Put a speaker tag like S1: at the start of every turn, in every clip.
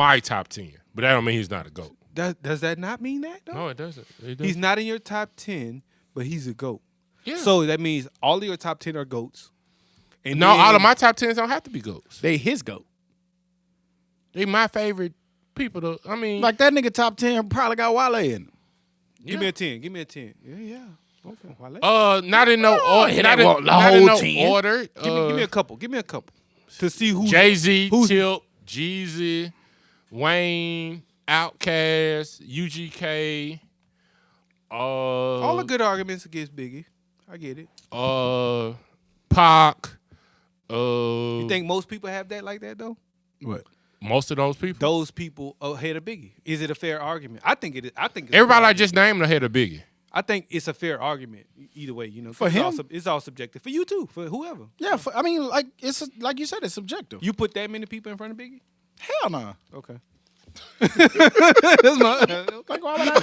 S1: my top 10, but that don't mean he's not a GOAT.
S2: Does that not mean that, though?
S1: No, it doesn't.
S2: He's not in your top 10, but he's a GOAT.
S1: Yeah.
S2: So that means all of your top 10 are GOATs. And
S1: no, all of my top 10s don't have to be GOATs.
S3: They his GOAT.
S1: They my favorite people, though. I mean.
S3: Like that nigga top 10 probably got Wale in it.
S2: Give me a 10. Give me a 10. Yeah. Okay.
S1: Not in no order. Not in no order.
S2: Give me a couple. Give me a couple. To see who.
S1: Jay-Z, Tip, Jeezy, Wayne, Outkast, UGK.
S2: All the good arguments against Biggie. I get it.
S1: Pac.
S2: You think most people have that like that, though?
S3: What?
S1: Most of those people?
S2: Those people ahead of Biggie. Is it a fair argument? I think it is. I think it's
S1: everybody I just named ahead of Biggie.
S2: I think it's a fair argument either way. You know,
S3: for him,
S2: it's all subjective. For you too. For whoever.
S3: Yeah. I mean, like like you said, it's subjective.
S2: You put that many people in front of Biggie?
S3: Hell no.
S2: Okay.
S3: That's my, like, why would I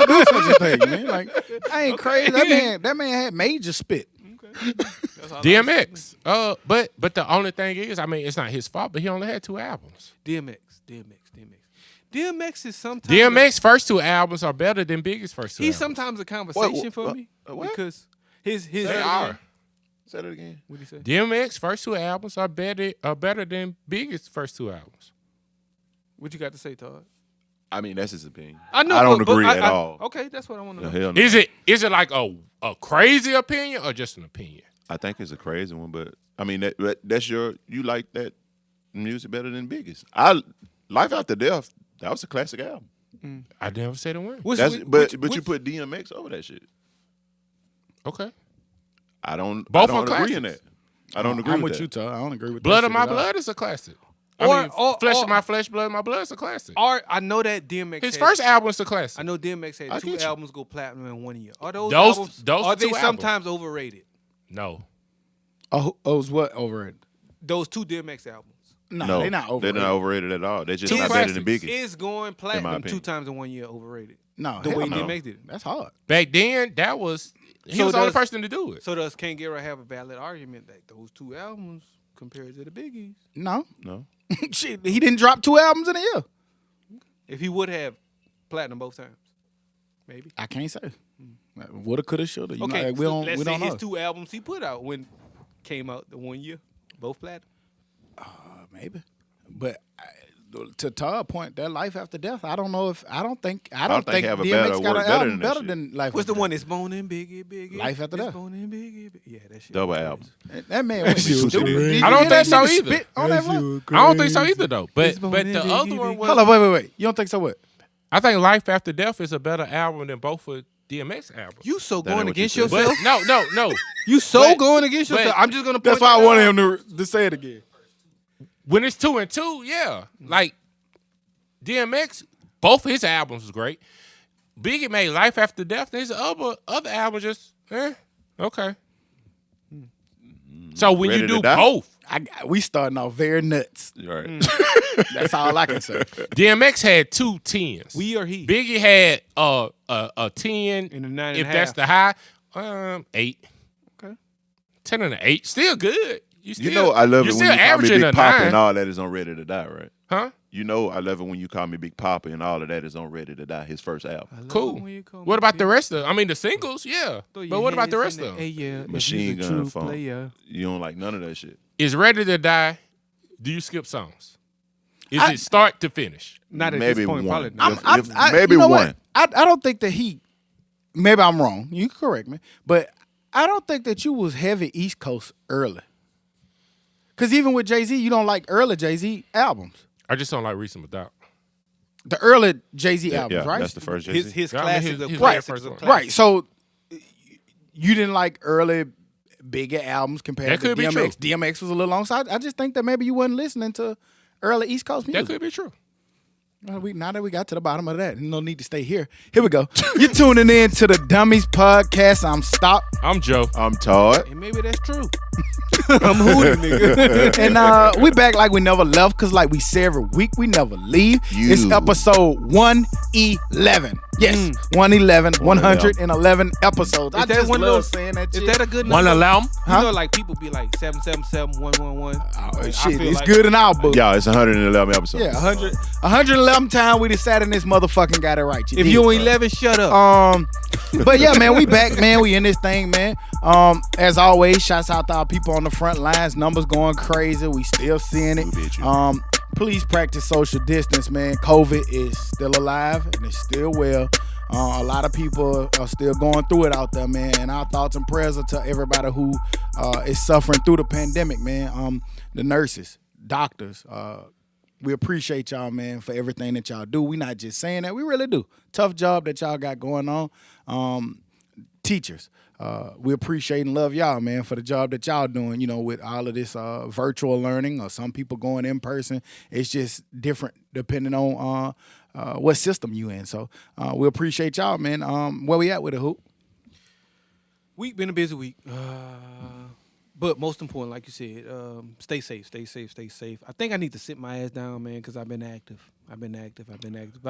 S3: do such a thing, man? Like, I ain't crazy. That man had major spit.
S2: Okay.
S1: DMX. But the only thing is, I mean, it's not his fault, but he only had 2 albums.
S2: DMX is sometimes
S1: DMX's first 2 albums are better than Biggie's first 2 albums.
S2: He's sometimes a conversation for me. Because his
S4: They are. Say that again.
S2: What did he say?
S1: DMX's first 2 albums are better than Biggie's first 2 albums.
S2: What you got to say, Todd?
S4: I mean, that's his opinion.
S2: I know.
S4: I don't agree at all.
S2: Okay, that's what I want to know.
S4: Hell no.
S1: Is it like a crazy opinion or just an opinion?
S4: I think it's a crazy one, but I mean that's you like that music better than Biggie's. Life After Death, that was a classic album.
S1: I never said it went.
S4: But you put DMX over that shit.
S1: Okay.
S4: I don't
S1: Both
S4: agree in that. I don't agree
S3: I'm
S4: with
S3: with
S4: that.
S3: you, Todd. I don't agree with
S1: Blood
S3: that
S1: of My
S3: shit at all.
S1: Blood is a classic. Flesh of My Flesh, Blood of My Blood is a classic.
S2: Or I know that DMX.
S1: His first album is a classic.
S2: I know DMX had 2 albums go platinum in 1 year. Are those
S1: albums?
S2: Are they
S1: 2
S2: sometimes overrated?
S1: No.
S3: Oh, was what overrated?
S2: Those 2 DMX albums.
S3: No, they're not overrated.
S4: They're not overrated at all. They're just
S1: 2
S4: not better than
S1: classics.
S4: Biggie.
S2: Is going platinum
S4: opinion.
S2: 2 times in 1 year overrated?
S3: No,
S2: The
S3: hell
S2: way
S3: no.
S2: DMX did it.
S3: That's hard.
S1: Back then, he was the only person to do it.
S2: So does Ken Guerra have a valid argument that those 2 albums compared to the Biggies?
S3: No.
S4: No.
S3: Shit, he didn't drop 2 albums in a year.
S2: If he would have platinum both times, maybe.
S3: I can't say. Woulda, coulda, shoulda. You
S2: Okay,
S3: know, we don't
S2: let's say
S3: know.
S2: his 2 albums he put out when came out the 1 year, both platinum.
S3: Maybe, but to Todd's point, that Life After Death, I don't think
S4: have a
S3: DMX got
S4: better
S3: an album
S4: than that
S3: better
S4: shit.
S3: than Life.
S2: What's
S3: After
S2: the one
S3: Death.
S2: that's Bone and Biggie?
S3: Life After
S2: It's
S3: Death.
S2: Bone and Biggie. Yeah, that shit.
S4: Double album.
S3: That man went
S4: shit
S3: stupid.
S4: crazy.
S3: Did you
S1: I don't
S3: hear that
S1: think so
S3: nigga
S1: either.
S3: spit on that one?
S1: I don't think so either, though. But
S2: It's
S1: the
S2: Bone and
S1: other
S2: Biggie,
S1: one was.
S3: Hold on, wait. You don't think so? What?
S1: I think Life After Death is a better album than both of DMX albums.
S2: You so
S4: That ain't
S2: going
S4: what you
S2: against
S4: said.
S2: yourself?
S1: But no.
S2: You so
S1: But-
S2: going against
S1: but-
S2: yourself? I'm just gonna.
S3: That's
S2: point
S3: why I
S2: that
S3: wanted
S2: out.
S3: him to say it again.
S1: When it's 2 and 2, yeah. Like DMX, both his albums was great. Biggie made Life After Death. His other albums just okay. So when
S4: Ready
S1: you
S4: to
S1: do
S4: Die?
S1: both,
S3: We starting off very nuts.
S4: Right.
S3: That's all I can say.
S1: DMX had 2 10s.
S2: We or he?
S1: Biggie had a 10
S2: And a 9
S1: if
S2: and a
S1: that's
S2: half.
S1: the high. 8.
S2: Okay.
S1: 10 and an 8, still good.
S4: You know I love it when you call me
S1: averaging
S4: Big
S1: a
S4: Papa
S1: 9.
S4: and all that is on Ready to Die, right?
S1: Huh?
S4: You know I love it when you call me Big Papa and all of that is on Ready to Die, his first album.
S1: Cool. What about the rest of? I mean, the singles, yeah. But what about the rest of them?
S2: Yeah,
S4: Machine Gun Funk.
S2: Player.
S4: You don't like none of that shit.
S1: Is Ready to Die? Do you skip songs? Is it start to finish?
S2: Not at
S4: Maybe
S2: this point,
S4: one.
S2: probably not.
S4: Maybe
S3: you know
S4: one.
S3: what? I don't think that he. Maybe I'm wrong. You can correct me, but I don't think that you was heavy East Coast early. Because even with Jay-Z, you don't like early Jay-Z albums.
S1: I just don't like Recent Without.
S3: The early Jay-Z albums,
S4: Yeah,
S3: right?
S4: that's the first Jay-Z.
S2: His
S1: I mean,
S2: classics
S1: his
S2: of
S1: very
S2: classics
S1: first
S2: of
S1: one.
S2: classics.
S3: Right. So you didn't like early, bigger albums compared
S1: That
S3: to
S1: could be
S3: DMX.
S1: true.
S3: DMX was a little long. So I just think that maybe you wasn't listening to early East Coast music.
S1: That could be true.
S3: Well, now that we got to the bottom of that, no need to stay here. Here we go. You're tuning in to the Dummies Podcast. I'm Stop.
S1: I'm Joe.
S4: I'm Todd.
S2: And maybe that's true. I'm hooting, nigga.
S3: And we back like we never left, because like we say every week, we never leave.
S4: You.
S3: It's episode 111. Yes, 111 episodes. I
S2: Is that
S3: just
S2: one of
S3: love
S2: those-
S3: saying that
S2: Is
S3: shit.
S2: that a good number?
S1: 111.
S2: You
S3: Huh?
S2: know, like people be like 777 111.
S3: Oh,
S2: I
S3: shit,
S2: feel
S3: it's
S2: like-
S3: good in our book.
S4: Yeah, it's 111 episodes.
S3: Yeah, 111 times we decided in this motherfucking got it right.
S2: If
S3: did,
S2: you
S3: bro.
S2: on 11, shut up.
S3: But yeah, man, we back, man. We in this thing, man. As always, shouts out to our people on the front lines. Numbers going crazy. We still seeing it. Please practice social distance, man. COVID is still alive and it's still well. A lot of people are still going through it out there, man. And our thoughts and prayers are to everybody who is suffering through the pandemic, man. The nurses, doctors, we appreciate y'all, man, for everything that y'all do. We not just saying that. We really do. Tough job that y'all got going on. Teachers, we appreciate and love y'all, man, for the job that y'all doing, with all of this virtual learning or some people going in person. It's just different depending on what system you in. So we appreciate y'all, man. Where we at with it, Hoop?
S2: Week been a busy week. But most important, like you said, stay safe. I think I need to sit my ass down, man, because I've been active. But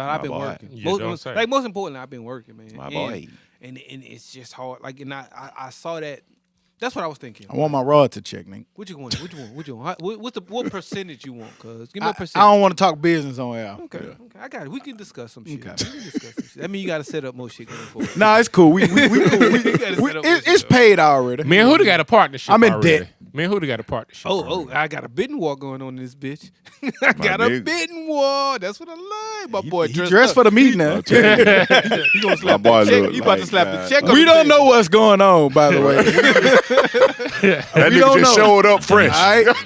S2: I've been
S4: boy.
S2: working.
S1: You don't say.
S2: Most importantly, I've been working, man.
S4: My boy.
S2: And it's just hard. Like, and I saw that. That's what I was thinking.
S3: I want my rod to check, nigga.
S2: What you want? What percentage you want? Cuz give me a
S3: I
S2: percentage.
S3: don't want to talk business on air.
S2: Okay, I got it. We can discuss some shit.
S3: Okay.
S2: That mean you got to set up more shit going forward.
S3: Nah, it's cool. We
S2: gotta set up this
S3: it's
S2: shit.
S3: paid already.
S1: Me and Huda got a partnership.
S3: I'm in
S1: already.
S3: debt.
S1: Me and Huda got a partnership.
S2: Oh, I got a bidding war going on in this bitch. I got a
S4: nigga.
S2: bidding war. That's what I like. My boy
S3: He
S2: dressed
S3: dressed
S2: up.
S3: for the meeting now.
S2: He gonna slap
S4: boy
S2: the check.
S4: look
S2: He about to
S4: like
S2: slap
S4: that.
S2: the check. on
S3: We
S2: the
S3: don't
S2: table.
S3: know what's going on, by the way.
S4: That
S3: We
S4: nigga
S3: don't
S4: just
S3: know.
S4: showed up fresh.
S3: All right,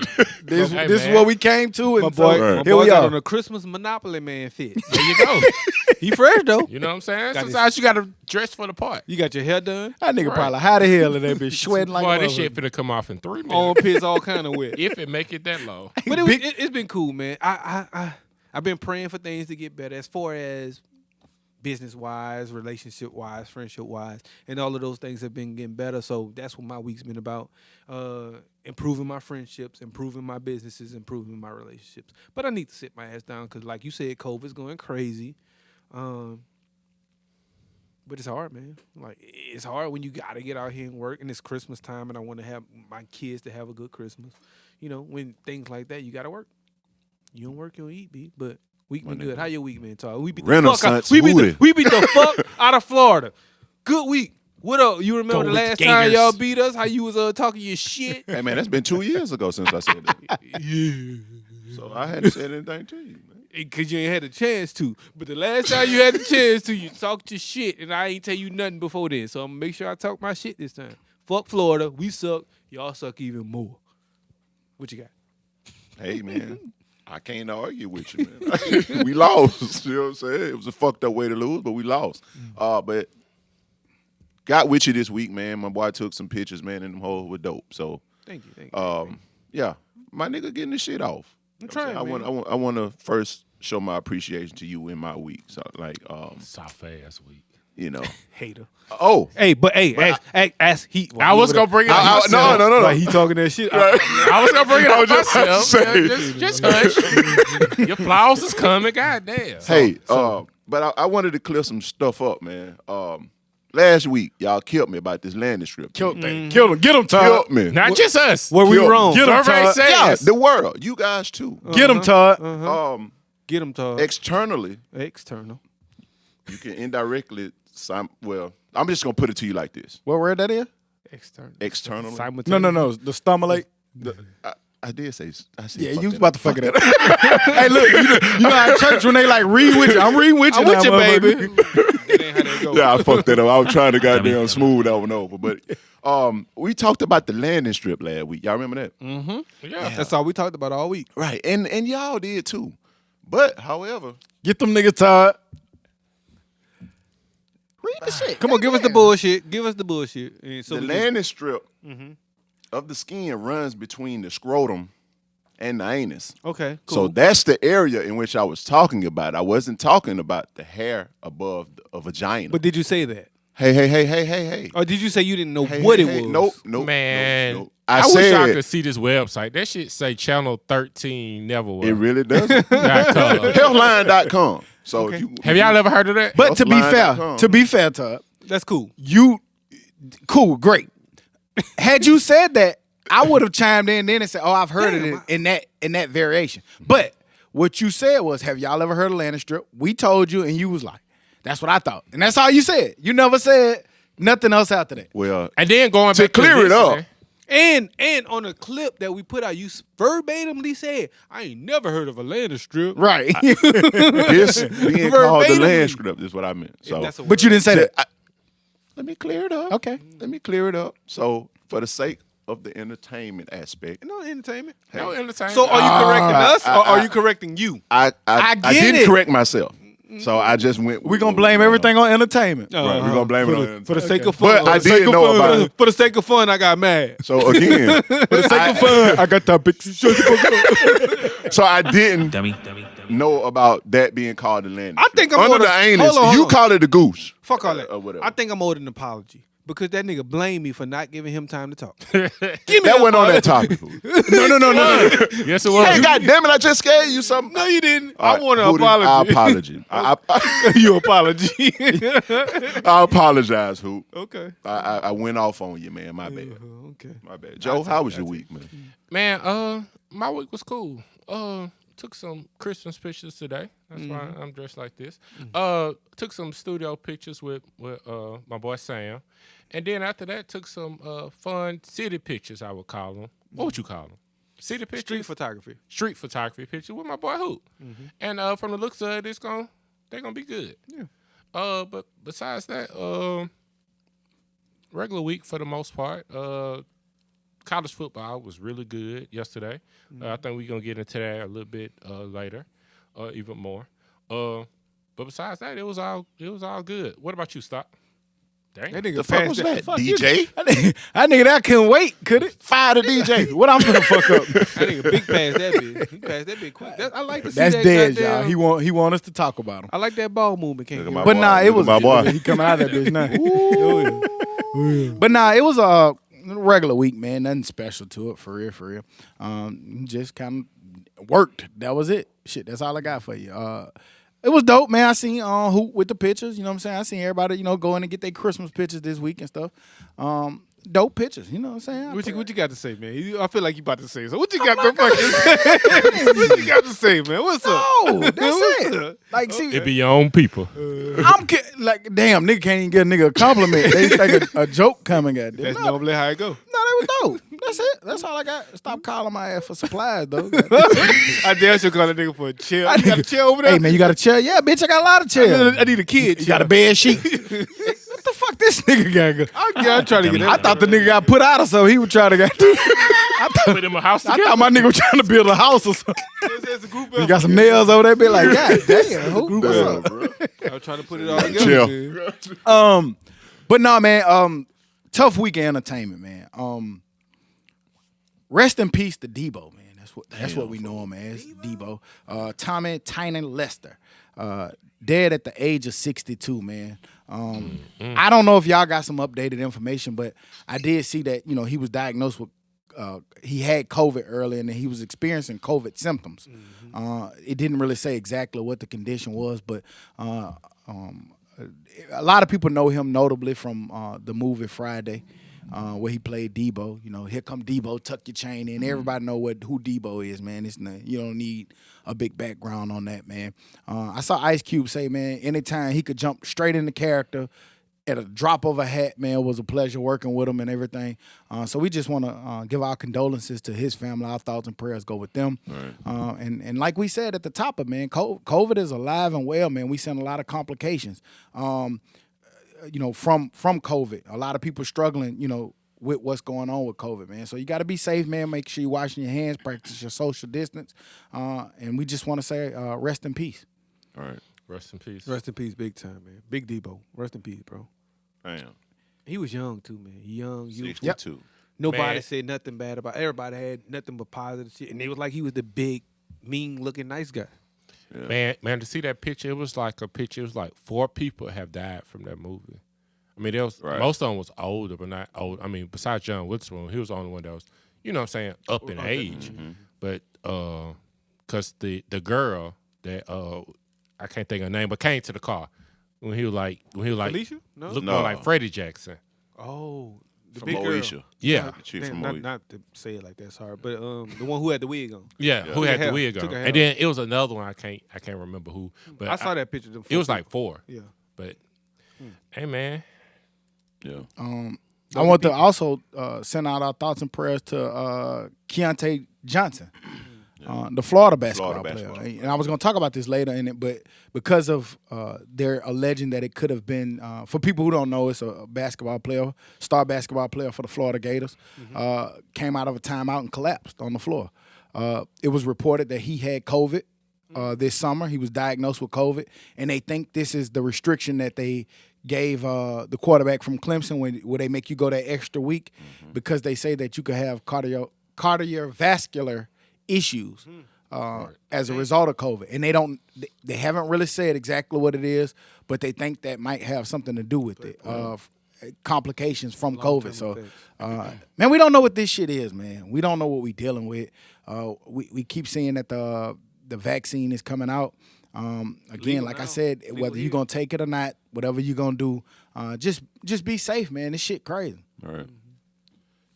S3: this
S1: Hey,
S3: is
S1: man.
S3: what we came to, and
S2: My boy,
S3: so
S2: my
S3: here
S2: boy
S3: we
S2: got
S3: are.
S2: on a Christmas Monopoly Man fit.
S1: There you go.
S2: He fresh though.
S1: You know what I'm saying?
S2: Got his-
S1: Sometimes you got to dress for the part.
S2: You got your hair done,
S3: That nigga
S1: Right.
S3: probably how the hell did that bitch sweating like
S1: Boy,
S3: a
S1: this
S3: motherfucker?
S1: shit finna come off in 3 minutes.
S2: armpits all kind of wet.
S1: If it make it that low.
S2: But it's been cool, man. I've been praying for things to get better as far as business wise, relationship wise, friendship wise, and all of those things have been getting better. So that's what my week's been about. Improving my friendships, improving my businesses, improving my relationships. But I need to sit my ass down because, like you said, COVID's going crazy. But it's hard, man. Like, it's hard when you got to get out here and work, and it's Christmas time, and I want to have my kids to have a good Christmas. When things like that, you got to work. You don't work, you don't eat, B. But week been good. How your week been, Todd? We beat the fuck out.
S4: Renaissance
S2: We beat
S4: Woody.
S2: the fuck out of Florida. Good week. What up? You remember
S1: Go
S2: the
S1: with
S2: last
S1: the
S2: time
S1: Gators.
S2: y'all beat us? How you was talking your shit?
S4: Hey, man, that's been 2 years ago since I said that.
S2: Yeah.
S4: So I hadn't said anything to you, man.
S2: Because you ain't had a chance to. But the last time you had the chance to, you talked your shit, and I ain't tell you nothing before then. So I'm going to make sure I talk my shit this time. Fuck Florida. We suck. Y'all suck even more. What you got?
S4: Hey, man, I can't argue with you, man. We lost. You know what I'm saying? It was a fucked up way to lose, but we lost. But got with you this week, man. My boy took some pictures, man, and them hoes were dope. So,
S2: Thank you.
S4: yeah, my nigga getting the shit off.
S2: I'm trying, man.
S4: I want to first show my appreciation to you in my week. So, like,
S1: Soft ass week.
S2: Hater.
S4: Oh,
S2: Hey, ask Heat.
S1: I was going to bring it up myself.
S4: no.
S2: He talking that shit.
S1: I was going to bring it up
S4: just
S1: myself.
S4: saying.
S1: Just hush. Your flaws is coming. Goddamn.
S4: Hey, but I wanted to clear some stuff up, man. Last week, y'all killed me about this landing strip.
S3: Killed him. Get him, Todd.
S4: Killed me.
S1: Not just us.
S2: Where we
S4: Kill-
S2: wrong?
S3: Get him,
S1: Survey
S3: Todd.
S1: says.
S4: Yeah, the world. You guys too.
S3: Get him, Todd.
S2: Get him, Todd.
S4: Externally,
S2: External.
S4: you can indirectly. I'm just gonna put it to you like this.
S3: What word that is?
S2: External.
S4: Externally,
S3: No. The stimulate.
S4: I did say. I said.
S3: Yeah,
S4: fuck
S3: you was
S4: that.
S3: about to fuck it up. Hey, look, you know how at church when they like read with you. I'm reading with you
S2: I'm
S3: now,
S2: with you,
S3: motherfucker.
S2: baby. That ain't how that go.
S4: Yeah, I fucked that up. I was trying to goddamn smooth that one over. But we talked about the landing strip last week. Y'all remember that?
S1: Yeah.
S2: That's all we talked about all week.
S4: Right. And y'all did too. But however,
S3: Get them niggas, Todd. Read the shit.
S2: Come on, give us the bullshit. Give us the bullshit. And so
S4: the
S2: we can-
S4: landing strip of the skin runs between the scrotum and the anus.
S2: Okay, cool.
S4: So that's the area in which I was talking about. I wasn't talking about the hair above a vagina.
S2: But did you say that?
S4: Hey.
S2: Or did you say you didn't know
S4: Hey,
S2: what
S4: hey,
S2: it
S4: hey.
S2: was?
S4: Nope.
S1: Man,
S4: Nope.
S1: I wish
S4: said
S1: I could see this website. That shit say channel 13 never was.
S4: it really doesn't.
S1: Healthline.
S4: Healthline.com. So
S2: Okay.
S4: if you,
S1: Have y'all ever heard of that?
S3: But to be fair,
S4: Healthline.com.
S3: Tub,
S2: That's cool.
S3: cool, great. Had you said that, I would have chimed in then and said, "Oh, I've heard of it in that variation." But what you said was, "Have y'all ever heard of Landing Strip?" We told you, and you was like, "That's what I thought," and that's all you said. You never said nothing else after that.
S4: Well,
S1: And then going
S4: to
S1: back
S4: clear
S1: to
S4: it up.
S2: And on a clip that we put out, you verbatimly said, "I ain't never heard of a landing strip."
S3: Right.
S4: this being called the
S2: Verbatimly.
S4: land strip is what I meant. So
S2: That's a
S3: But you didn't say that.
S4: let me clear it up.
S3: Okay.
S4: Let me clear it up. So for the sake of the entertainment aspect,
S2: no entertainment.
S1: No entertainment.
S2: So are you correcting us, or
S4: I-
S2: are you correcting you?
S4: I
S3: get
S4: didn't
S3: it.
S4: correct myself. So I just went.
S3: We're going to blame everything on entertainment.
S4: Right, we're gonna blame it on entertainment.
S2: For the sake of fun.
S4: But I did know about it.
S2: For the sake of fun, I got mad.
S4: So again,
S3: For the sake of fun, I got topics.
S4: so I didn't
S5: Dummy.
S4: know about that being called the land.
S2: I think I'm
S4: under
S2: gonna-
S4: the anus.
S2: hold on.
S4: You call it the goose.
S2: Fuck all that.
S4: Or whatever.
S2: I think I'm owed an apology because that nigga blamed me for not giving him time to talk.
S4: That went on that topic.
S3: No.
S1: Yes, it was.
S4: Hey, God damn it! I just gave you something.
S2: No, you didn't.
S4: All
S2: I
S4: right,
S2: want an
S4: Hootie,
S2: apology.
S4: I apology.
S2: You apology.
S4: I apologize, Hoop.
S2: Okay.
S4: I went off on you, man. My bad.
S2: Okay.
S4: My bad. Joe, how was your week, man?
S1: Man, my week was cool. Took some Christmas pictures today. That's why I'm dressed like this. Took some studio pictures with my boy Sam, and then after that took some fun city pictures. I would call them. What would you call them? City pictures. Street photography picture with my boy Hoop. And from the looks of it, they're gonna be good.
S2: Yeah.
S1: But besides that, regular week for the most part. College football was really good yesterday. I think we're gonna get into that a little bit later, even more. But besides that, it was all good. What about you, Stock? Dang.
S2: That nigga
S4: The fuck was that? DJ?
S3: That nigga that couldn't wait, could it?
S4: Fire the DJ.
S3: What I'm gonna fuck up?
S2: That nigga big pass that bitch. He passed that bitch quick. I like to see
S3: That's
S2: that
S3: dead,
S2: goddamn-
S3: y'all. He want us to talk about him.
S2: I like that ball movement. Can't
S4: Look
S2: get
S4: at
S2: it.
S3: But
S4: boy.
S3: nah, it
S4: Look
S3: was
S4: at my boy.
S3: He coming out of that bitch now. But nah, it was a regular week, man. Nothing special to it, for real. Just kind of worked. That was it. Shit, that's all I got for you. It was dope, man. I seen Hoop with the pictures. You know what I'm saying? I seen everybody, go in and get their Christmas pictures this week and stuff. Dope pictures. You know what I'm saying?
S2: What you got to say, man? I feel like you about to say so. What you got to fucking say? What you got to say, man? What's up?
S3: Oh, that's
S2: What's
S3: it.
S2: up?
S3: Like, see,
S1: It be your own people.
S3: like, damn, nigga can't even get a nigga a compliment. They think a joke coming at them.
S2: That's
S3: No,
S2: normally how it go.
S3: that was dope. That's it. That's all I got. Stop calling my ass for supplies, though.
S2: I damn sure call a nigga for a chair. You got a chair over there?
S3: Hey, man, you got a chair? Yeah, bitch, I got a lot of chairs.
S2: I need a kid.
S3: You got a bed sheet? What the fuck this nigga got?
S2: I'm trying to get
S3: I thought the nigga got put out or so he was trying to get.
S1: Put him a house
S3: I
S1: together.
S3: thought my nigga was trying to build a house or something.
S2: It's a group
S3: You got some nails over there, be like, God damn, who? What's
S4: Damn,
S3: up?
S4: bro.
S2: I'm trying to put it all together.
S4: Chill.
S2: man.
S3: But no, man, tough week of entertainment, man. Rest in peace to Debo, man. That's what we know him as, Debo. Tommy Tynan Lester, dead at the age of 62, man. I don't know if y'all got some updated information, but I did see that he was diagnosed with he had COVID early and he was experiencing COVID symptoms. It didn't really say exactly what the condition was, but a lot of people know him notably from the movie Friday. Where he played Debo, here come Debo, tuck your chain in. Everybody know who Debo is, man. You don't need a big background on that, man. I saw Ice Cube say, man, anytime he could jump straight into character at a drop of a hat, man, it was a pleasure working with him and everything. So we just want to give our condolences to his family. Our thoughts and prayers go with them. Right. And like we said at the top of, man, COVID is alive and well, man. We seen a lot of complications. From COVID. A lot of people struggling, with what's going on with COVID, man. So you got to be safe, man. Make sure you're washing your hands, practice your social distance. And we just want to say rest in peace.
S4: All right.
S1: Rest in peace.
S2: Rest in peace, big time, man. Big Debo. Rest in peace, bro.
S4: Damn.
S2: He was young, too, man. Young, youthful.
S4: 62.
S2: Nobody
S1: Man.
S2: said nothing bad about it. Everybody had nothing but positive shit. And it was like he was the big, mean-looking nice guy.
S4: Yeah.
S1: Man, to see that picture, it was like 4 people have died from that movie. I mean, there was most of them was older, but not old. I mean, besides John Witherspoon, he was the only one that was, you know what I'm saying, up in age. But because the girl that I can't think of her name, but came to the car when he was like
S2: Alicia? No.
S1: looked
S4: No.
S1: more like Freddie Jackson.
S2: Oh, the
S4: From
S2: big
S4: Moesha.
S2: girl.
S1: Yeah.
S4: The chick
S2: Damn,
S4: from
S2: not,
S4: Moesha.
S2: not to say it like that, sorry, but the one who had the wig on.
S1: Yeah, who had
S2: Took a
S1: the wig
S2: took
S1: on.
S2: a
S1: And then it was another one I can't remember who. But
S2: I saw that picture. Of them
S1: It was
S2: folk.
S1: like 4.
S2: Yeah.
S1: But hey man.
S4: Yeah.
S3: I want to also send out our thoughts and prayers to Keontae Johnson, the Florida basketball player. And I was going to talk about this later in it, but because of they're alleging that it could have been, for people who don't know, it's a basketball player, star basketball player for the Florida Gators, came out of a timeout and collapsed on the floor. It was reported that he had COVID this summer. He was diagnosed with COVID, and they think this is the restriction that they gave the quarterback from Clemson where they make you go that extra week because they say that you could have cardiovascular issues as a result of COVID. And they haven't really said exactly what it is, but they think that might have something to do with it. Complications from COVID. So, man, we don't know what this shit is, man. We don't know what we're dealing with. We keep seeing that the vaccine is coming out. Again,
S2: Legal
S3: like
S2: now.
S3: I said,
S2: Legal
S3: whether
S2: here.
S3: you're going to take it or not, whatever you're going to do, just be safe, man. This shit crazy.
S4: All right.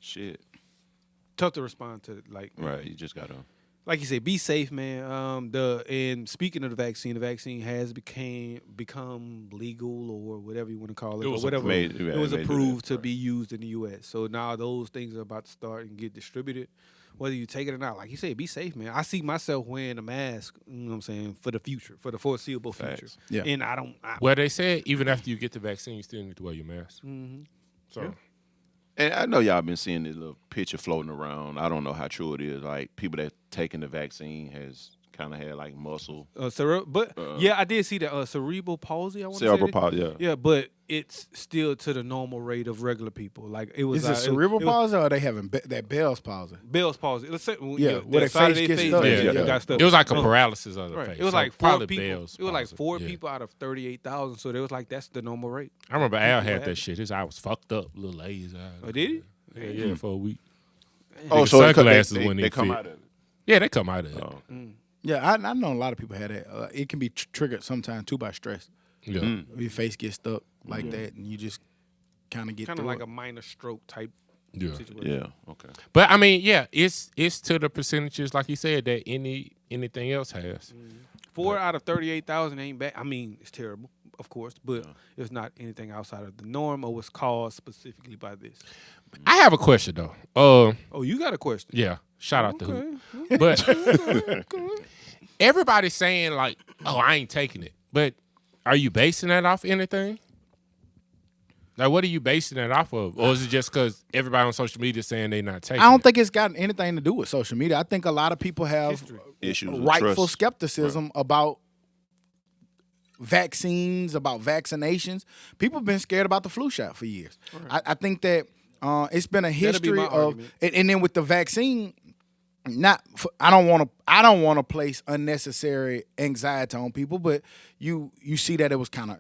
S4: Shit.
S2: Tough to respond to,
S4: Right. You just gotta.
S2: like you said, be safe, man. And speaking of the vaccine has become legal or whatever you want to call it,
S1: It was
S2: or whatever.
S4: made-
S2: it was
S4: made to
S2: approved
S4: that,
S2: to
S4: right.
S2: be used in the U.S. So now those things are about to start and get distributed. Whether you take it or not, like you said, be safe, man. I see myself wearing a mask, you know what I'm saying, for the future, for the foreseeable future.
S4: Facts.
S3: Yeah.
S2: And
S1: Well, they said even after you get the vaccine, you still need to wear your mask. So
S4: And I know y'all been seeing this little picture floating around. I don't know how true it is. Like people that taking the vaccine has kind of had like muscle.
S2: I did see that cerebral palsy. I want to
S4: Cerebral
S2: say
S4: palsy, yeah.
S2: Yeah, but it's still to the normal rate of regular people. Like it was.
S3: Is it cerebral
S2: it was
S3: palsy or are they having that Bell's palsy?
S2: Bell's palsy. Let's say,
S3: Yeah,
S2: the
S3: where their
S2: side of
S3: face
S2: their
S3: gets stuck.
S2: yeah,
S3: Yeah.
S2: got stuck.
S1: it was like a
S2: Uh,
S1: paralysis of the
S2: Right.
S1: face.
S2: It was
S1: So
S2: like four
S1: probably
S2: people.
S1: Bell's
S2: It was like
S1: palsy.
S2: 4
S1: Yeah.
S2: people out of 38,000. So they was like, that's the normal rate.
S1: I remember Al had
S2: had
S1: that
S2: it.
S1: shit. His eye was fucked up, little lazy.
S2: Oh, did he?
S1: Yeah, for a week.
S4: Oh,
S1: Nigga,
S4: so
S1: sunglasses
S4: they
S1: when
S4: they
S1: they
S4: come
S1: fit.
S4: out of it.
S1: Yeah, they come out of it.
S4: Oh.
S3: Yeah, I know a lot of people had that. It can be triggered sometimes too by stress.
S1: Yeah.
S3: Your face gets stuck like that, and you just kind of get
S2: Kind of
S3: through
S2: like
S3: it.
S2: a minor stroke type
S1: Yeah.
S2: situation.
S4: Yeah. Okay.
S1: But I mean, yeah, it's to the percentages like you said that anything else has.
S2: 4 out of 38,000 ain't bad. I mean, it's terrible, of course, but it's not anything outside of the norm or was caused specifically by this.
S1: I have a question though.
S2: Oh, you got a question?
S1: Yeah, shout out to
S2: Okay.
S1: who. But everybody's saying like, "Oh, I ain't taking it." But are you basing that off anything? Like, what are you basing that off of? Or is it just because everybody on social media is saying they're not taking
S3: I don't
S1: it?
S3: think it's got anything to do with social media. I think a lot of people have
S4: Issues with
S3: rightful
S4: trust.
S3: skepticism about vaccines, about vaccinations. People have been scared about the flu shot for years. I think that it's been a
S2: That'll be
S3: history
S2: my
S3: of,
S2: argument.
S3: and then with the vaccine, I don't want to place unnecessary anxiety on people, but you see that it was kind of.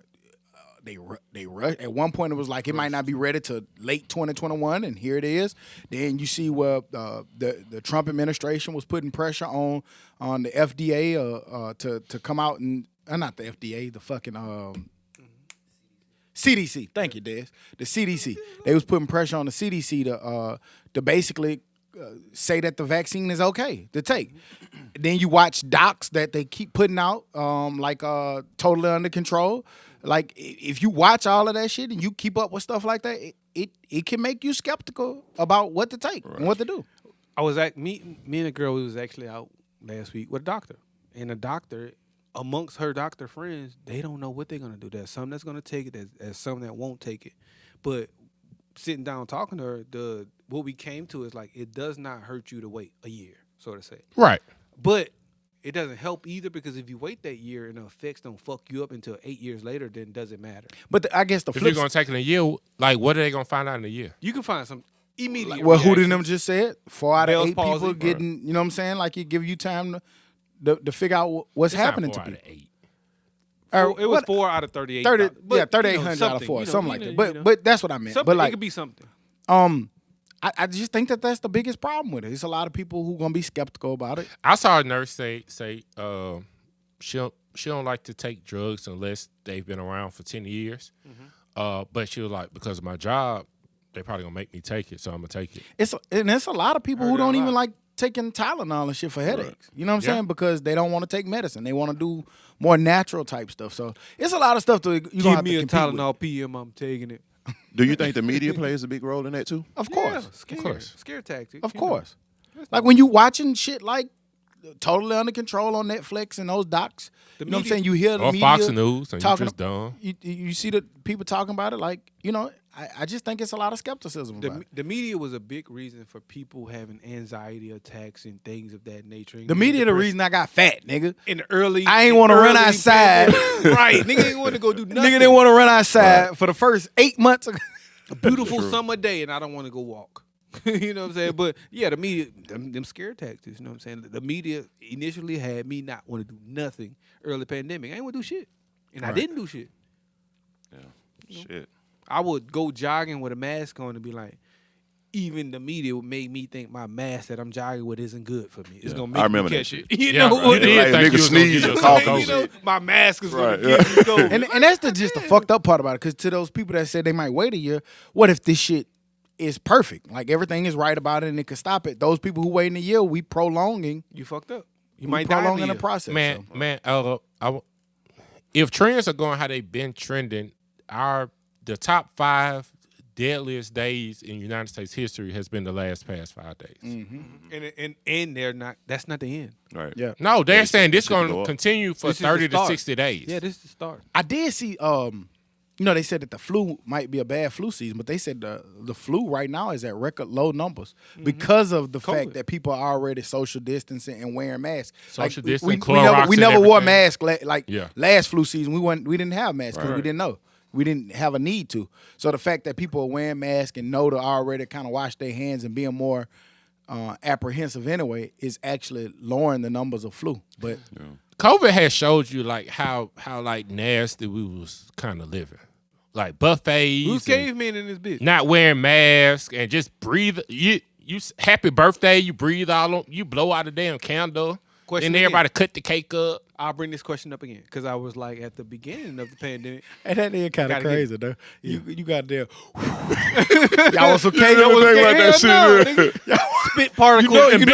S3: They rushed. At one point, it was like it might not be ready to late 2021, and here it is. Then you see where the Trump administration was putting pressure on the FDA to come out and not the FDA, the fucking CDC. Thank you, Des. The CDC. They was putting pressure on the CDC to basically say that the vaccine is okay to take. Then you watch docs that they keep putting out, like Totally Under Control. Like if you watch all of that shit and you keep up with stuff like that, it can make you skeptical about what to take and what to do.
S2: I was at me and a girl who was actually out last week with a doctor, and the doctor, amongst her doctor friends, they don't know what they're gonna do. There's some that's gonna take it, there's some that won't take it. But sitting down talking to her, what we came to is like it does not hurt you to wait a year, so to say.
S1: Right.
S2: But it doesn't help either because if you wait that year and the effects don't fuck you up until 8 years later, then it doesn't matter.
S3: But I guess the
S1: If
S3: flip
S1: you're gonna take it in a year, like what are they gonna find out in a year?
S2: You can find some immediate.
S3: well, who did
S2: reactions.
S3: them just said? 4 out of
S2: Bell's
S3: 8
S2: palsy.
S3: people getting, you know what I'm saying? Like it give you time to figure out what's
S1: It's not
S3: happening
S1: 4
S3: to
S1: out of
S3: people.
S1: 8.
S2: Well, it was
S3: What-
S2: 4 out of 38.
S3: 30,
S2: But,
S3: yeah, 3,800 out
S2: something,
S3: of 4, something like that.
S2: you
S3: But
S2: know.
S3: but that's what I meant.
S2: Something,
S3: But
S2: it
S3: like,
S2: could be something.
S3: I just think that's the biggest problem with it. It's a lot of people who gonna be skeptical about it.
S1: I saw a nurse say she don't like to take drugs unless they've been around for 10 years. But she was like, because of my job, they probably gonna make me take it, so I'm gonna take it.
S3: It's a lot of people who don't even like taking Tylenol and shit for headaches. You know what I'm saying? Because they don't want to take medicine. They want to do more natural type stuff. So it's a lot of stuff to you
S2: Give me a
S3: compete with.
S2: Tylenol PM, I'm taking it.
S4: Do you think the media plays a big role in that too?
S3: Of course.
S2: Scare tactic.
S3: Of course. Like when you watching shit like Totally Under Control on Netflix and those docs, you know what I'm saying? You hear the
S1: Or
S3: media
S1: Fox News, and you
S3: talking,
S1: just dumb.
S3: You see the people talking about it like, you know, I just think it's a lot of skepticism about it.
S2: The media was a big reason for people having anxiety attacks and things of that nature.
S3: The media the reason I got fat, nigga.
S2: In the early,
S3: I ain't want to run outside.
S2: Right, nigga ain't want to go do nothing.
S3: Nigga didn't want to run outside for the first 8 months.
S2: A beautiful summer day, and I don't want to go walk. You know what I'm saying? But yeah, the media, them scare tactics. You know what I'm saying? The media initially had me not want to do nothing early pandemic. I ain't want to do shit, and I didn't do shit.
S4: Yeah, shit.
S2: I would go jogging with a mask on and be like, even the media would make me think my mask that I'm jogging with isn't good for me. It's gonna make me catch it. You know what?
S1: You did think
S4: nigga
S1: you was gonna
S4: sneeze
S1: get
S4: or
S1: yourself
S4: cough.
S1: COVID.
S2: You know, my mask is
S4: Right,
S2: gonna get me going.
S3: And that's just the fucked up part about it. Because to those people that said they might wait a year, what if this shit is perfect? Like everything is right about it and it could stop it. Those people who waiting a year, we prolonging.
S2: You fucked up. You
S3: We
S2: might die in
S3: prolonging
S2: a
S3: the
S2: year.
S3: process.
S1: Man, if trends are going how they've been trending, the top 5 deadliest days in United States history has been the last past 5 days.
S2: And they're not. That's not the end.
S4: Right.
S3: Yeah.
S1: No, they're saying this
S4: Shit
S1: going
S4: go
S1: to
S4: up.
S1: continue for
S2: This is the
S1: 30 to
S2: start.
S1: 60 days.
S2: Yeah, this is the start.
S3: I did see, you know, they said that the flu might be a bad flu season, but they said the flu right now is at record low numbers because of the fact that people are already social distancing and wearing masks.
S1: Social
S3: we
S1: distancing,
S3: we never,
S1: Clorox
S3: we
S1: and
S3: never wore
S1: everything.
S3: masks last flu season. We didn't have masks because we didn't know. We didn't have a need to. So the fact that people are wearing masks and know to already kind of wash their hands and being more apprehensive anyway is actually lowering the numbers of flu. But
S1: COVID has showed you like how like nasty we was kind of living, like buffets,
S2: Who's
S1: and
S2: cavemen in this bitch?
S1: not wearing masks and just breathe. You happy birthday, you breathe all on, you blow out a damn candle,
S2: Question
S1: and everybody cut the cake up.
S2: I'll bring this question up again because I was like at the beginning of the pandemic.
S3: and that is kind of
S2: Gotta get-
S3: crazy though. You got there. Y'all was okay.
S4: Y'all was okay about that
S2: Hell
S4: shit,
S2: no, nigga. Spit particles.
S3: You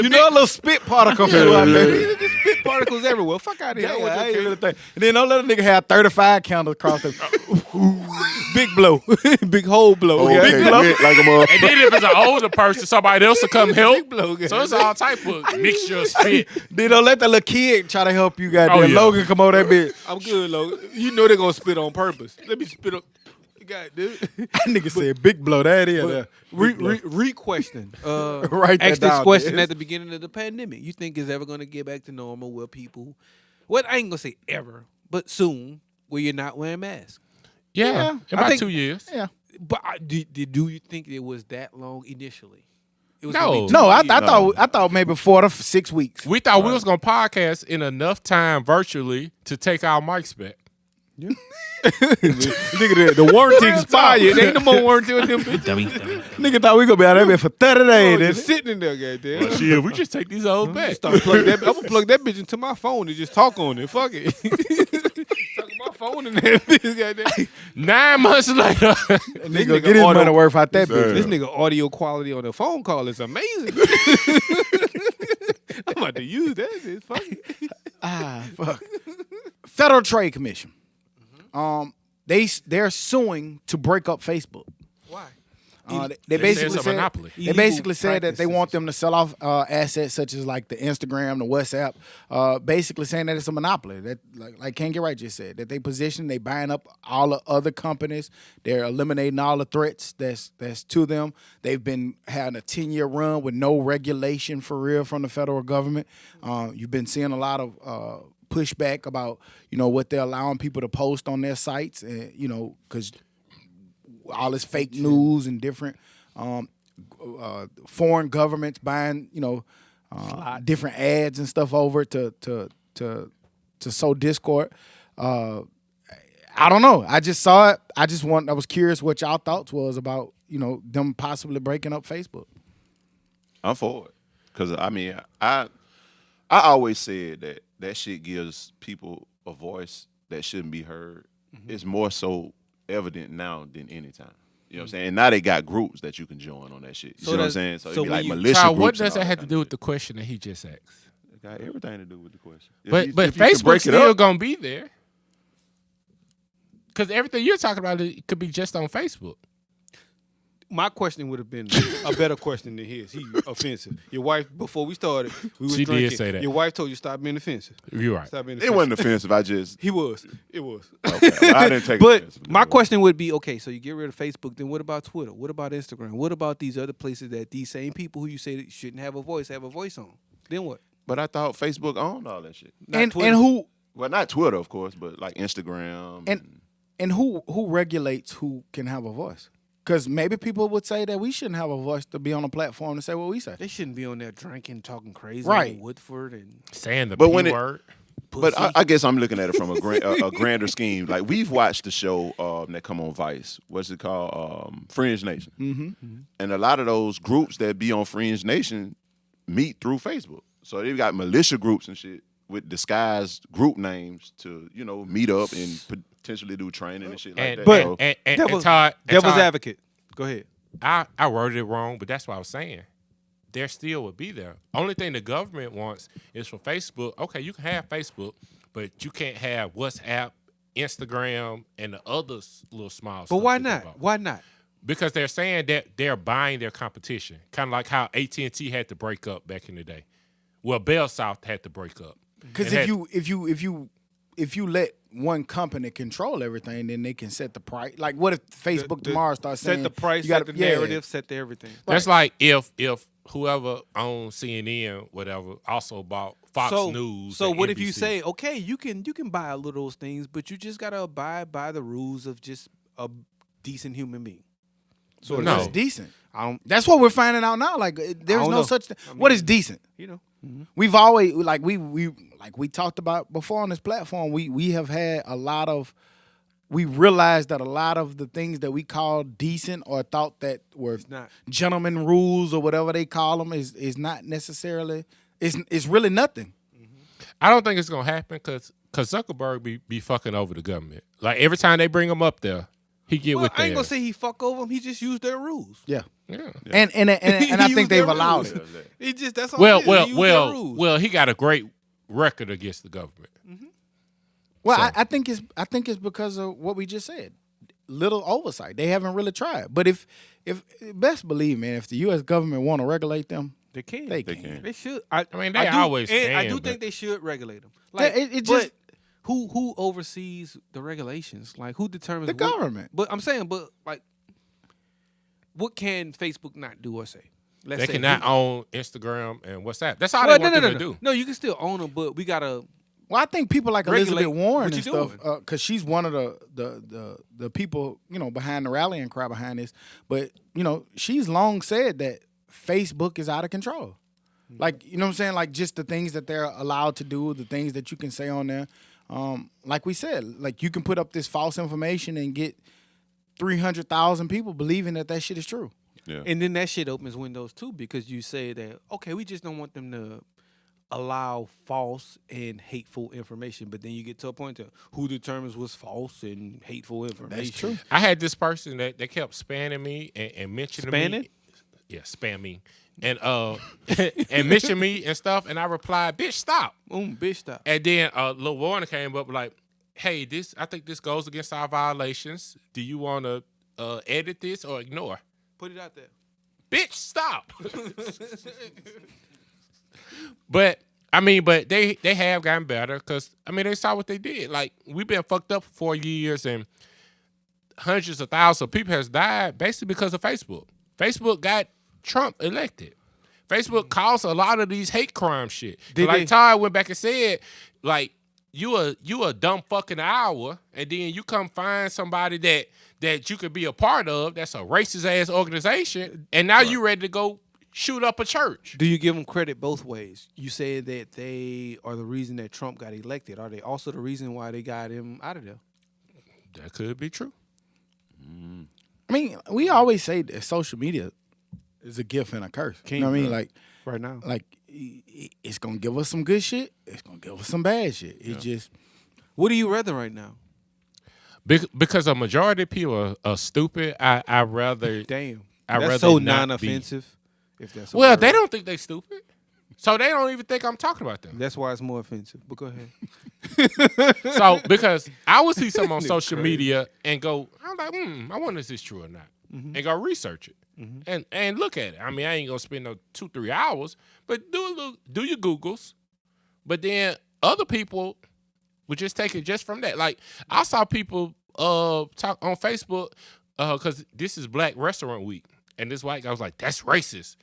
S3: know a little spit particle flew out there.
S2: Just spit particles everywhere. Fuck out of here. I want
S3: I
S2: your
S3: ain't
S2: cake.
S3: really think. And then don't let a nigga have 35 candles across the big blow, big hole blow.
S4: Okay,
S3: Big blow.
S4: wet like a motherfucker.
S1: And then if it's an older person, somebody else will come help.
S2: blow,
S1: So it's all type of mixture of spit.
S3: Then don't let the little kid try to help you. Goddamn,
S1: Oh, yeah.
S3: Logan come over that bitch.
S2: I'm good, Logan. You know they're gonna spit on purpose. Let me spit up. God, dude.
S3: That nigga said big blow. That is.
S2: Re-question.
S3: Write that
S2: Ask this
S3: down,
S2: question
S3: Des.
S2: at the beginning of the pandemic. You think it's ever going to get back to normal where people, what I ain't going to say ever, but soon, where you're not wearing masks?
S1: Yeah, in
S2: I
S1: about
S2: think-
S1: 2 years.
S3: Yeah.
S2: But do you think it was that long initially? It was
S1: No.
S2: gonna be 2
S3: No,
S2: years.
S3: I thought maybe 4 to 6 weeks.
S1: We thought we was gonna podcast in enough time virtually to take our mics back.
S3: Nigga, the warranty expired.
S2: Ain't no more warranty on them bitches.
S3: Nigga thought we gonna be out there for 30 days.
S2: Just sitting in there, goddamn.
S1: Shit, we just take these old back.
S2: I'm gonna plug that bitch into my phone and just talk on it. Fuck it. Talk on my phone and that bitch, goddamn.
S1: 9 months later,
S3: Nigga, get his money worth out that bitch.
S2: This nigga audio quality on the phone call is amazing. I'm about to use that. It's funny.
S3: Fuck. Federal Trade Commission. They're suing to break up Facebook.
S2: Why?
S3: They
S1: They say
S3: basically
S1: it's a
S3: said
S1: monopoly.
S3: they basically said that they want them to sell off assets such as like the Instagram, the WhatsApp, basically saying that it's a monopoly. That like Ken Get Right just said that they position, they buying up all the other companies. They're eliminating all the threats that's to them. They've been having a 10-year run with no regulation for real from the federal government. You've been seeing a lot of pushback about what they're allowing people to post on their sites, and because all this fake news and different foreign governments buying different ads and stuff over to sow discord. I don't know. I just saw it. I was curious what y'all thoughts was about them possibly breaking up Facebook.
S4: I'm for it. Because, I mean, I always said that that shit gives people a voice that shouldn't be heard. It's more so evident now than any time. You know what I'm saying? And now they got groups that you can join on that shit. You
S2: So
S4: know what I'm
S2: that's-
S4: saying? So
S2: so
S4: it'd be
S2: when
S4: like
S2: you-
S4: militia
S1: So
S4: groups.
S1: what does
S4: and
S1: that
S4: all
S1: have to
S4: kind
S1: do
S4: of
S1: with the question that he just asked?
S4: shit. It got everything to do with the question.
S1: But
S4: if you can
S1: Facebook's
S4: break it
S1: still
S4: up,
S1: gonna be there. Because everything you're talking about it could be just on Facebook.
S2: My question would have been a better question than his. He offensive. Your wife, before we started, we was
S1: She did
S2: drinking.
S1: say that.
S2: Your wife told you stop being offensive.
S1: You're right.
S2: Stop being
S4: it
S2: offensive.
S4: wasn't offensive. I just
S2: He was. It was.
S4: okay. Well, I didn't take.
S2: But
S4: offensive.
S2: my question would be, okay, so you get rid of Facebook, then what about Twitter? What about Instagram? What about these other places that these same people who you say that shouldn't have a voice on? Then what?
S4: But I thought Facebook owned all that shit.
S2: Not
S3: And
S2: Twitter.
S3: who
S4: Well, not Twitter, of course, but like Instagram.
S3: and who regulates who can have a voice? Because maybe people would say that we shouldn't have a voice to be on a platform to say what we say.
S2: They shouldn't be on there drinking, talking crazy
S3: Right.
S2: on Woodford and
S1: Saying the
S4: But
S1: P
S4: when it-
S1: word.
S4: But
S2: pussy.
S4: I guess I'm looking at it from a grander scheme. Like we've watched the show that come on Vice. What's it called? Fringe Nation. Mm-hmm. And a lot of those groups that be on Fringe Nation meet through Facebook. So they've got militia groups and shit with disguised group names to meet up and potentially do training and shit like
S1: And,
S4: that.
S2: But-
S4: So,
S1: and
S2: Devil's,
S1: Todd,
S2: devil's
S1: Todd,
S2: advocate. Go ahead.
S1: I worded it wrong, but that's what I was saying. There still would be there. Only thing the government wants is for Facebook. Okay, you can have Facebook, but you can't have WhatsApp, Instagram, and the other little small
S2: But
S1: stuff
S2: why
S1: that they
S2: not?
S1: bought.
S2: Why not?
S1: Because they're saying that they're buying their competition, kind of like how AT&T had to break up back in the day. Well, Bell South had to break up.
S3: Because
S1: And
S3: if you let one company control everything, then they can set the price. Like, what if Facebook tomorrow starts saying
S2: Set the price,
S3: you gotta-
S2: set the
S3: yeah.
S2: narrative, set the everything.
S1: That's like if whoever owns CNN, whatever, also bought Fox News.
S2: So
S1: and
S2: what if you
S1: NBC.
S2: say, okay, you can buy a little those things, but you just gotta abide by the rules of just a decent human being.
S3: So
S1: No.
S3: that's decent.
S2: I don't,
S3: That's what we're finding out now. Like, there's
S2: don't
S3: no
S2: know.
S3: such thing.
S2: I
S3: What
S2: mean-
S3: is decent?
S2: you know.
S3: We've always we talked about before on this platform. We have had a lot of. We realized that a lot of the things that we call decent or thought that were
S2: not.
S3: gentleman rules or whatever they call them is not necessarily. It's really nothing.
S1: I don't think it's gonna happen because Zuckerberg be fucking over the government. Like every time they bring him up there, he get
S2: Well,
S1: with
S2: I ain't gonna
S1: theirs.
S2: say he fuck over them. He just used their rules.
S3: Yeah.
S1: Yeah.
S3: And I
S2: He
S3: think
S2: used
S3: they've
S2: their
S3: allowed
S2: rules.
S3: it.
S2: He just that's all. He used their rules.
S1: Well, he got a great record against the government.
S3: Well,
S1: So-
S3: I think it's because of what we just said. Little oversight. They haven't really tried. But if best believe, man, if the U.S. government want to regulate them,
S2: They can.
S3: they
S4: They
S3: can.
S4: can.
S2: They should.
S1: I mean, they always
S2: and I
S1: can,
S2: do
S1: but-
S2: think they should regulate them.
S3: Yeah,
S2: Like,
S3: it just-
S2: but who oversees the regulations? Like, who determines
S3: The
S2: what-
S3: government.
S2: But I'm saying, like, what can Facebook not do or say? Let's
S1: They
S2: say
S1: cannot
S2: who-
S1: own Instagram and WhatsApp. That's all
S2: Well,
S1: they want them to do.
S2: No, you can still own them, but we gotta.
S3: Well, I think people like
S2: Regulate
S3: Elizabeth Warren
S2: what
S3: and
S2: you
S3: stuff,
S2: doing.
S3: because she's one of the people behind the rallying cry behind this. But she's long said that Facebook is out of control. Like what I'm saying, like just the things that they're allowed to do, the things that you can say on there. Like we said, like you can put up this false information and get 300,000 people believing that shit is true.
S4: Yeah.
S2: And then that shit opens windows too, because you say that, okay, we just don't want them to allow false and hateful information. But then you get to a point to who determines what's false and hateful information.
S3: That's true.
S1: I had this person that they kept spamming me and mentioning me.
S2: Spanning?
S1: Yeah, spamming. And and mentioning me and stuff. And I replied, bitch, stop.
S2: Bitch, stop.
S1: And then Lil Warner came up like, hey, I think this goes against our violations. Do you want to edit this or ignore?
S2: Put it out there.
S1: Bitch, stop. But they have gotten better because they saw what they did. Like we've been fucked up for 4 years and hundreds of thousands of people has died basically because of Facebook. Facebook got Trump elected. Facebook caused a lot of these hate crime shit.
S2: Did
S1: Like
S2: they?
S1: Todd went back and said, like you a dumb fucking hour, and then you come find somebody that you could be a part of. That's a racist ass organization, and now you ready to go shoot up a church.
S2: Do you give them credit both ways? You say that they are the reason that Trump got elected. Are they also the reason why they got him out of there?
S1: That could be true.
S3: I mean, we always say that social media is a gift and a curse. You know what I mean? Like
S2: Right now.
S3: like it's gonna give us some good shit. It's gonna give us some bad shit. It just.
S2: What do you rather right now?
S1: Because a majority of people are stupid. I rather.
S2: Damn.
S1: I
S2: That's
S1: rather
S2: so
S1: not
S2: non-offensive. If that's a
S1: Well,
S2: word.
S1: they don't think they stupid, so they don't even think I'm talking about them.
S2: That's why it's more offensive. But go ahead.
S1: So because I would see something on
S2: Nigga
S1: social
S2: crazy.
S1: media and go, I'm like, I wonder if this is true or not, and go research it and look at it. I mean, I ain't gonna spend no 2-3 hours, but do your Googles. But then other people would just take it just from that. Like I saw people talk on Facebook because this is Black Restaurant Week, and this white guy was like, "That's racist.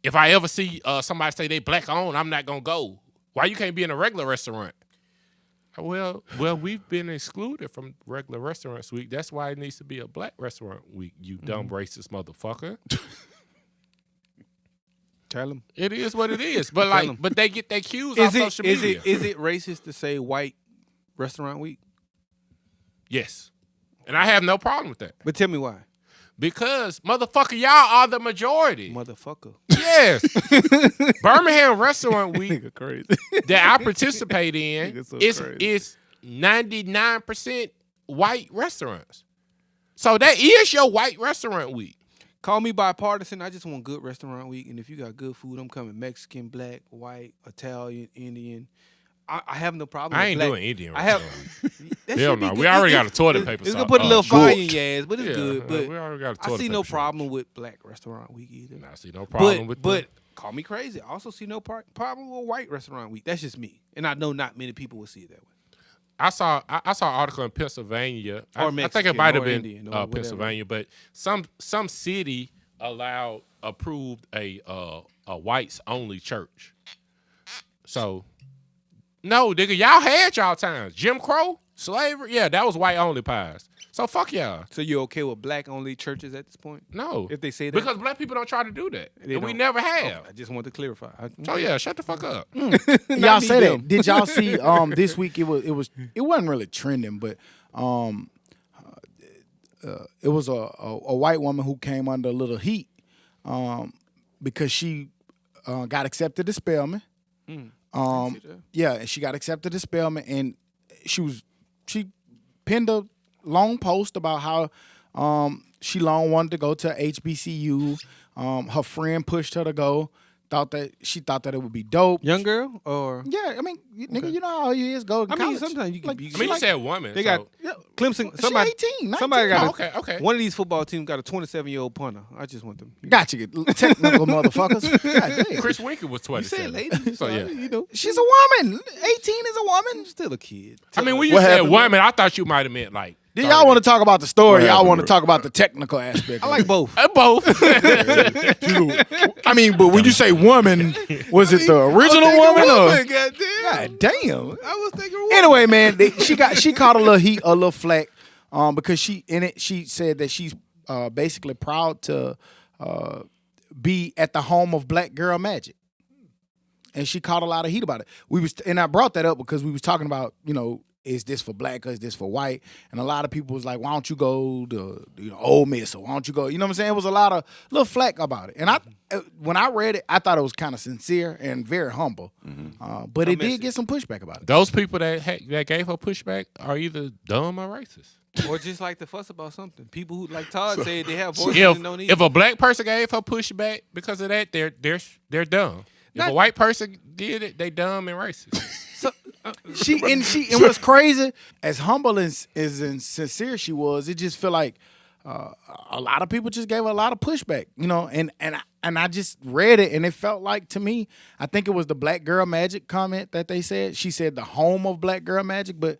S1: If I ever see somebody say they black owned, I'm not gonna go. Why you can't be in a regular restaurant?" Well, we've been excluded from regular restaurants week. That's why it needs to be a Black Restaurant Week. You dumb racist motherfucker.
S2: Tell them.
S1: It is what it is. But like,
S2: 'em.
S1: but they get their cues off social media.
S2: Is it racist to say white restaurant week?
S1: Yes, and I have no problem with that
S2: But tell me why.
S1: because motherfucker, y'all are the majority.
S2: Motherfucker.
S1: Yes, Birmingham Restaurant Week
S2: Nigga crazy.
S1: that I participate in
S2: Nigga so crazy.
S1: is 99% white restaurants. So that is your white restaurant week.
S2: Call me bipartisan. I just want good restaurant week. And if you got good food, I'm coming Mexican, black, white, Italian, Indian. I have no problem
S1: I
S2: with
S1: ain't
S2: black.
S1: doing Indian.
S2: I have.
S1: Restaurant.
S2: That
S1: Hell
S2: should be
S1: no.
S2: good.
S1: We already got a
S2: It's-
S1: toilet paper
S2: It's
S1: sauce.
S2: gonna put a little fire in
S4: Goat.
S2: your ass, but it's good. But
S1: we already got a
S2: I
S1: toilet
S2: see
S1: paper
S2: no
S1: sauce.
S2: problem with black restaurant week either.
S1: I see no problem with
S2: But call me crazy. I also see no problem with white restaurant week. That's just me, and I know not many people will see it that way.
S1: I saw an article in Pennsylvania. I think
S2: Mexican,
S1: it might have
S2: or
S1: been
S2: Indian, or whatever.
S1: Pennsylvania, but some city approved a whites only church. So no, nigga, y'all had y'all times. Jim Crow, slavery, yeah, that was white only pies. So fuck y'all.
S2: So you're okay with black only churches at this point?
S1: No,
S2: If they say that,
S1: because black people don't try to do that,
S2: They
S1: and we
S2: don't.
S1: never have.
S2: I just want to clarify.
S1: So yeah, shut the fuck up.
S3: Y'all
S2: Not
S3: say
S2: me,
S3: that.
S2: them.
S3: Did y'all see this week it wasn't really trending, but it was a white woman who came under a little heat because she got accepted to Spelman. Yeah, and she got accepted to Spelman, and she pinned a long post about how she long wanted to go to HBCU. Her friend pushed her to go. She thought that it would be dope.
S2: Young girl or
S3: Yeah, I mean, nigga, you know how it is. Go to
S2: I mean,
S3: college.
S2: sometimes you can
S3: Like,
S2: be.
S1: I mean, you said woman.
S2: they
S1: so.
S2: got
S3: yeah,
S2: Clemson.
S3: she
S2: Somebody,
S3: 18, 19.
S2: somebody got.
S1: Oh, okay.
S2: One of these football teams got a 27-year-old punter. I just want them.
S3: Got you, technical motherfuckers. God damn.
S1: Chris Winker was
S2: You
S1: 27.
S2: said lady,
S1: So yeah.
S2: you know,
S3: She's a woman. 18 is a woman.
S2: still a kid.
S1: I mean, when you
S4: What
S1: said
S4: happened?
S1: woman, I thought you might have meant like.
S3: Did y'all want to talk about the story?
S4: What
S3: Y'all
S4: happened,
S3: want to
S4: bro?
S3: talk about the technical aspect?
S2: I like both.
S1: Both.
S3: I mean, but when you say woman, was it the original woman or?
S2: Goddamn.
S3: God damn.
S2: I was thinking woman.
S3: Anyway, man, she caught a little heat, a little flack, because she said that she's basically proud to be at the home of Black Girl Magic, and she caught a lot of heat about it. And I brought that up because we was talking about, is this for black or is this for white? And a lot of people was like, why don't you go to Ole Miss, or why don't you go? You know what I'm saying? It was a lot of little flack about it. And when I read it, I thought it was kind of sincere and very humble. But it did get some pushback about it.
S1: Those people that gave her pushback are either dumb or racist.
S2: Or just like to fuss about something. People who, like Todd said, they have voices and don't need.
S1: If a black person gave her pushback because of that, they're dumb. If a white person did it, they dumb and racist.
S3: And what's crazy, as humble as sincere she was, it just feel like a lot of people just gave her a lot of pushback, and I just read it, and it felt like, to me, I think it was the Black Girl Magic comment that they said. She said the home of Black Girl Magic, but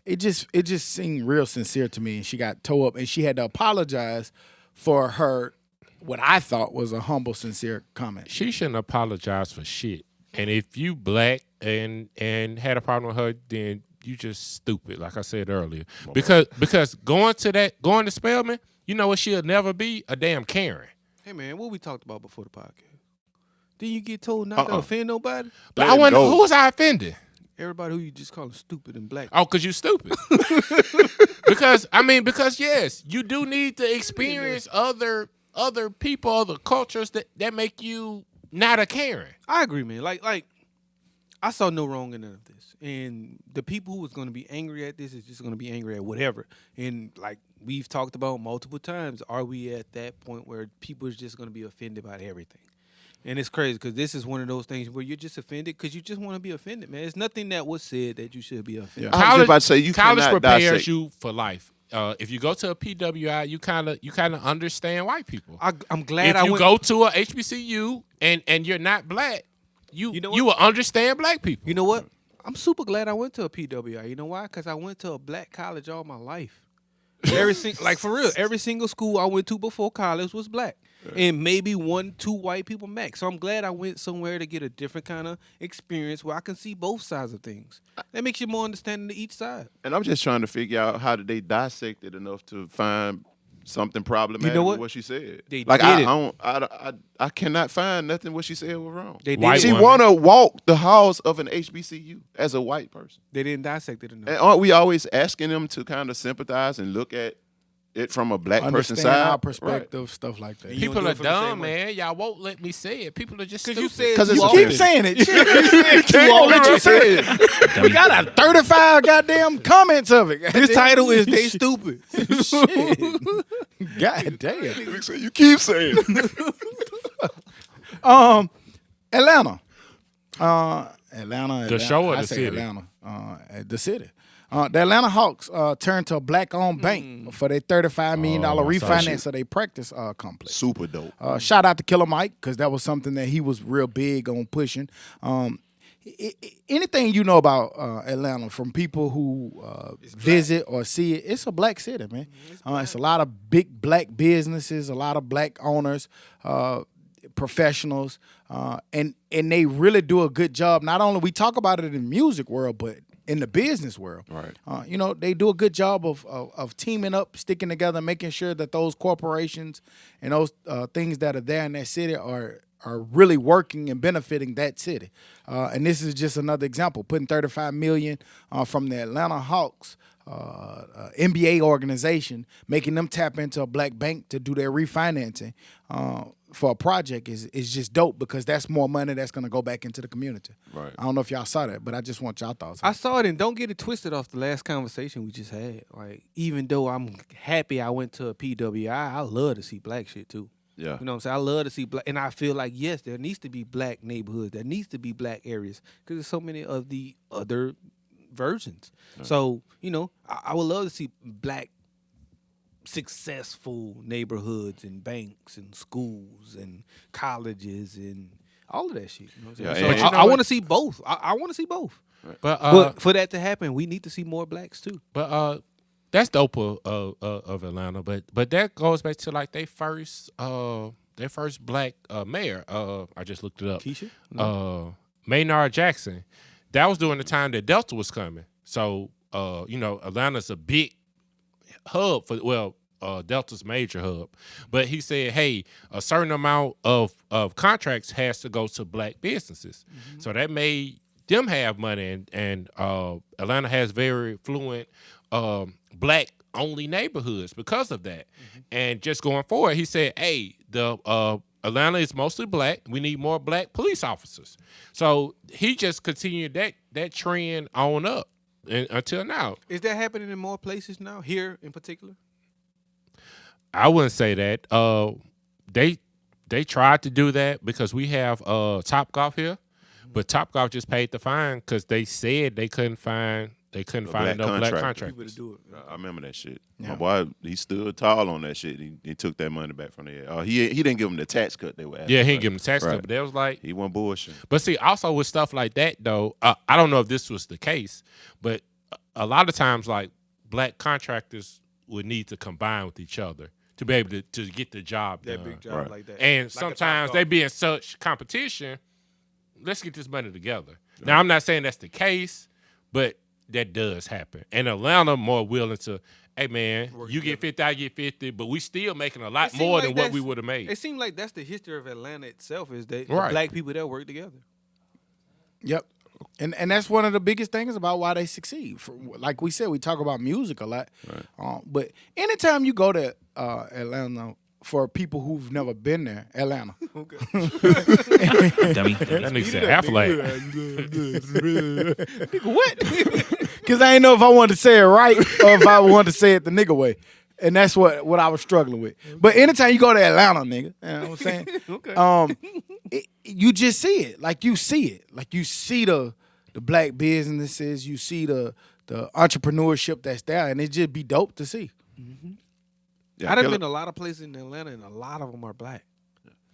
S3: it just seemed real sincere to me, and she got tore up, and she had to apologize for her, what I thought was a humble, sincere comment.
S1: She shouldn't apologize for shit. And if you black and had a problem with her, then you just stupid, like I said earlier. Because going to Spelman, you know what she'll never be? A damn Karen.
S2: Hey man, what we talked about before the podcast? Did you get told not to offend nobody?
S1: But
S4: Let
S1: I
S4: him
S1: wonder,
S4: go.
S1: who was I offending?
S2: Everybody who you just call stupid and black.
S1: Oh, because you stupid. because yes, you do need to experience other people, other cultures that make you not a Karen.
S2: I agree, man. Like I saw no wrong in none of this. And the people who was going to be angry at this is just going to be angry at whatever. And like we've talked about multiple times, are we at that point where people is just going to be offended by everything? And it's crazy because this is one of those things where you're just offended because you just want to be offended, man. There's nothing that was said that you should be offended.
S4: I was just about to say, you
S1: college
S4: cannot
S1: prepares
S4: dissect.
S1: you for life. If you go to a PWI, you kind of understand white people.
S2: I'm glad
S1: If
S2: I
S1: you
S2: went.
S1: go to a HBCU and you're not black, you
S2: know what?
S1: will understand black people.
S2: You know what? I'm super glad I went to a PWI. You know why? Because I went to a black college all my life. Like for real, every single school I went to before college was black. And maybe 1-2 white people max. So I'm glad I went somewhere to get a different kind of experience where I can see both sides of things. That makes you more understanding to each side.
S4: And I'm just trying to figure out how did they dissect it enough to find something problematic
S2: You know
S4: with
S2: what?
S4: what she said.
S2: They
S4: like
S2: did
S4: I cannot find nothing what she said was wrong.
S2: They
S1: White
S2: did.
S4: She
S1: woman.
S4: want to walk the halls of an HBCU as a white person.
S2: They didn't dissect it enough.
S4: And aren't we always asking them to kind of sympathize and look at it from a black person's
S3: Understand
S4: side?
S3: our perspective, stuff like that.
S2: You
S1: People
S2: don't do
S1: are
S2: it from the same
S1: dumb,
S2: way.
S1: man. Y'all won't let me say it. People are just stupid.
S2: you said
S4: 'Cause it's
S2: too
S4: a
S3: Keep
S2: often.
S3: saying it. Too often. We got a 35 goddamn comments of it.
S2: This title is They Stupid.
S3: Shit. God damn.
S4: You keep saying it.
S3: Atlanta. Atlanta.
S1: The show or
S3: I
S1: the
S3: say
S1: city?
S3: Atlanta. The city. The Atlanta Hawks turned to a black-owned bank for their $35 million refinance of their practice complex.
S4: Super dope.
S3: Shout out to Killer Mike because that was something that he was real big on pushing. Anything you know about Atlanta from people who visit or see it, it's a black city, man. It's a lot of big black businesses, a lot of black owners, professionals, and they really do a good job. Not only we talk about it in the music world, but in the business world.
S4: Right.
S3: They do a good job of teaming up, sticking together, making sure that those corporations and those things that are there in that city are really working and benefiting that city. And this is just another example, putting $35 million from the Atlanta Hawks NBA organization, making them tap into a black bank to do their refinancing for a project is just dope because that's more money that's going to go back into the community.
S4: Right.
S3: I don't know if y'all saw that, but I just want y'all thoughts.
S2: I saw it, and don't get it twisted off the last conversation we just had. Like, even though I'm happy I went to a PWI, I love to see black shit too.
S4: Yeah.
S2: You know what I'm saying? I love to see black, and I feel like, yes, there needs to be black neighborhoods. There needs to be black areas because there's so many of the other versions. Right. So, I would love to see black successful neighborhoods and banks and schools and colleges and all of that shit. You know what I'm saying?
S4: Yeah,
S2: So
S4: and-
S2: I want to see both. I want to see both.
S1: But
S2: for that to happen, we need to see more blacks too.
S1: But that's dope of Atlanta. But that goes back to like their first black mayor. I just looked it up.
S2: Keisha?
S1: Maynard Jackson. That was during the time that Delta was coming. So Atlanta's a big hub for Delta's major hub. But he said, hey, a certain amount of contracts has to go to black businesses. Mm-hmm. So that made them have money, and Atlanta has very fluent black only neighborhoods because of that. Mm-hmm. And just going forward, he said, hey, the Atlanta is mostly black. We need more black police officers. So he just continued that trend on up until now.
S2: Is that happening in more places now? Here in particular?
S1: I wouldn't say that. They tried to do that because we have Topgolf here, but Topgolf just paid the fine because they said they couldn't find no black contractors.
S2: People to do it.
S4: I remember that shit.
S3: Yeah.
S4: My boy, he stood tall on that shit. He took that money back from there. He didn't give him the tax cut they were asking.
S1: Yeah, he
S4: for.
S1: didn't give them the tax
S4: Right.
S1: cut, but they was like,
S4: He wasn't bullshit.
S1: but see, also with stuff like that though, I don't know if this was the case, but a lot of times like black contractors would need to combine with each other to be able to get the job
S2: That
S1: done.
S2: big job
S4: Right.
S2: like that.
S1: And
S2: Like a
S1: sometimes
S2: Topgolf.
S1: they be in such competition. Let's get this money together. Now, I'm not saying that's the case, but that does happen. And Atlanta more willing to, hey, man, you get 50, I get 50, but we still making a lot
S2: It seem
S1: more
S2: like
S1: than what
S2: that's-
S1: we would have made.
S2: It seems like that's the history of Atlanta itself is that
S1: Right.
S2: the black people that work together.
S3: Yep. And that's one of the biggest things about why they succeed. Like we said, we talk about music a lot. Right. But anytime you go to Atlanta, for people who've never been there, Atlanta.
S5: Dummy.
S1: That nigga said Aflac.
S3: What? Because I didn't know if I wanted to say it right or if I wanted to say it the nigga way. And that's what I was struggling with. But anytime you go to Atlanta, nigga, you know what I'm saying?
S2: Okay.
S3: You just see it. Like you see it. Like you see the black businesses, you see the entrepreneurship that's there, and it just be dope to see.
S4: Yeah,
S2: I done
S4: Killer-
S2: been to a lot of places in Atlanta, and a lot of them are black.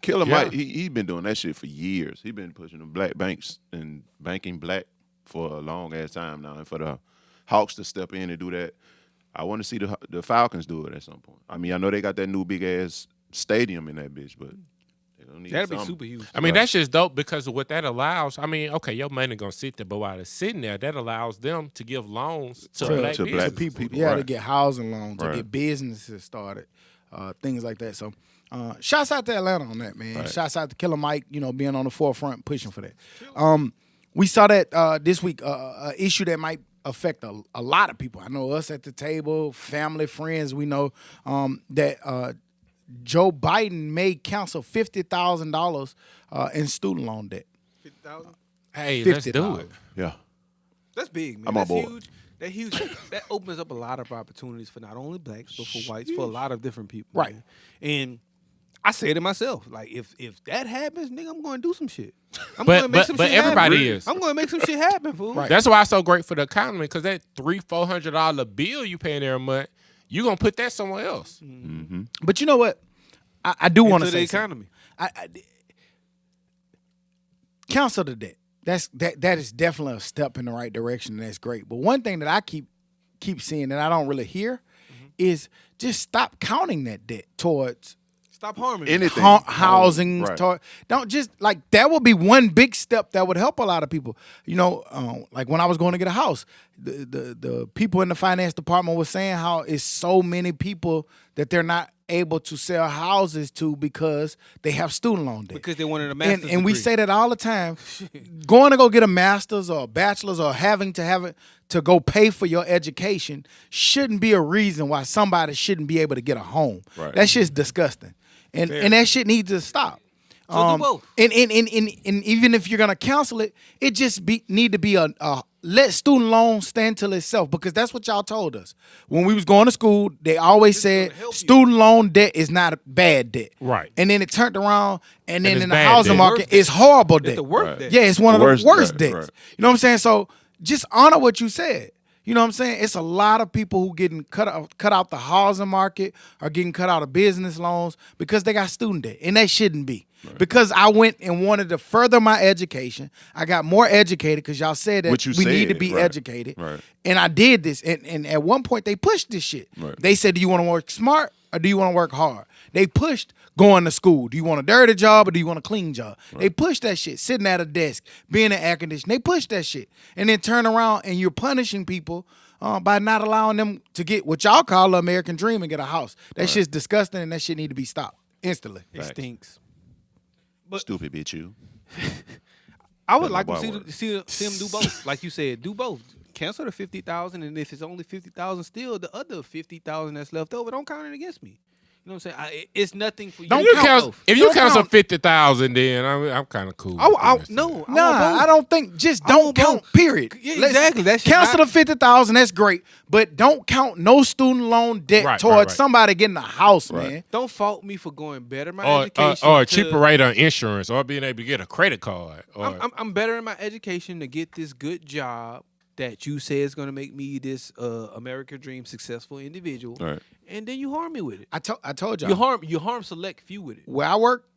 S4: Killer
S1: Yeah.
S4: Mike, he been doing that shit for years. He been pushing the black banks and banking black for a long ass time now. And for the Hawks to step in and do that, I want to see the Falcons do it at some point. I mean, I know they got that new big ass stadium in that bitch, but they don't need
S2: That'd be
S4: something.
S2: super huge.
S1: I mean, that's just dope because of what that allows. I mean, okay, your money gonna sit there, but while it's sitting there, that allows them to give loans to
S3: To-
S1: black
S4: to
S1: businesses.
S4: black
S3: People, yeah, to
S4: right.
S3: get housing loans, to
S4: Right.
S3: get businesses started, things like that. So, shouts out to Atlanta on that, man.
S4: Right.
S3: Shouts out to Killer Mike, being on the forefront, pushing for that. We saw that this week, an issue that might affect a lot of people. I know us at the table, family, friends. We know that Joe Biden may cancel $50,000 in student loan debt.
S2: 50,000.
S1: Hey, let's do
S3: $50,000.
S1: it.
S4: Yeah.
S2: That's big, man.
S4: I'm on
S2: That's
S4: board.
S2: huge. That huge. That opens up a lot of opportunities for not only blacks but for whites, for a lot of different people.
S3: Right.
S2: man. And I say to myself, like, if that happens, nigga, I'm going to do some shit. I'm
S1: But-
S2: gonna make
S1: but-
S2: some
S1: but
S2: shit
S1: everybody
S2: happen.
S1: is.
S2: I'm going to make some shit happen, fool.
S3: Right.
S1: That's why it's so great for the economy because that $300-$400 bill you paying every month, you gonna put that somewhere else.
S3: But you know what? I do want to
S2: Into
S3: say
S2: the
S3: something.
S2: economy.
S3: Cancel the debt. That is definitely a step in the right direction, and that's great. But one thing that I keep seeing that I don't really hear is just stop counting that debt towards
S2: Stop harming.
S4: Anything.
S3: housing.
S4: Right.
S3: Don't just like that would be one big step that would help a lot of people. Like when I was going to get a house, the people in the finance department was saying how it's so many people that they're not able to sell houses to because they have student loan debt.
S2: Because they wanted a master's
S3: and we
S2: degree.
S3: say that all the time. Going to go get a master's or a bachelor's or having to have it to go pay for your education shouldn't be a reason why somebody shouldn't be able to get a home.
S4: Right.
S3: That shit's disgusting. And that shit needs to stop.
S2: So do both.
S3: And even if you're gonna cancel it, it just need to be a let student loans stand till itself, because that's what y'all told us when we was going to school. They always said
S2: gonna help you.
S3: student loan debt is not a bad debt,
S1: Right.
S3: And then it turned around, and then
S1: it's
S3: in the
S1: bad
S3: housing
S1: debt.
S3: market,
S2: Worst debt.
S3: it's horrible debt.
S2: It's the worst
S4: Right.
S2: debt.
S3: Yeah, it's one of the
S4: Worst
S3: worst
S4: debt,
S3: debts.
S4: right.
S3: You know what I'm saying? So just honor what you said. You know what I'm saying? It's a lot of people who getting cut out the housing market or getting cut out of business loans because they got student debt, and that shouldn't be. Right. Because I went and wanted to further my education. I got more educated because y'all said that
S4: What you
S3: we need to
S4: said,
S3: be
S4: right.
S3: educated.
S4: Right.
S3: And I did this. And at one point they pushed this shit.
S4: Right.
S3: They said, do you want to work smart or do you want to work hard? They pushed going to school. Do you want a dirty job or do you want a clean job? Right. They pushed that shit. Sitting at a desk, being an air conditioner. They pushed that shit. And then turn around and you're punishing people by not allowing them to get what y'all call the American dream and get a house. That shit's disgusting, and that shit need to be stopped instantly.
S2: It stinks.
S4: Stupid bitch, you.
S2: I would
S4: That's
S2: like
S4: my
S2: to
S4: word.
S2: see them do both. Like you said, do both. Cancel the 50,000, and if it's only 50,000 still, the other 50,000 that's left over, don't count it against me. You know what I'm saying? It's nothing for you.
S3: Don't
S1: If you
S3: count
S1: count,
S3: both.
S1: if you
S3: Don't
S1: count some
S3: count.
S1: 50,000, then I'm kind of cool.
S2: No, I
S3: Nah,
S2: want
S3: I
S2: both.
S3: don't think. Just
S2: I
S3: don't
S2: want
S3: count.
S2: both.
S3: Period.
S2: Yeah,
S3: Let's
S2: exactly. That shit
S3: cancel
S2: not-
S3: the 50,000. That's great, but don't count no student loan debt
S1: Right,
S3: towards
S1: right, right.
S3: somebody getting a house,
S4: Right.
S3: man.
S2: Don't fault me for going better my
S1: or
S2: education.
S1: or a
S2: to-
S1: cheaper rate on insurance, or being able to get a credit card. Or,
S2: I'm better in my education to get this good job that you say is going to make me this American dream successful individual,
S4: Right.
S2: and then you harm me with it.
S3: I told y'all.
S2: You harm select few with it.
S3: Where I work,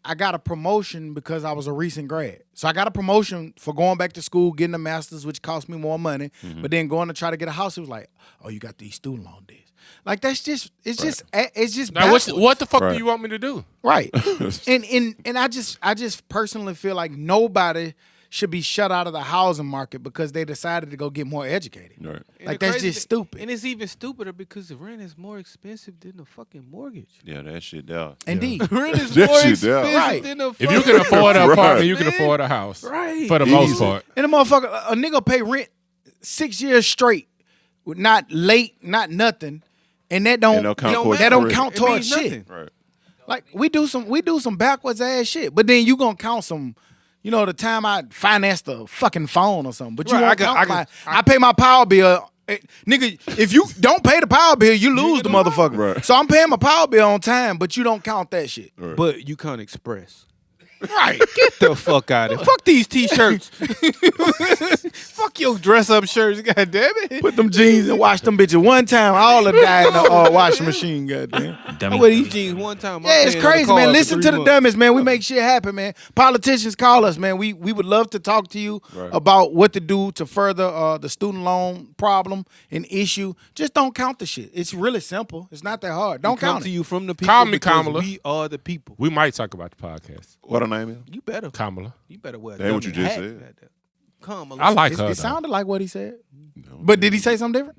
S3: I got a promotion because I was a recent grad. So I got a promotion for going back to school, getting a master's, which cost me more money. But then going to try to get a house, it was like, oh, you got these student loan debts. Like it's just
S1: now, what
S3: backwards.
S1: the fuck
S4: Right.
S1: do you want me to do?
S3: Right. and I just personally feel like nobody should be shut out of the housing market because they decided to go get more educated.
S4: Right.
S2: And
S3: Like
S2: the
S3: that's
S2: crazy
S3: just
S2: thing-
S3: stupid.
S2: And it's even stupider because the rent is more expensive than the fucking mortgage.
S4: Yeah, that shit there.
S3: Indeed.
S2: Rent is
S4: That
S2: more
S4: shit
S2: expensive
S4: down.
S3: Right.
S2: than the
S1: If you can afford an
S4: Right.
S1: apartment, you can
S2: Man.
S1: afford a house.
S2: Right.
S1: For the most
S4: Easy.
S1: part.
S3: And a motherfucker, a nigga pay rent 6 years straight, with not late, not nothing, and that don't
S4: And they'll count
S3: that
S4: towards
S3: don't
S4: the
S3: count
S2: It
S3: towards
S2: means
S3: shit.
S2: nothing.
S4: Right.
S3: Like we do some backwards ass shit. But then you gonna count some, the time I financed a fucking phone or something. But you won't count I pay my power bill. Nigga, if you don't pay the power bill, you lose the motherfucker.
S4: Right.
S3: So I'm paying my power bill on time, but you don't count that shit.
S4: Right.
S2: But you can't express.
S3: Right.
S2: Get the fuck out of here. Fuck these t-shirts. Fuck your dress-up shirts, goddamn it.
S3: Put them jeans and wash them bitches one time. All of die in the washing machine, goddamn.
S2: I wear these jeans one time.
S3: Yeah, it's crazy, man. Listen to the Dummies, man. We make shit happen, man. Politicians call us, man. We would love to talk to you about what to do to further the student loan problem and issue. Just don't count the shit. It's really simple. It's not that hard. Don't count
S2: to
S3: it.
S2: you from the people.
S1: Call me
S2: because
S1: Kamala.
S2: We are the people.
S1: We might talk about the podcast.
S4: What her name is?
S2: You better.
S1: Kamala.
S2: You better wear
S4: That ain't what you
S2: dummy
S4: just
S2: hat.
S4: said.
S2: Kamala.
S1: I like
S3: It
S1: her.
S3: sounded like what he said. But did he say something different?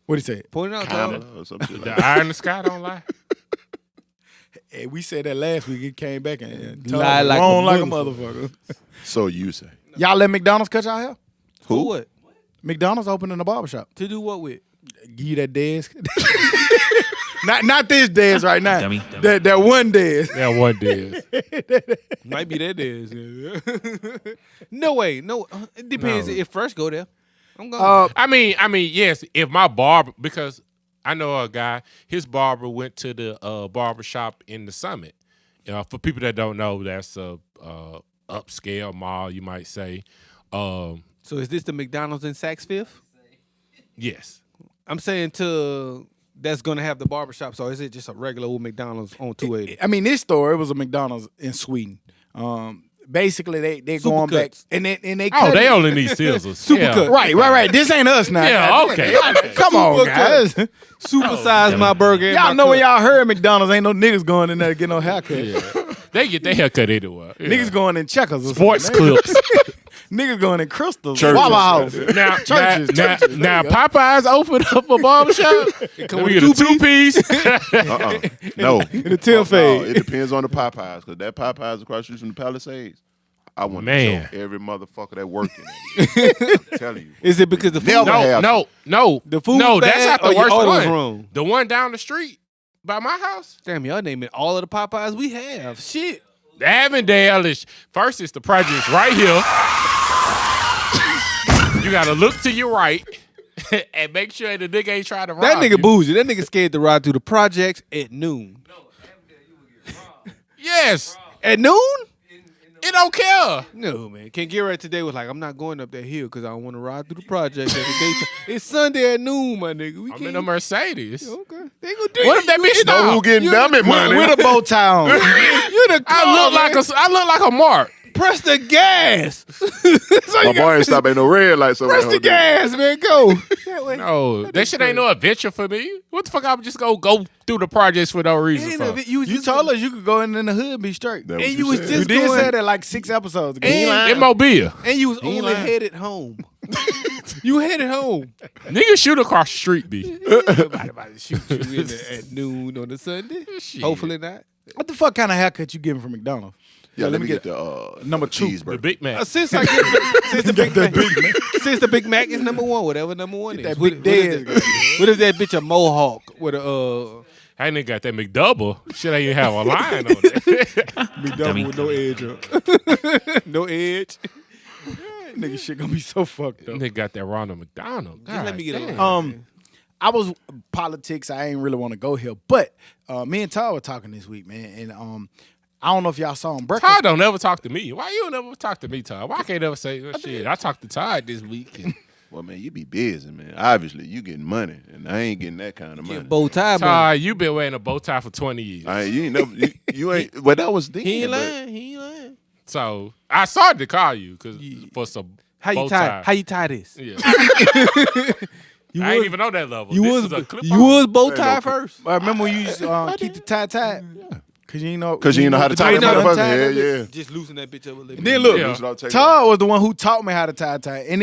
S3: What he said?
S2: Point it out,
S4: Kamala
S2: Kamala.
S4: or some shit like
S1: The
S4: that.
S1: eye in the sky don't lie.
S3: Hey, we said that last week. It came back and
S2: Lie like
S3: wrong
S2: a
S3: like a
S2: motherfucker.
S3: motherfucker.
S4: So you say.
S3: Y'all let McDonald's cut y'all hair?
S2: For what?
S3: McDonald's opening a barbershop.
S2: To do what with?
S3: Give you that desk. not this desk right now.
S5: Dummy.
S3: That one desk.
S1: Yeah, one day.
S2: Might be that is. No way. No. It depends.
S1: No.
S2: If Fresh go there, I'm going.
S1: I mean, yes. If my barber, because I know a guy, his barber went to the barber shop in the Summit. For people that don't know, that's a upscale mall, you might say.
S2: So is this the McDonald's in Saks Fifth?
S1: Yes.
S2: I'm saying that's gonna have the barbershop. So is it just a regular old McDonald's on 280?
S3: I mean, this store, it was a McDonald's in Sweden. Basically, they're going back
S2: Supercuts.
S3: and they
S1: Oh,
S3: cut
S1: they
S3: it.
S1: only need scissors.
S2: Supercut.
S3: Right. This ain't us now.
S1: Yeah, okay.
S3: Come on, guys.
S2: Supersize my burger. and
S3: Y'all
S2: my
S3: know when
S2: cut.
S3: y'all heard McDonald's, ain't no niggas going in there to get no haircut.
S1: Yeah. They get their haircut anyway. Yeah.
S3: Niggas going in checkers. Or
S1: Sports
S3: something.
S1: clips.
S3: Niggas going in crystals.
S4: Churches.
S3: Wawa House.
S1: Now,
S3: Churches.
S1: now
S3: There you go.
S1: Popeyes opened up a barbershop.
S2: come
S1: We
S2: with
S1: get a two-piece.
S4: No.
S2: the tail fade.
S4: It depends on the Popeyes, because that Popeyes across the street from the Palisades. I want
S1: Man.
S4: to show every motherfucker that working there. I'm telling you.
S2: Is it because the food?
S4: Never have
S1: No.
S2: The food
S1: No,
S2: bad
S1: that's not
S2: or
S1: the
S2: your
S1: worst
S2: order's
S1: one.
S2: wrong?
S1: The one down the street by my house.
S2: Damn, y'all naming all of the Popeyes we have. Shit.
S1: The Avondale is first. It's the projects right here. You gotta look to your right and make sure the nigga ain't trying to rob
S2: That nigga
S1: you.
S2: bougie. That nigga scared to ride through the projects at noon.
S1: Yes,
S2: At noon?
S1: it don't care.
S2: No, man. Ken Garrett today was like, I'm not going up that hill because I don't want to ride through the projects every day. It's Sunday at noon, my nigga. We
S1: I'm
S2: can't.
S1: in a Mercedes.
S2: Okay. They ain't gonna do
S1: What if that bitch
S4: Know who
S1: stop?
S4: getting dummy money?
S3: With a bow tie on.
S2: You the
S1: I look like a mark.
S2: press the gas.
S4: My boy ain't stop at no red light. So
S2: Press the gas, man. Go.
S1: No, that shit ain't no adventure for me. What the fuck? I'm just go through the projects for no reason.
S2: Ain't
S1: for?
S2: of it. You was
S3: You
S2: just
S3: told us you could go in the hood and be straight.
S4: That
S2: And
S4: what
S2: you was
S4: said.
S2: just
S3: You did
S2: going-
S3: say that like 6 episodes ago.
S1: In Mobile.
S2: And you was
S3: He ain't
S2: only
S3: lying.
S2: headed home. You headed home.
S1: Niggas shoot across the street, B.
S2: Nobody about to shoot you in at noon on a Sunday.
S1: Shit.
S2: Hopefully not.
S3: What the fuck kind of haircut you getting from McDonald's?
S4: Yeah, let me get the
S3: number 2.
S1: The
S4: cheeseburger.
S1: Big Mac.
S2: Since I get since the Big Mac, since the Big Mac is number one, whatever number one is.
S3: that
S2: What
S3: big
S2: is that- what is that bitch a mohawk with a
S1: I ain't got that McDouble. Shit ain't even have a line on it.
S5: Dummy.
S3: with no edge up.
S2: no edge?
S3: Nigga shit gonna be so fucked up.
S1: Nigga got that Ronald McDonald.
S2: Just let me get
S1: damn.
S2: a
S3: I was politics. I ain't really want to go here, but me and Todd were talking this week, man, and I don't know if y'all saw him. Breakfast.
S1: Todd don't never talk to me. Why you don't never talk to me, Todd? Why can't never say shit? I talked to Todd this week. And
S4: Well, man, you be busy, man. Obviously, you getting money, and I ain't getting that kind of money.
S2: bow tie, man.
S1: Todd, you been wearing a bow tie for 20 years.
S4: You ain't never, you ain't. Well, that was then.
S2: He ain't
S4: but-
S2: lying. He ain't lying.
S1: So I started to call you for some
S2: How you
S1: bow
S2: tie?
S1: tie.
S2: How you tie this?
S1: Yeah.
S2: You
S1: I ain't even know that level.
S2: You
S1: This
S2: was
S1: is a clip
S2: you was bow tie first.
S3: I remember when you used to keep the tie tied. Cause you know
S4: how to tie
S2: You
S4: that
S2: know,
S4: motherfucker.
S3: tie
S4: Yeah,
S3: that bitch.
S4: yeah.
S2: Just loosen that bitch up a little bit.
S3: Then look,
S1: Yeah.
S4: Loosen up, take it
S3: Todd was the one who taught me how to tie, and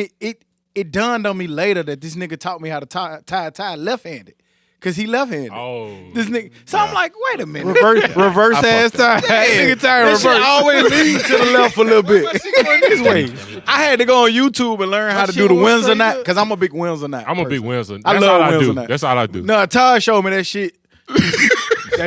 S3: it dawned on me later that this nigga taught me how to tie left-handed, cause he left-handed.
S1: Oh.
S3: This nigga, so I'm like, wait a minute,
S2: reverse ass tie. Nigga tie
S3: that
S2: reverse.
S3: shit always leans to the left a little bit.
S2: Going this way.
S3: I had to go on YouTube and learn how to do
S2: shit
S3: the
S2: was
S3: Windsor
S2: straight
S3: knot,
S2: up.
S3: cause I'm a big Windsor knot.
S1: I'm a big
S3: person.
S1: Windsor.
S3: I
S1: That's
S3: love
S1: all I
S3: Windsor
S1: do.
S3: knot.
S1: That's all I do.
S3: No, Todd showed me that shit.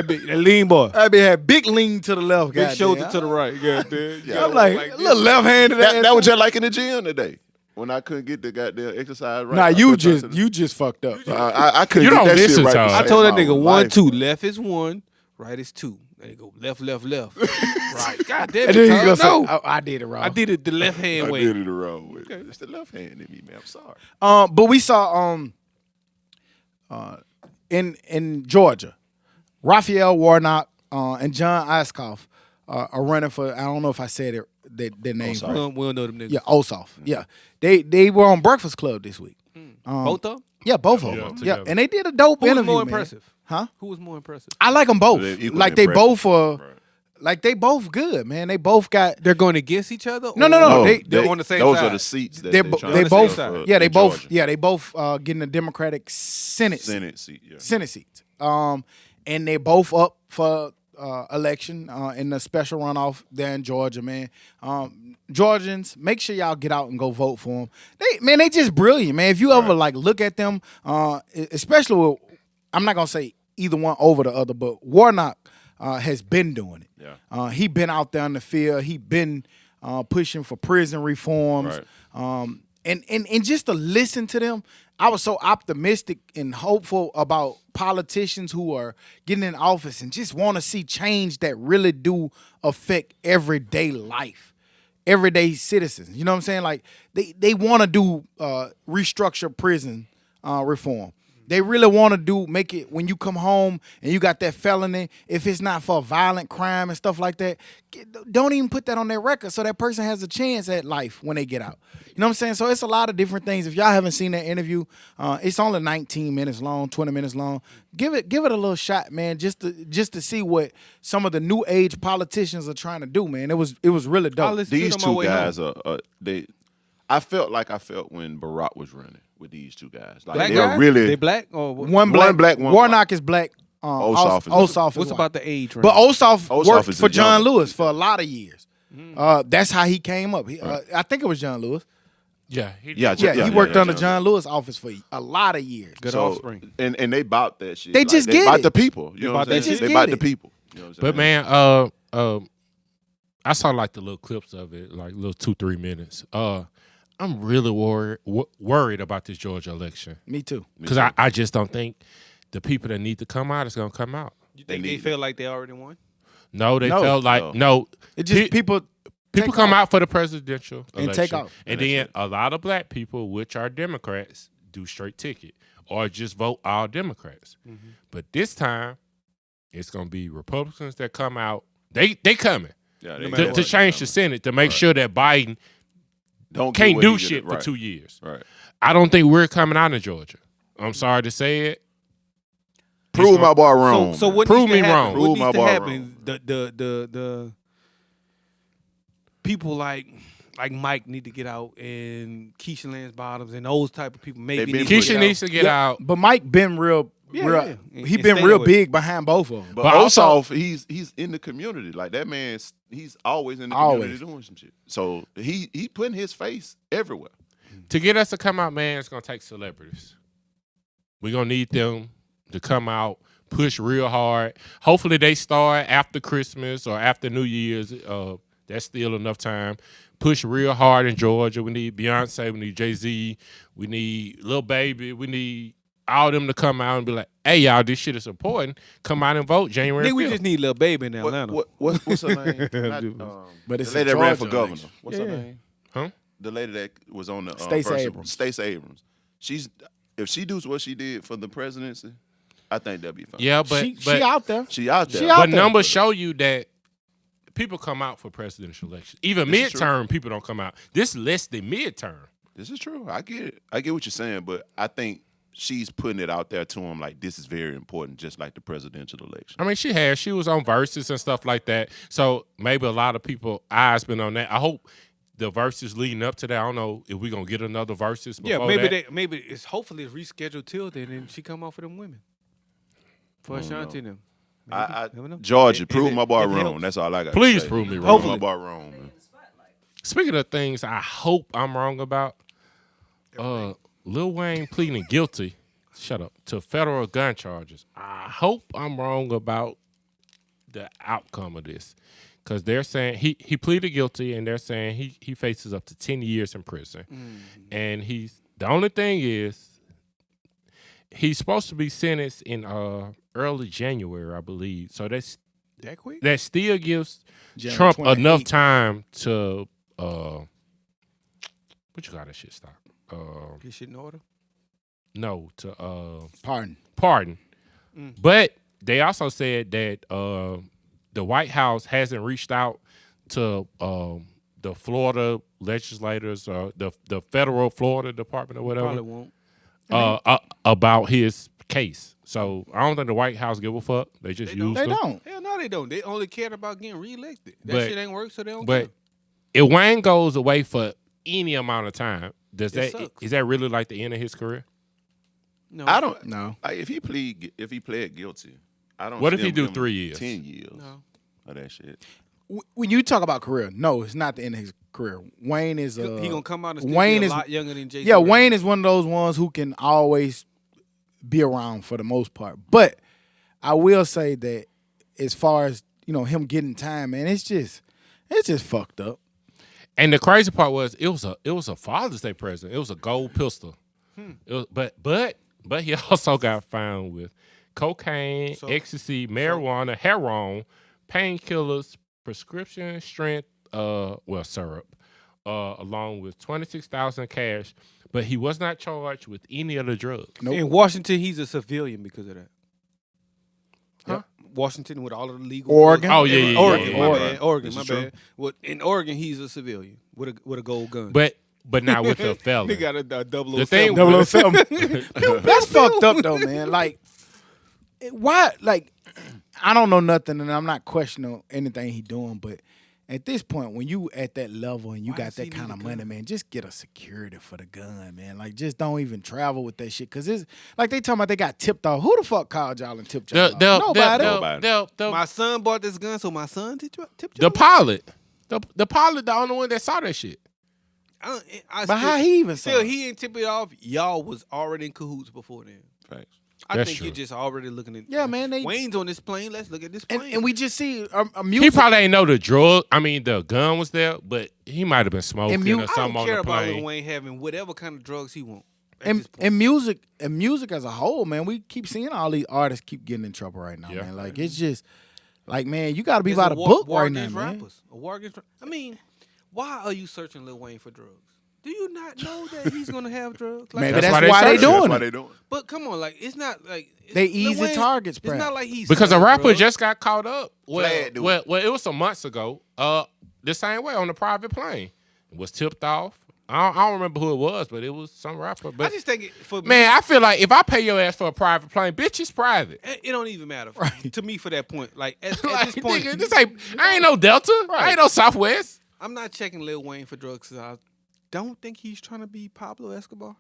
S2: That lean boy.
S3: That bitch had big lean to the left,
S2: Big
S3: goddamn.
S2: shoulder to the right. Goddamn.
S4: Yeah.
S3: I'm like a little left-handed.
S4: That was just like in the gym today when I couldn't get the goddamn exercise right.
S3: Nah,
S4: I
S3: you
S4: couldn't
S3: just fucked up.
S4: I couldn't
S1: You
S4: get
S1: don't
S4: that
S1: listen
S4: shit right.
S1: to her.
S4: to
S2: I
S4: save
S2: told that
S4: my
S2: nigga 1,
S4: life.
S2: 2. Left is 1, right is 2. Then they go left. Right. God damn
S3: And then
S2: it,
S3: you go
S2: Tom.
S3: say,
S2: No.
S3: I did it wrong.
S2: I did it the left hand
S4: I
S2: way.
S4: did it the wrong way. It's the left hand in me, man. I'm sorry.
S3: But we saw in Georgia, Raphael Warnock and John Ossoff are running for. I don't know if I said it. Their names.
S4: Ossoff.
S3: Right.
S2: We don't know them niggas.
S3: Yeah, Ossoff. Yeah, they were on Breakfast Club this week.
S2: Both of them?
S3: Yeah, both of
S1: Yeah,
S3: them.
S1: together.
S3: Yeah, and they did a dope
S2: Who was
S3: interview.
S2: more
S3: man.
S2: impressive?
S3: Huh?
S2: Who was more impressive?
S3: I like them both.
S4: They're equally
S3: Like they
S4: impressive.
S3: both are.
S4: Right.
S3: Like they both good, man. They both got.
S2: They're going against each other?
S3: No,
S2: or-
S3: no, no.
S2: They're on the same
S4: those
S2: side.
S4: are the seats that
S3: They
S4: they're
S3: bo-
S4: trying
S3: they
S4: to
S3: both.
S4: fill for-
S3: Yeah, they
S4: in
S3: both.
S4: Georgia.
S3: Yeah, they both getting the Democratic Senate
S4: Senate seat. Yeah.
S3: Senate seats. And they both up for election in the special runoff there in Georgia, man. Georgians, make sure y'all get out and go vote for them. They just brilliant, man. If you ever like look at them, especially with, I'm not gonna say either one over the other, but Warnock has been doing it.
S4: Yeah.
S3: He been out there in the field. He been pushing for prison reforms.
S4: Right.
S3: And just to listen to them, I was so optimistic and hopeful about politicians who are getting in office and just want to see change that really do affect everyday life, everyday citizens. You know what I'm saying? Like they want to do restructure prison reform. They really want to make it when you come home and you got that felony, if it's not for a violent crime and stuff like that, don't even put that on their record so that person has a chance at life when they get out. You know what I'm saying? So it's a lot of different things. If y'all haven't seen that interview, it's only 19 minutes long, 20 minutes long. Give it a little shot, man, just to see what some of the new age politicians are trying to do, man. It was really dope.
S2: listen to
S4: These
S2: it on my
S4: two
S2: way
S4: guys
S2: home.
S4: are they. I felt when Barack was running with these two guys. Like
S2: Black
S4: they're
S2: guys?
S4: really
S2: They black? Or
S3: One
S4: black,
S3: black,
S4: one
S3: Warnock is black.
S4: Ossoff is-
S3: Ossoff is
S2: What's
S3: white.
S2: about the age range?
S3: But Ossoff worked
S4: is
S3: for
S4: the
S3: John
S4: younger.
S3: Lewis for a lot of years. That's how he came up. I think it was John Lewis.
S1: Yeah,
S4: Yeah,
S3: Yeah, he worked under
S4: John
S3: John Lewis' office for a lot of years.
S2: Good
S4: So,
S2: offspring.
S4: and they bought that shit.
S3: They just
S4: they
S3: get
S4: bought
S3: it.
S4: the people. You know what
S2: bought
S4: I'm
S2: that
S4: saying?
S3: shit.
S4: They
S3: Just
S4: bought
S3: get
S4: the
S3: it.
S4: people. You know what I'm
S1: But
S4: saying?
S1: man, I saw like the little clips of it, like little 2-3 minutes. I'm really worried about this Georgia election
S3: Me too.
S1: because I just don't think the people that need to come out is gonna come out.
S2: You think they
S4: need
S2: feel like they already won?
S1: No, they
S3: No.
S1: felt like no.
S3: It just
S1: Pe-
S3: people
S1: People
S3: take
S1: come
S3: off.
S1: out for the presidential
S3: And
S1: election,
S3: take off.
S1: and then a lot of black people, which are Democrats, do straight ticket or just vote all Democrats.
S3: Mm-hmm.
S1: But this time, it's gonna be Republicans that come out. They coming
S4: Yeah,
S2: No
S4: they
S2: matter
S1: to
S2: what.
S1: change the Senate to make sure that Biden
S4: Don't get
S1: can't
S4: what
S1: do
S4: he did.
S1: shit for
S4: Right.
S1: 2 years.
S4: Right.
S1: I don't think we're coming out of Georgia. I'm sorry to say it.
S4: Prove my boy wrong.
S2: So
S4: man.
S2: what
S1: Prove
S2: needs to
S1: me
S2: happen?
S1: wrong.
S2: What
S4: Prove my
S2: needs to
S4: boy
S2: happen? The people like Mike need to get out, and Keisha Lance Bottoms and those type of people maybe
S4: been
S2: need to
S1: Keisha
S2: get
S1: needs
S2: out.
S1: to get out.
S3: But Mike been real.
S2: Yeah.
S3: He
S2: And
S3: been
S2: stay
S3: real
S2: away.
S3: big behind both of them.
S4: But
S1: But also-
S4: Ossoff, he's in the community. Like that man, he's always in the
S3: Always.
S4: community doing some shit. So he putting his face everywhere.
S1: To get us to come out, man, it's gonna take celebrities. We're gonna need them to come out, push real hard. Hopefully they start after Christmas or after New Year's. That's still enough time. Push real hard in Georgia. We need Beyonce, we need Jay-Z, we need Lil Baby, we need all them to come out and be like, hey y'all, this shit is important. Come out and vote January 5th.
S2: Think we just need Lil Baby in Atlanta.
S4: What's her name?
S3: But it's
S4: the lady
S3: a
S4: that ran
S3: Georgia
S4: for governor.
S3: election.
S4: What's her name?
S1: Huh?
S4: The lady that was on the
S3: Stacey
S4: first
S3: Abrams.
S4: Stacey Abrams. If she does what she did for the presidency, I think that'd be fine.
S1: Yeah, but
S3: she out there.
S4: She out there.
S3: She out
S1: but
S3: there.
S1: numbers show you that people come out for presidential elections. Even
S4: This is true.
S1: midterm, people don't come out. This less than midterm.
S4: This is true. I get it. I get what you're saying, but I think she's putting it out there to him like this is very important, just like the presidential election.
S1: I mean, she was on Versus and stuff like that. So maybe a lot of people eyes been on that. I hope the Versus leading up to that. I don't know if we're gonna get another Versus.
S2: Yeah,
S1: Before
S2: maybe
S1: that.
S2: maybe it's hopefully it's rescheduled till then, and she come out for them women. For Ashanti and them.
S4: I
S2: Never know.
S4: Georgia,
S2: If
S4: prove
S2: it-
S4: my boy
S2: if it
S4: wrong.
S2: helps.
S4: That's all I got.
S1: Please
S4: say.
S1: prove me wrong.
S4: Prove my boy wrong, man.
S1: Speaking of things, I hope I'm wrong about. Lil Wayne pleading guilty. Shut up to federal gun charges. I hope I'm wrong about the outcome of this. Because they're saying he pleaded guilty, and they're saying he faces up to 10 years in prison. And the only thing is, he's supposed to be sentenced in early January, I believe. So
S2: that quick?
S1: that still gives
S3: January
S1: Trump
S3: 28th.
S1: enough time to what you got that shit stop?
S2: Get shit in order.
S1: No, to
S3: Pardon.
S1: But they also said that the White House hasn't reached out to the Florida legislators or the federal Florida Department or
S2: Probably
S1: whatever
S2: won't.
S1: about his case. So I don't think the White House give a fuck. They just use
S3: They
S1: them.
S3: don't.
S2: Hell no, they don't. They only cared about getting reelected. That
S1: But-
S2: shit ain't work, so they don't
S1: But
S2: care.
S1: if Wayne goes away for any amount of time,
S2: It sucks.
S1: is that really like the end of his career?
S2: No,
S4: I don't.
S3: No.
S4: Like, if he pled guilty, I don't.
S1: What
S4: see
S1: if he
S4: him
S1: do
S4: giving
S1: 3 years?
S4: 10 years
S2: No.
S4: of that shit.
S3: When you talk about career, no, it's not the end of his career. Wayne is
S2: He gonna come out and still
S3: Wayne
S2: be a
S3: is-
S2: lot younger than Jason.
S3: Yeah, Wayne is one of those ones who can always be around for the most part. But I will say that as far as, him getting time, man, it's just fucked up.
S1: And the crazy part was it was a Father's Day present. It was a gold pistol. It was, but he also got found with cocaine, ecstasy, marijuana, heroin, painkillers, prescription strength syrup, along with $26,000 cash. But he was not charged with any other drugs.
S3: Nope.
S2: In Washington, he's a civilian because of that.
S1: Huh?
S2: Washington with all of the legal
S3: Oregon?
S2: drugs.
S1: Oh, yeah,
S2: Oregon,
S1: yeah,
S2: my
S1: yeah.
S2: bad. Oregon,
S4: This
S2: my
S4: is true.
S2: bad. Well, in Oregon, he's a civilian with a gold gun.
S1: But not with the felon.
S2: He got a 007.
S1: The thing-
S3: 007. That's fucked up though, man. Like, why? Like, I don't know nothing, and I'm not questioning anything he doing. But at this point, when you at that level and you
S2: Why
S3: got
S2: does he
S3: that kind
S2: need
S3: of
S2: a
S3: money,
S2: gun?
S3: man, just get a security for the gun, man. Like, just don't even travel with that shit. Cause it's like they talking about they got tipped off. Who the fuck called y'all and tipped y'all off? Nobody.
S2: My son bought this gun, so my son tipped you.
S1: The pilot. The pilot, the only one that saw that shit.
S3: But how he even saw
S2: still
S3: it?
S2: he ain't tip it off. Y'all was already in cahoots before then.
S4: Facts.
S2: I
S1: That's
S2: think
S1: true.
S2: you're just already looking at.
S3: Yeah, man, they-
S2: Wayne's on this plane. Let's look at this
S3: And,
S2: plane.
S3: and we just see a
S1: He
S3: music.
S1: probably ain't know the gun was there, but he might have been smoking
S3: mu-
S1: or
S2: I
S1: something
S2: don't
S1: on
S2: care
S1: the
S2: about Lil
S1: plane.
S2: Wayne having whatever kind of drugs he want. at
S3: and,
S2: this point.
S3: and music as a whole, man, we keep seeing all these artists keep getting in trouble right now,
S1: Yeah.
S3: man. Like, it's just like, man, you got to be
S2: It's
S3: by
S2: a
S3: the
S2: war-
S3: book
S2: war
S3: right now,
S2: against
S3: man.
S2: rappers. A war against. I mean, why are you searching Lil Wayne for drugs? Do you not know that he's gonna have drugs? Like,
S3: Maybe
S1: That's
S3: that's
S1: why they
S3: why they
S1: searching.
S3: doing
S4: That's why
S3: it.
S4: they doing it.
S2: but come on, like it's not like
S3: They
S2: Lil
S3: easy
S2: Wayne-
S3: targets,
S2: It's
S3: bruh.
S2: not like he's
S1: Because a
S2: selling
S1: rapper
S2: drugs.
S1: just got caught up.
S4: Vlad do
S1: Well, it was some months ago. The same way on a private plane. It was tipped off. I don't remember who it was, but it was some rapper.
S2: I
S1: But
S2: just think for me,
S1: man, I feel like if I pay your ass for a private plane, bitch, it's private.
S2: it don't even matter to me for that point. Like at
S1: Like,
S2: this point,
S1: nigga, I ain't no Delta. I ain't no Southwest.
S2: I'm not checking Lil Wayne for drugs. 'Cause I don't think he's trying to be Pablo Escobar.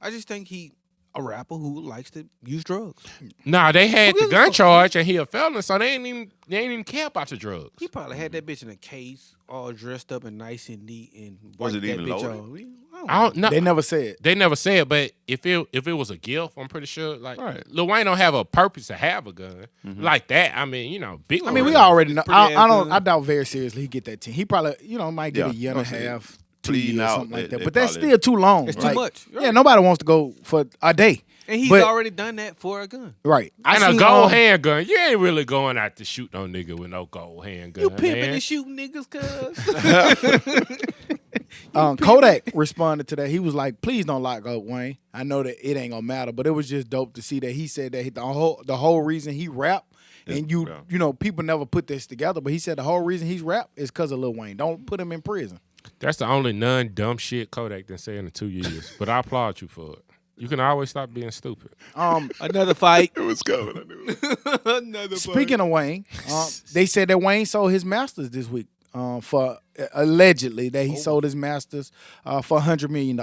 S2: I just think he a rapper who likes to use drugs.
S1: Nah, they had
S2: Who
S1: the
S2: gives a
S1: gun
S2: fuck?
S1: charge and he a felon, so they ain't even care about the drugs.
S2: He probably had that bitch in a case, all dressed up and nice and neat, and
S4: Was
S2: wiped
S4: it
S2: that
S4: even
S2: bitch
S4: loaded?
S2: off.
S1: I don't know.
S3: They never said.
S1: They never said, but if it was a gift, I'm pretty sure. Like
S4: Right.
S1: Lil Wayne don't have a purpose to have a gun like that. I mean, big.
S3: I mean, we
S1: Lil Wayne.
S3: already know.
S2: pretty ass
S3: I don't.
S2: gun.
S3: I doubt very seriously he get that 10. He probably, might get
S4: Yeah,
S3: a year and a
S4: I'm saying,
S3: half, 2
S4: pleading
S3: years,
S4: out,
S3: something like
S4: they
S3: that. But that's
S4: probably-
S3: still too long.
S2: It's too
S3: Like,
S2: much.
S3: Yeah, nobody wants to go for a day.
S2: And he's
S3: But-
S2: already done that for a gun.
S3: Right.
S1: And
S3: I
S1: a
S3: seen,
S1: gold handgun. You ain't really going out to shoot no nigga with no gold handgun.
S2: You pimping
S1: man.
S2: and shooting niggas, cuz.
S3: Kodak responded to that. He was like, "Please don't lock up Wayne. I know that it ain't gonna matter, but it was just dope to see that he said that the whole reason he rap, and people never put this together, but he said the whole reason he's rap is because of Lil Wayne. Don't put him in prison.
S1: That's the only non-dumb shit Kodak done said in 2 years. But I applaud you for it. You can always stop being stupid.
S2: Another fight.
S4: It was coming. I knew it.
S2: Another
S3: Speaking of Wayne, they said that Wayne sold his masters this week for allegedly that he sold his masters for $100 million.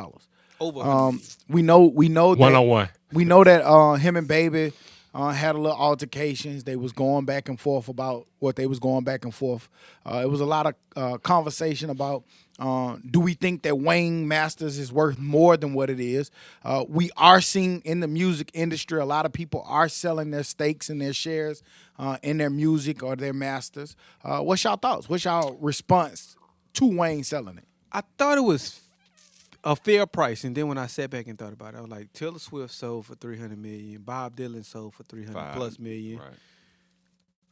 S2: over.
S3: We know that
S1: 101.
S3: we know that him and Baby had a little altercations. They was going back and forth about what they was going back and forth. It was a lot of conversation about do we think that Wayne Masters is worth more than what it is? We are seeing in the music industry, a lot of people are selling their stakes and their shares in their music or their masters. What's y'all thoughts? What's y'all response to Wayne selling it?
S2: I thought it was a fair price, and then when I sat back and thought about it, I was like, Taylor Swift sold for $300 million, Bob Dylan sold for $300+ million.
S4: Right.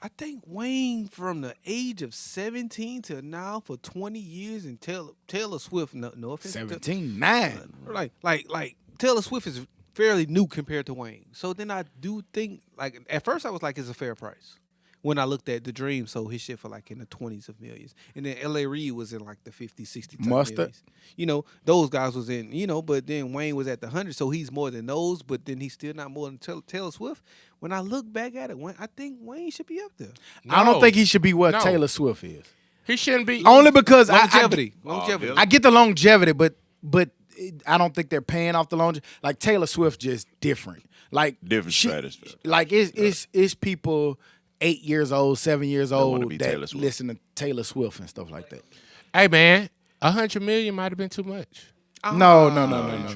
S2: I think Wayne, from the age of 17 to now, for 20 years, and Taylor Swift, no offense,
S3: 17.9.
S2: like Taylor Swift is fairly new compared to Wayne. So then I do think, like, at first I was like, it's a fair price. When I looked at The Dream, sold his shit for like in the 20s of millions. And then L.A. Reid was in like the 50, 60 type
S3: Mustard.
S2: millions. You know, those guys was in, but then Wayne was at the 100, so he's more than those, but then he's still not more than Taylor Swift. When I look back at it, I think Wayne should be up there.
S3: I don't think he should be what
S1: No.
S3: Taylor Swift is.
S1: He shouldn't be.
S3: Only because
S2: Longevity.
S3: I get the longevity, but I don't think they're paying off the longevity. Like Taylor Swift, just different. Like
S4: Different status.
S3: Like it's people 8 years old, 7 years
S4: wanna
S3: old
S4: be
S3: that
S4: Taylor Swift.
S3: listen to Taylor Swift and stuff like that.
S1: Hey man, $100 million might have been too much.
S3: No.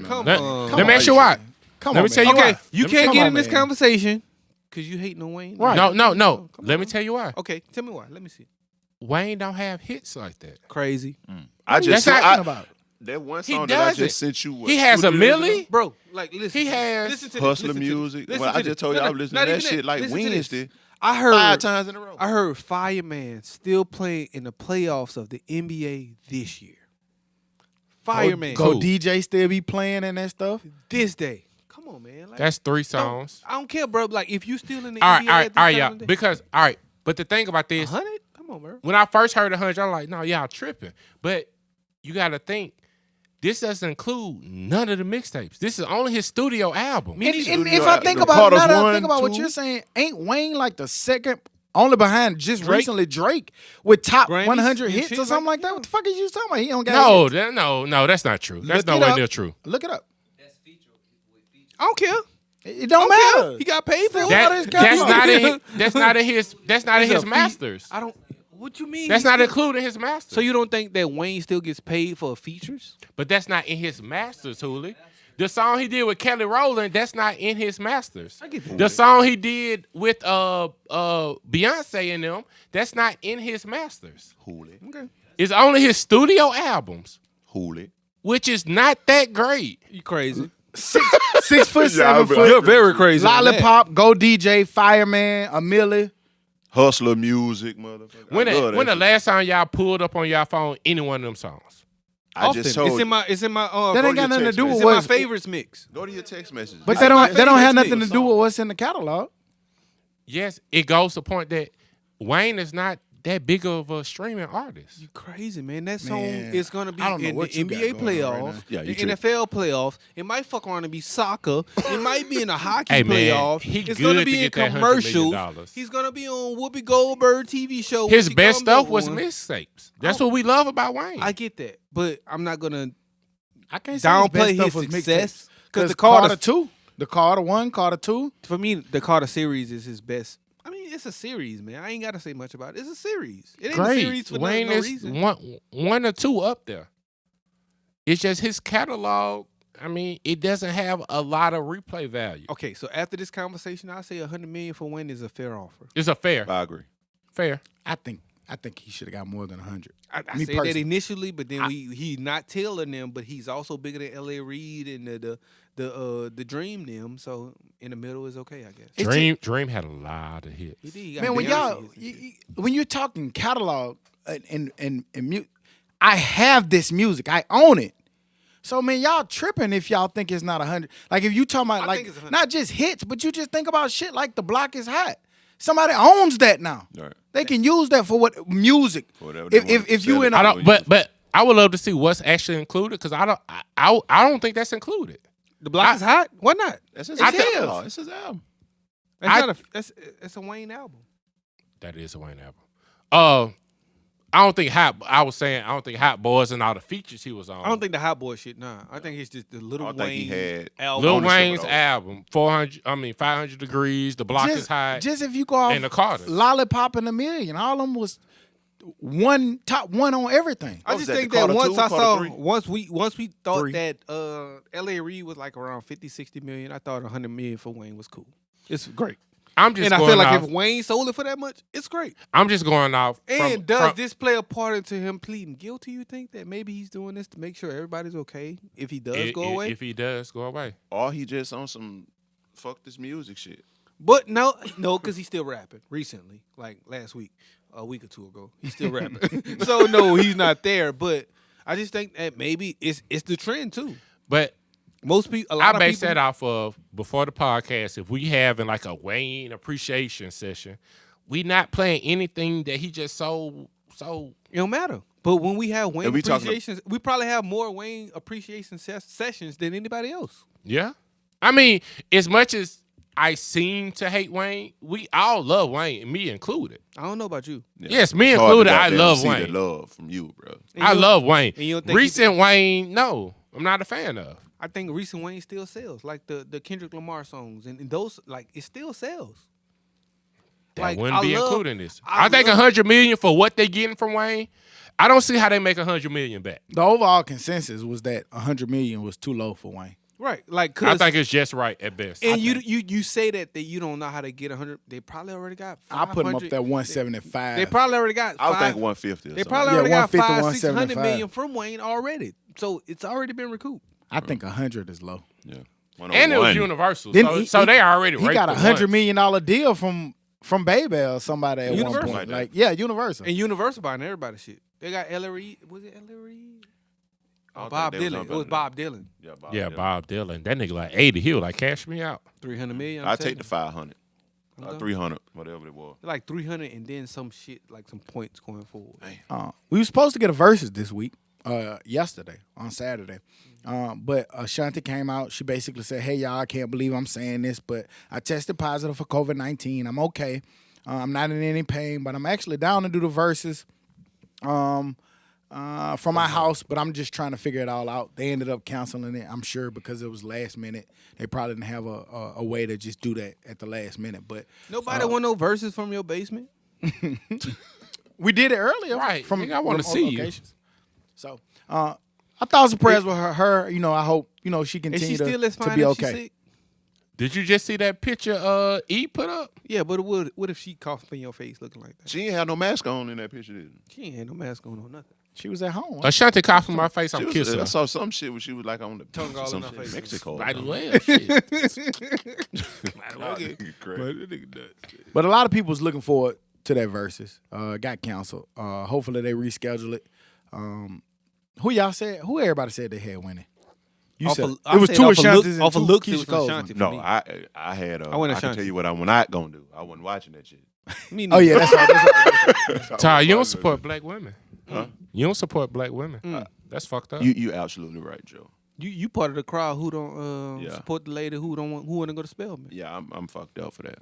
S2: Come
S1: Let,
S2: on.
S1: let me ask you why.
S3: Come
S1: Let
S3: on,
S1: me tell
S3: man.
S1: you
S2: Okay,
S1: why.
S2: you
S1: Let me
S2: can't
S3: come
S2: get
S3: on,
S2: in this
S3: man.
S2: conversation because you hating on Wayne.
S3: Right.
S1: No.
S2: Come
S1: Let me
S2: on.
S1: tell you why.
S2: Okay, tell me why. Let me see.
S1: Wayne don't have hits like that.
S2: Crazy.
S4: I just
S1: That's
S4: said
S1: not-
S3: about?
S4: that one
S1: He
S4: song that I
S1: doesn't.
S4: just sent you.
S1: He has a milli.
S2: Bro, like, listen.
S1: He has
S2: listen to this,
S4: Hustler
S2: listen to this,
S4: music.
S2: listen
S4: Well,
S2: to
S4: I
S2: this.
S4: just told you I was listening
S2: not
S4: to that
S2: even
S4: shit like
S2: Listen to this.
S4: Wednesday.
S2: I heard
S4: 5 times in a row.
S2: I heard Fireman still playing in the playoffs of the NBA this year. Fireman.
S3: Go DJ still be playing and that stuff?
S2: This day. Come on, man. Like,
S1: That's 3 songs.
S2: I don't care, bro. Like, if you still in the
S1: All right,
S2: NBA
S1: all right,
S2: at this
S1: all right,
S2: time
S1: yeah.
S2: of the day,
S1: Because all right, but the thing about this,
S2: 100? Come on, bro.
S1: when I first heard 100, I'm like, no, y'all tripping. But you got to think, this doesn't include none of the mixtapes. This is only his studio album.
S3: And
S4: studio
S3: if I think
S4: album.
S3: about
S4: Carter's
S3: now that I
S4: one,
S3: think about what
S4: 2.
S3: you're saying, ain't Wayne like the second, only behind just
S1: Drake?
S3: recently Drake with top
S2: Grammys
S3: 100
S2: and
S3: hits
S2: shit
S3: or something
S2: like
S3: like that?
S2: that?
S3: What the fuck is you talking about? He don't got
S1: No,
S3: hits.
S1: no, that's not true. That's
S3: Look it
S1: nowhere
S3: up.
S1: near true.
S3: Look it up.
S2: I don't care.
S3: It don't
S2: I don't
S3: matter.
S2: care. He got paid for it.
S3: That-
S1: That's not in his
S2: It's
S1: his
S2: a
S1: masters.
S2: I don't. What you mean?
S1: That's
S2: He
S1: not
S2: still-
S1: included in his masters.
S2: So you don't think that Wayne still gets paid for features?
S1: But that's not in his masters, Hooli. The song he did with Kelly Rowland, that's not in his masters.
S2: I get that.
S1: The song he did with Beyonce and them, that's not in his masters.
S4: Hooli.
S2: Okay.
S1: It's only his studio albums,
S4: Hooli.
S1: which is not that great.
S2: You crazy?
S3: 6 foot,
S4: Yeah,
S3: 7
S4: but-
S3: foot.
S2: You're very crazy. on that.
S3: Lollipop, Go DJ, Fireman, a Millie.
S4: Hustler music, motherfucker.
S1: When
S4: I love
S1: the
S4: that.
S1: last time y'all pulled up on y'all phone any one of them songs?
S4: I
S2: Often.
S4: just told
S2: It's in my. It's in my.
S3: That
S4: to
S3: ain't got
S4: your
S3: nothing to
S4: text
S3: do
S2: It's
S3: with
S2: in my
S3: what's.
S2: favorites mix.
S4: Go to your text message.
S3: But
S2: It's
S3: they
S2: my
S3: don't have
S2: favorite
S3: nothing to
S2: mix.
S3: do with what's in the catalog.
S1: Yes, it goes to the point that Wayne is not that big of a streaming artist.
S2: You crazy, man. That song
S3: Man,
S2: is going to be
S3: I don't know
S2: in
S3: what
S2: the
S3: you got
S2: NBA
S3: going on right
S2: playoffs,
S3: now.
S4: Yeah, you
S2: the NFL playoffs. It might fuck around and be soccer. It might be in the hockey
S1: Hey, man,
S2: playoffs.
S1: he
S2: It's
S1: good
S2: gonna
S1: to
S2: be in
S1: get that $100
S2: commercials.
S1: million.
S2: He's going to be on Whoopi Goldberg TV show.
S1: His
S2: which he
S1: best
S2: comes
S1: stuff
S2: up
S1: was
S2: on.
S1: mixtapes. That's what we love about Wayne.
S2: I get that, but I'm not going to
S3: I can't say
S2: downplay
S3: his best
S2: his
S3: stuff was
S2: success
S3: because
S2: the Carter
S3: 2, the Carter 1, Carter 2.
S2: For me, the Carter series is his best. I mean, it's a series, man. I ain't got to say much about it. It's a series. It ain't a series
S1: Great.
S2: for
S1: Wayne
S2: no
S1: is
S2: reason.
S1: one or two up there. It's just his catalog. I mean, it doesn't have a lot of replay value.
S2: Okay, so after this conversation, I say $100 million for Wayne is a fair offer.
S1: It's a fair.
S4: I agree.
S1: Fair.
S3: I think he should have got more than 100.
S2: I
S3: Me
S2: said that
S3: personally.
S2: initially, but then he's not tailing them, but he's also bigger than L.A. Reid and the Dream them. So in the middle is okay, I guess.
S1: Dream had a lot of hits.
S2: He did. He got
S3: Man, when
S2: Beyonce
S3: y'all,
S2: hits and shit.
S3: when you're talking catalog and I have this music, I own it. So man, y'all tripping if y'all think it's not 100. Like if you talking about
S2: I
S3: like
S2: think it's 100.
S3: not just hits, but you just think about shit like The Block Is Hot. Somebody owns that now.
S4: Right.
S3: They can use that for what music.
S4: For whatever they want to
S3: If you
S4: sell
S3: in
S4: it.
S3: a,
S1: I don't. But I would love to see what's actually included because I don't think that's included.
S2: The Block is hot. Why not?
S4: That's his
S3: It is.
S4: album. It's his album.
S2: That's not a. That's a Wayne album.
S1: That is a Wayne album. I don't think Hot Boys and all the features he was on.
S2: I don't think the Hot Boy shit. Nah, I think it's just the Little
S4: I
S2: Wayne.
S4: think he had
S2: album.
S1: Lil
S4: ownership
S1: Wayne's
S4: of those.
S1: album, 500 Degrees, The Block is High,
S3: Just if you go off
S1: and The Carters.
S3: Lollipop and a Million, all of them was top one on everything.
S2: I
S4: What was
S2: just
S4: that,
S2: think
S4: the
S2: that
S4: Carter
S2: once
S4: 2,
S2: I
S4: Carter
S2: saw
S4: 3?
S2: once we thought
S3: 3.
S2: that L.A. Reid was like around 50, 60 million, I thought 100 million for Wayne was cool. It's great.
S1: I'm just
S2: And I
S1: going
S2: feel like
S1: off.
S2: if Wayne sold it for that much, it's great.
S1: I'm just going off.
S2: And does this play a part into him pleading guilty? You think that maybe he's doing this to make sure everybody's okay if he does go away?
S1: If he does go away,
S4: Or he just on some fuck this music shit.
S2: But no, because he's still rapping recently, like last week, a week or two ago. He's still rapping. So no, he's not there. But I just think that maybe it's the trend too.
S1: but
S2: Most people, a lot
S1: I
S2: of
S1: base
S2: people.
S1: that off of before the podcast. If we having like a Wayne appreciation session, we not playing anything that he just sold. So
S2: It don't matter. But when we have Wayne
S4: If we talking-
S2: appreciations, we probably have more Wayne appreciation sessions than anybody else.
S1: yeah, I mean, as much as I seem to hate Wayne, we all love Wayne, me included.
S2: I don't know about you.
S4: Yeah.
S1: Yes, me
S4: It's hard to
S1: included. I
S4: goddamn
S1: love
S4: see
S1: Wayne.
S4: the love from you, bro.
S2: And
S1: I
S2: you-
S1: love Wayne.
S2: and you don't think
S1: Recent Wayne, no, I'm not a fan of.
S2: I think recent Wayne still sells, like the Kendrick Lamar songs, and those like it still sells.
S1: That
S2: Like,
S1: wouldn't
S2: I
S1: be
S2: love-
S1: included in this.
S2: I
S1: I think
S2: love-
S1: 100 million for what they getting from Wayne. I don't see how they make 100 million back.
S3: The overall consensus was that 100 million was too low for Wayne.
S2: Right, like
S1: I think it's just right at best.
S2: and you say that you don't know how to get 100. They probably already got.
S3: I put them up
S2: 500.
S3: there 175.
S2: They probably already got.
S4: I would
S2: five-
S4: think 150. Or
S2: They
S4: something.
S2: probably
S3: Yeah,
S2: already got
S3: 150,
S2: 600
S3: 175.
S2: million from Wayne already. So it's already been recouped.
S3: I think 100 is low.
S4: Yeah.
S1: and it was
S4: 101.
S1: Universal,
S3: Then
S1: so they already
S3: He
S1: raped
S3: got
S1: the
S3: $100
S1: ones.
S3: million deal from Baby or somebody at
S2: Universal.
S3: one point.
S4: Like that.
S3: Yeah, Universal.
S2: And Universal buying everybody shit. They got L.A. Reid. Was it L.A. Reid?
S4: I
S2: Oh,
S4: don't
S2: Bob
S4: think they was
S2: Dylan.
S4: on
S2: It was Bob Dylan.
S4: Yeah, Bob.
S1: Yeah,
S4: Dylan.
S1: Bob Dylan. That nigga like 80. He was like, cash me out.
S2: 300 million.
S4: I take the 500,
S2: Okay.
S4: 300, whatever it was.
S2: Like 300 and then some shit, like some points going forward.
S3: We were supposed to get a versus this week, yesterday, on Saturday. But Ashanti came out. She basically said, hey, y'all, I can't believe I'm saying this, but I tested positive for COVID-19. I'm okay. I'm not in any pain, but I'm actually down to do the versus from my house, but I'm just trying to figure it all out. They ended up canceling it, I'm sure, because it was last minute. They probably didn't have a way to just do that at the last minute. But
S2: Nobody want no verses from your basement.
S3: we did it earlier.
S1: Right.
S3: From
S1: Nigga, I wanna
S3: on
S1: see you.
S3: locations. So I thoughts and prayers with her. You know, I hope, you know, she
S2: And
S3: continue
S2: she still is
S3: to
S2: fine
S3: be
S2: if
S3: okay.
S2: she's sick.
S1: Did you just see that picture E put up?
S2: Yeah, but what if she coughed in your face looking like that?
S4: She ain't had no mask on in that picture, did
S2: She ain't had no mask on or nothing.
S3: She was at home.
S1: Ashanti coughed in my face.
S4: she?
S1: I'm
S4: I
S1: kissing.
S4: saw some shit where she was like on the
S2: Tongue all
S4: some
S2: in her
S4: shit
S2: face.
S4: in Mexico.
S1: Might as well. Shit.
S4: Okay.
S3: But a lot of people was looking forward to that versus. Got canceled. Hopefully they reschedule it. Who y'all said? Who everybody said they had winning? You
S2: Off
S3: said
S2: of-
S3: it
S2: I
S3: was
S2: said
S3: two
S2: off of
S3: Ashantis
S2: look-
S3: and
S2: off
S3: two
S2: of looks, it
S3: Keisha
S2: was
S3: Coles.
S2: Ashanti.
S4: No,
S2: me.
S4: I had.
S2: I went
S4: I can
S2: Ashanti.
S4: tell you what I'm not gonna do. I wasn't watching that shit.
S2: Me
S3: Oh
S2: neither.
S3: yeah, that's right.
S1: Ty, you don't support black women.
S4: Huh?
S1: You don't support black women. That's fucked up.
S4: You absolutely right, Joe.
S2: You part of the crowd who don't
S4: Yeah.
S2: support the lady who want to go to Spelman.
S4: Yeah, I'm fucked up for that.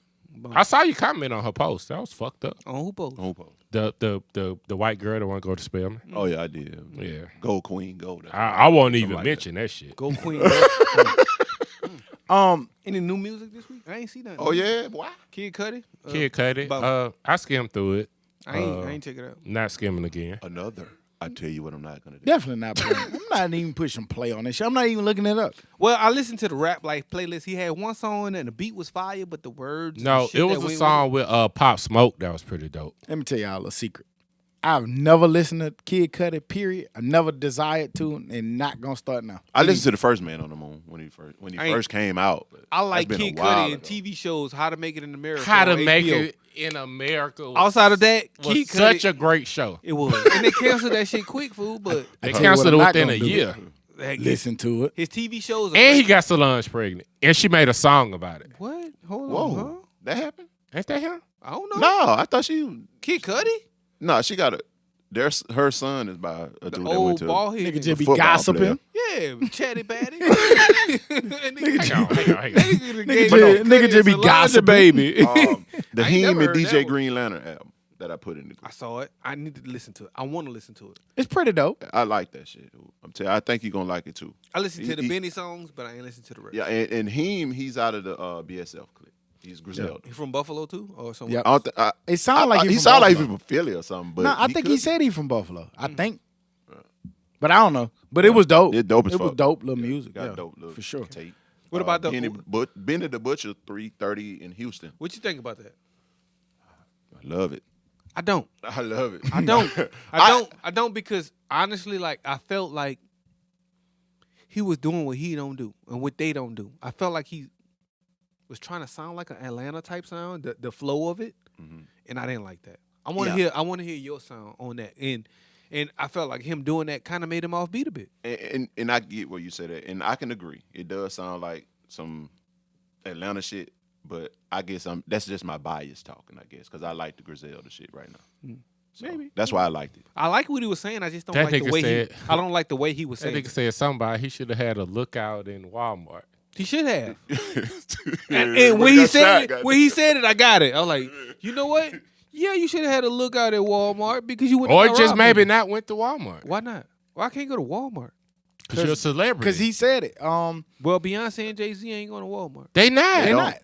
S1: I saw you comment on her post. That was fucked up.
S2: On who post?
S4: Who post?
S1: The white girl that want to go to Spelman.
S4: Oh yeah, I did.
S1: Yeah.
S4: Go Queen, go.
S1: I won't
S4: Something
S1: even
S4: like
S1: mention that shit.
S2: Go Queen. Any new music this week? I ain't see nothing.
S4: Oh yeah, boy.
S2: Kid Cudi.
S1: Kid Cudi.
S2: about-
S1: I skimmed through it.
S2: I ain't check it out.
S1: Not skimming again.
S4: Another. I tell you what, I'm not gonna do.
S3: Definitely not playing. I'm not even pushing play on this shit. I'm not even looking it up.
S2: Well, I listened to the rap like playlist. He had one song and the beat was fire, but the words. and
S1: No,
S2: shit
S1: it was
S2: that
S1: a
S2: went
S1: song with Pop Smoke that was pretty dope.
S3: Let me tell y'all a secret. I've never listened to Kid Cudi, period. I never desired to, and not gonna start now.
S4: I listened to the first Man on the Moon when he
S2: I ain't-
S4: first came out. but
S2: I like
S4: that's been a
S2: Kid
S4: while
S2: Cudi and
S4: ago.
S2: TV shows. How to Make It in America.
S1: How to
S2: on
S1: Make
S2: HBO.
S1: It in America was,
S2: Outside of that,
S1: was
S2: Kid
S1: such
S2: Cudi.
S1: a great show.
S2: It was, and they canceled that shit quick, fool. But
S1: They
S3: tell you what
S1: canceled it
S3: I'm not
S1: within
S3: gonna
S1: a
S3: do.
S1: year.
S3: Listen to it.
S2: his TV shows. Are
S1: And he
S2: great.
S1: got Solange pregnant. And she made a song about it.
S2: What? Hold
S4: Whoa,
S2: on, huh?
S4: that happened?
S1: Ain't that him?
S2: I don't know.
S4: No, I thought she.
S2: Kid Cudi,
S4: No, she got a. Her son is by a dude that went
S2: old
S4: to.
S2: bald head.
S3: Nigga just be
S4: football
S3: gossiping.
S2: Yeah, chatty patty.
S1: Hang on.
S3: Nigga just be gossiping.
S2: baby.
S4: The
S1: I ain't
S4: Heem
S1: never
S4: and
S1: heard
S4: DJ
S1: that one.
S4: Green Lantern album. that I put in the
S2: I
S4: group.
S2: saw it. I need to listen to it. I want to listen to it.
S3: It's pretty dope.
S4: I like that shit. I'm telling you, I think you're gonna like it too.
S2: I listened to the
S4: He-
S2: Benny songs, but I ain't listened to the rest.
S4: Yeah, and Heem, he's out of the BSF clique. He's Griselda.
S2: He from Buffalo too, or somewhere?
S3: Yep.
S4: I don't
S3: It sounded like
S4: he
S3: he from
S4: sounded like he
S3: Buffalo.
S4: from Philly or something. But
S3: No, I think he
S4: could-
S3: said he from Buffalo. I think. But I don't know. But it was dope.
S4: It's dope as
S3: It was
S4: fuck.
S3: dope little music.
S4: got
S3: Yeah,
S4: dope little
S3: for sure.
S4: tape.
S2: What about the?
S4: Benny the Butcher 330 in Houston?
S2: What you think about that?
S4: I love it.
S2: I don't.
S4: I love it.
S2: I don't. I don't because honestly, like I felt like he was doing what he don't do and what they don't do. I felt like he was trying to sound like an Atlanta type sound, the flow of it, and I didn't like that. I want to hear. I want to hear your sound on that, and I felt like him doing that kind of made him offbeat a bit.
S4: And I get what you said, and I can agree. It does sound like some Atlanta shit, but I guess that's just my bias talking. I guess because I like the Griselda shit right now. So
S2: Maybe.
S4: that's why I liked it.
S2: I like what he was saying. I just don't
S1: That
S2: like the
S1: nigga
S2: way
S1: said-
S2: I don't like the way he was
S1: That
S2: saying.
S1: nigga said somebody he should have had a lookout in Walmart.
S2: He should have.
S4: And
S2: And when he said it, I got it. I was like, you know what? Yeah, you should have had a lookout at Walmart because you wouldn't.
S1: Or
S2: have
S1: just
S2: robbed
S1: maybe
S2: people.
S1: not went to Walmart.
S2: Why not? Why I can't go to Walmart?
S1: Because you're a celebrity.
S3: Because he said it.
S2: Well, Beyonce and Jay-Z ain't going to Walmart.
S1: They not.
S3: They
S4: don't.
S3: not.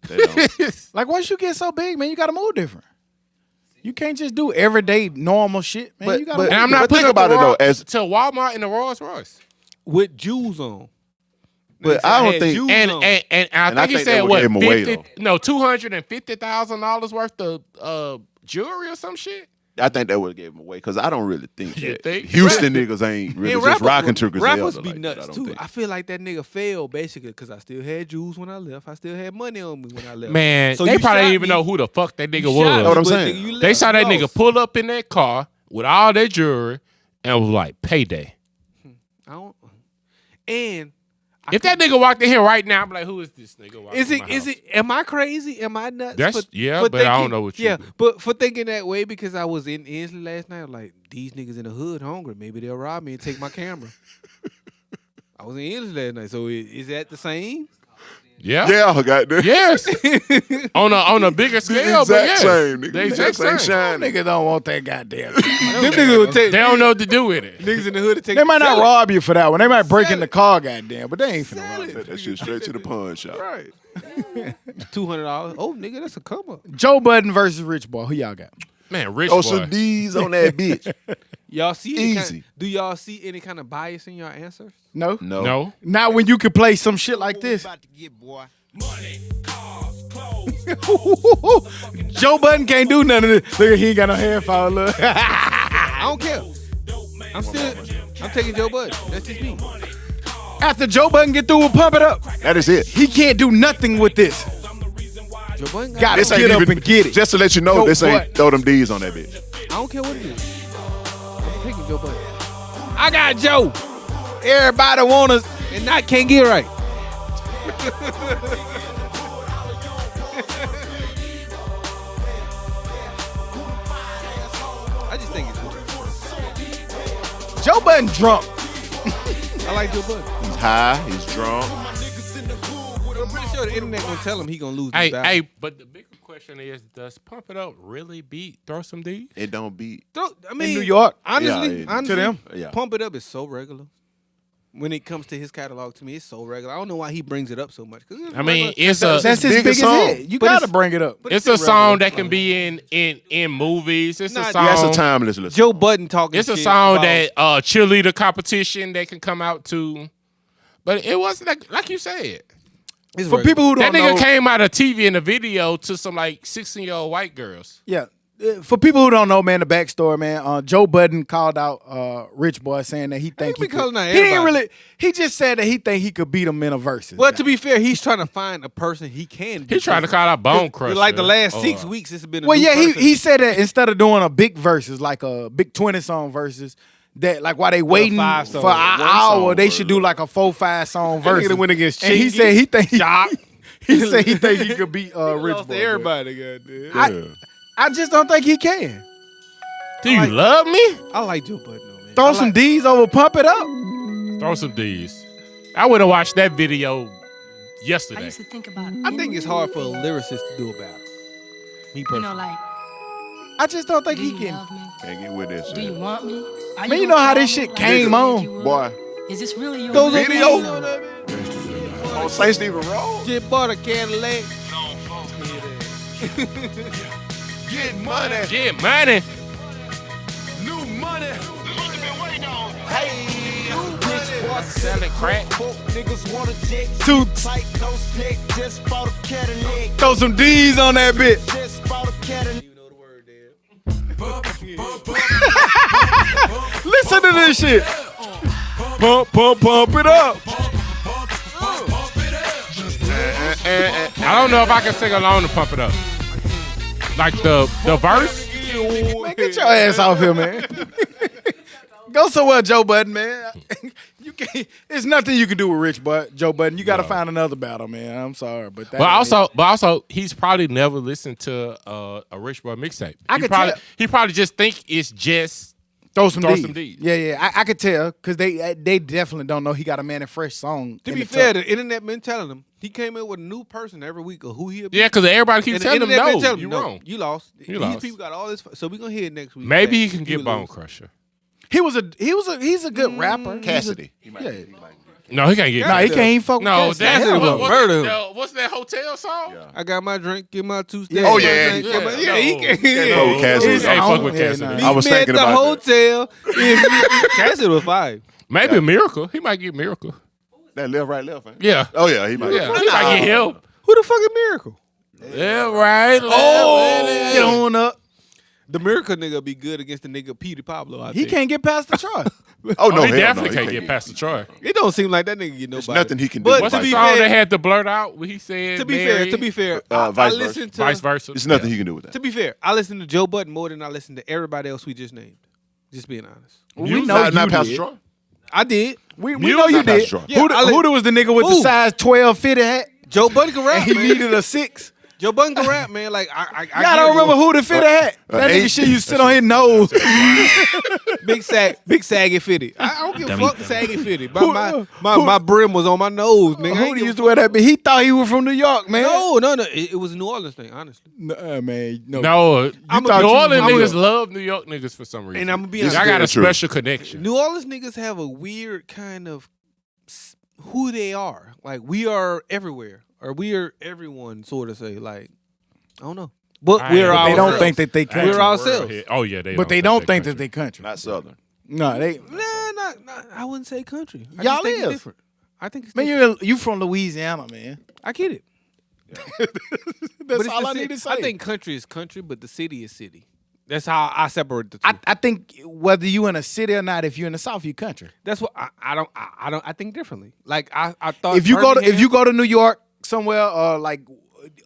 S4: They don't.
S3: Like once you get so big, man, you gotta move different. You can't just do everyday normal shit, man.
S4: But-
S3: you gotta
S4: but-
S3: move
S1: And I'm
S4: But
S1: not
S4: think
S1: putting
S4: about it, though, as-
S1: to Walmart in the Rolls Royce.
S2: With jewels on.
S4: But
S2: Nigga
S4: I don't
S2: had
S4: think-
S2: jewels
S1: And
S2: on.
S1: and, and I
S4: And I
S1: think he
S4: think they
S1: said
S4: would
S1: what
S4: give 'em away,
S1: 50 no $250,000 worth of jewelry or some shit.
S4: I think that would have gave him away because I don't really think
S1: You
S4: that
S1: think?
S4: Houston niggas ain't really
S2: And
S4: just rocking to Griselda.
S2: rappers be
S4: like that,
S2: nuts
S4: I don't
S2: too.
S4: think.
S2: I feel like that nigga failed basically because I still had jewels when I left. I still had money on me when I left.
S1: Man,
S2: So
S1: they
S2: you
S1: probably
S2: shot
S1: didn't even
S2: me.
S1: know who the fuck that nigga
S2: You
S1: was.
S2: shot
S4: Know what I'm
S2: me, but
S4: saying?
S2: nigga, you
S1: They
S2: left.
S1: saw that
S2: You
S1: nigga
S2: lost.
S1: pull up in that car with all that jewelry and was like, payday.
S2: I don't. And
S1: If that nigga walked in here right now, I'm like, who is this nigga walking
S2: Is
S1: in
S2: it?
S1: my
S2: Is
S1: house?
S2: it? Am I crazy? Am I nuts?
S1: That's- yeah, but I don't know what you
S2: Yeah,
S1: do.
S2: but for thinking that way because I was in Inslee last night, like these niggas in the hood hungry. Maybe they'll rob me and take my camera. I was in Inslee last night, so is that the same?
S1: Yeah.
S4: Yeah, goddamn.
S1: Yes. on a bigger
S4: The
S1: scale, but
S4: exact
S1: yes.
S4: same, nigga.
S1: The exact same.
S4: ain't shining.
S3: Niggas don't want that goddamn.
S2: Them niggas will take
S1: They don't know what to do with it.
S2: niggas in the hood to take.
S3: They might not
S2: sell it.
S3: rob you for that one. They might break in
S2: Sell
S3: the
S2: it.
S3: car, goddamn, but they ain't finna
S2: Sell
S3: rob
S2: it.
S3: you.
S4: That shit straight to the pawn shop.
S2: Right. $200. Oh, nigga, that's a come up.
S3: Joe Budden versus Rich Boy. Who y'all got?
S1: Man, rich
S4: Oh,
S1: boy.
S4: some D's on that bitch.
S2: Y'all see any
S4: Easy.
S2: do y'all see any kind of bias in your answers?
S3: No?
S4: No.
S1: No.
S3: Not when you can play some shit like this.
S5: About to get, boy.
S3: Joe Budden can't do none of this. Look, he ain't got no hair fall. Look.
S2: I don't care. I'm taking Joe Budden. That's just me.
S3: After Joe Budden get through with Pump It Up,
S4: That is it.
S3: he can't do nothing with this.
S2: Joe Budden got
S3: Gotta
S4: This ain't
S3: get up
S4: even,
S3: and get it.
S4: Just to let you know,
S3: No,
S4: this ain't
S3: but-
S4: throw them D's on that bitch.
S2: I don't care what it is. I'm taking Joe Budden. I got Joe,
S3: Everybody want us.
S2: and I can't get right. I just think it's cool.
S3: Joe Budden drunk.
S2: I like Joe Budden.
S4: He's high. He's drunk.
S2: I'm pretty sure the internet gonna tell him he gonna lose.
S1: Hey,
S2: this battle.
S1: hey, but the bigger question is, does Pump It Up really beat Throw Some D?
S4: It don't beat.
S2: I mean,
S3: New York.
S2: honestly,
S4: Yeah,
S2: honestly,
S3: to them.
S4: Yeah.
S2: Pump It Up is so regular. When it comes to his catalog, to me, it's so regular. I don't know why he brings it up so much.
S1: I mean, it's a
S3: That's his
S4: biggest
S3: biggest
S4: song.
S3: hit. You
S2: But
S3: gotta
S2: it's-
S3: bring it up.
S2: but
S1: it's
S2: still
S1: a song
S2: regular.
S1: that can be in movies. It's a
S2: Nah,
S1: song.
S4: That's a timeless listen.
S2: Joe Budden talking.
S1: It's a
S2: shit
S1: song
S2: about-
S1: that cheerleader competition they can come out to, but it wasn't like you said.
S2: It's
S3: For
S2: regular.
S3: people who
S1: That
S3: don't
S1: nigga
S3: know,
S1: came out of TV in a video to some like 16-year-old white girls.
S3: yeah. For people who don't know, man, the backstory, man, Joe Budden called out Rich Boy saying that he think
S2: be
S3: he could.
S2: calling out
S3: He didn't
S2: everybody.
S3: really. He just said that he think he could beat him in a versus.
S2: Well, to be fair, he's trying to find a person he can.
S1: He trying to call out Bone Crusher.
S2: Like the last 6
S1: or-
S2: weeks, it's been. A
S3: Well,
S2: new
S3: yeah,
S2: person.
S3: he said that instead of doing a big versus, like a big 20 song versus, that like while they waiting
S2: 5 song,
S3: for an
S4: one
S3: hour,
S4: song
S3: they should do
S4: versus.
S3: like a 4-5 song
S2: That nigga
S3: versus.
S2: done went against
S3: And he
S2: Chingy,
S3: said he think
S2: Jock.
S3: he said he think he could beat Rich
S2: Lost
S3: Boy.
S2: to everybody, goddamn.
S4: Yeah.
S3: I just don't think he can.
S1: Do you love me?
S2: I like Joe Budden, though, man.
S3: Throw
S2: I
S3: some
S2: like-
S3: D's over, Pump It Up.
S1: Throw some D's. I would have watched that video
S6: I
S1: yesterday.
S6: used to think about
S2: I think it's hard for a lyricist to do a battle. Me
S6: you
S2: personally.
S6: know, like
S3: I just don't think he
S5: Do you
S3: can.
S5: love me?
S4: Can't get with that
S5: Do you
S4: shit.
S5: want me? Are
S3: Man, you
S5: gonna
S3: know how
S5: call
S3: this
S5: me
S3: shit
S5: like
S3: came
S5: you said
S3: on.
S5: you would?
S4: Boy,
S5: Is this really your
S2: Those
S5: real
S2: videos
S5: name?
S2: on that bitch.
S4: on St. Stephen Road.
S2: Just bought a Cadillac.
S4: Get money.
S1: Get money.
S4: New money.
S1: Selling crack.
S3: Two. Throw some D's on that bitch.
S2: You know the word there.
S3: Listen to this shit. Pump, pump, pump it up.
S1: I don't know if I can sing along to pump it up. Like the verse.
S3: Man, get your ass off here, man. Go somewhere, Joe Budden, man. You can't. There's nothing you can do with Joe Budden. You got to find another battle, man. I'm sorry, but that
S1: But also, he's probably never listened to a Rich Boy mixtape. He probably just think it's just
S3: throw some
S1: D's.
S3: D's. Yeah. I could tell because they definitely don't know he got a Man and Fresh song.
S2: To be fair, the internet been telling him he came in with a new person every week of who he'll be.
S1: Yeah, because everybody keeps
S2: And
S1: telling
S2: the
S1: him
S2: internet been
S1: no,
S2: telling
S1: you
S2: him,
S1: wrong.
S2: You lost.
S1: You
S2: These
S1: lost.
S2: people got all this. So we're gonna hear it next week.
S1: Maybe he
S2: That
S1: can get
S2: you
S1: Bone
S2: lose.
S1: Crusher.
S3: he's a good rapper.
S4: Cassidy.
S3: Yeah.
S1: No, he can't get.
S3: Nah, he can't even fuck with
S1: No,
S3: Cassidy.
S1: that's
S2: Cassidy will murder him.
S1: What's that hotel song?
S4: Yeah.
S2: I got my drink, get my 2 steps.
S3: Yeah. Oh,
S4: yeah,
S2: He
S1: yeah.
S2: can.
S4: Can't fuck with Cassidy.
S3: He's
S1: Ain't
S3: on-
S1: fuck with
S3: yeah,
S1: Cassidy.
S3: nah.
S4: I was
S2: Meet me
S4: thinking
S2: at the
S4: about that.
S2: hotel. Cassidy was fine.
S1: Maybe a Miracle. He might get Miracle.
S4: That left, right, left. Man.
S1: Yeah.
S4: Oh yeah, he might.
S1: Yeah, he might get him.
S2: Who the fuck is Miracle?
S1: Yeah, right.
S3: Get on up.
S2: The Miracle nigga be good against the nigga Petey Pablo. I
S3: He
S2: think.
S3: can't get past the chart.
S4: Oh no,
S1: he
S4: hell
S1: definitely
S4: no,
S1: can't get past the Troy.
S2: It don't seem like that nigga get nobody.
S4: nothing he can do.
S2: But
S1: What's
S2: to
S1: the
S2: be
S1: song
S2: fair,
S1: they had to blurt out when he said
S2: to be
S1: Mary?
S2: fair, I
S4: vice versa.
S2: listened to
S1: Vice versa.
S4: There's nothing he can do with that.
S2: To be fair, I listen to Joe Budden more than I listen to everybody else we just named. Just being honest.
S3: We know
S4: not
S3: you
S4: Pastor
S3: did.
S4: Troy.
S2: I did.
S3: We know you
S4: Not
S3: did.
S4: Pastor Troy.
S2: Yeah,
S3: Who was the nigga with the
S2: Who?
S3: size 12 fitted hat?
S2: Joe Budden can
S3: And
S2: rap,
S3: he
S2: man.
S3: needed a 6.
S2: Joe Budden can rap, man. Like I
S3: Y'all don't remember who the fitted hat? That nigga
S4: 8.
S3: shit used to sit on his nose.
S2: big saggy fitty. I don't give a fuck saggy fitty. My brim was on my nose, nigga. I
S3: Who
S2: ain't give
S3: used
S2: a
S3: to wear that? But he thought he was from New York, man.
S2: No. It was a New Orleans thing, honestly.
S3: Nah, man. No.
S1: No,
S2: I'm
S1: New
S2: a-
S1: Orleans
S2: I'm a-
S1: niggas love New York niggas for some reason.
S2: And I'm gonna be
S1: I
S2: honest.
S1: got a
S4: very true.
S1: special connection.
S2: New Orleans niggas have a weird kind of who they are. Like we are everywhere, or we are everyone, sort of say. Like I don't know, but
S1: I
S2: we're
S1: ain't-
S3: They don't
S2: ourselves.
S3: think that they
S1: That's
S3: country.
S2: We're
S1: the
S2: ourselves.
S1: world here. Oh yeah,
S3: But they don't think that
S1: country.
S3: they country.
S4: Not Southern.
S3: No, they.
S2: Nah, not. I wouldn't say country. I
S3: Y'all
S2: just think
S3: is.
S2: it's different. I think it's
S3: Man,
S2: different.
S3: you from Louisiana, man.
S2: I get it.
S3: That's
S2: But
S3: all
S2: it's
S3: I
S2: the
S3: need to
S2: city.
S3: say.
S2: I think country is country, but the city is city. That's how I separate the two.
S3: I think whether you in a city or not, if you're in the South, you country.
S2: That's what I think differently. Like I thought
S3: If you
S2: Birmingham-
S3: go to New York somewhere or like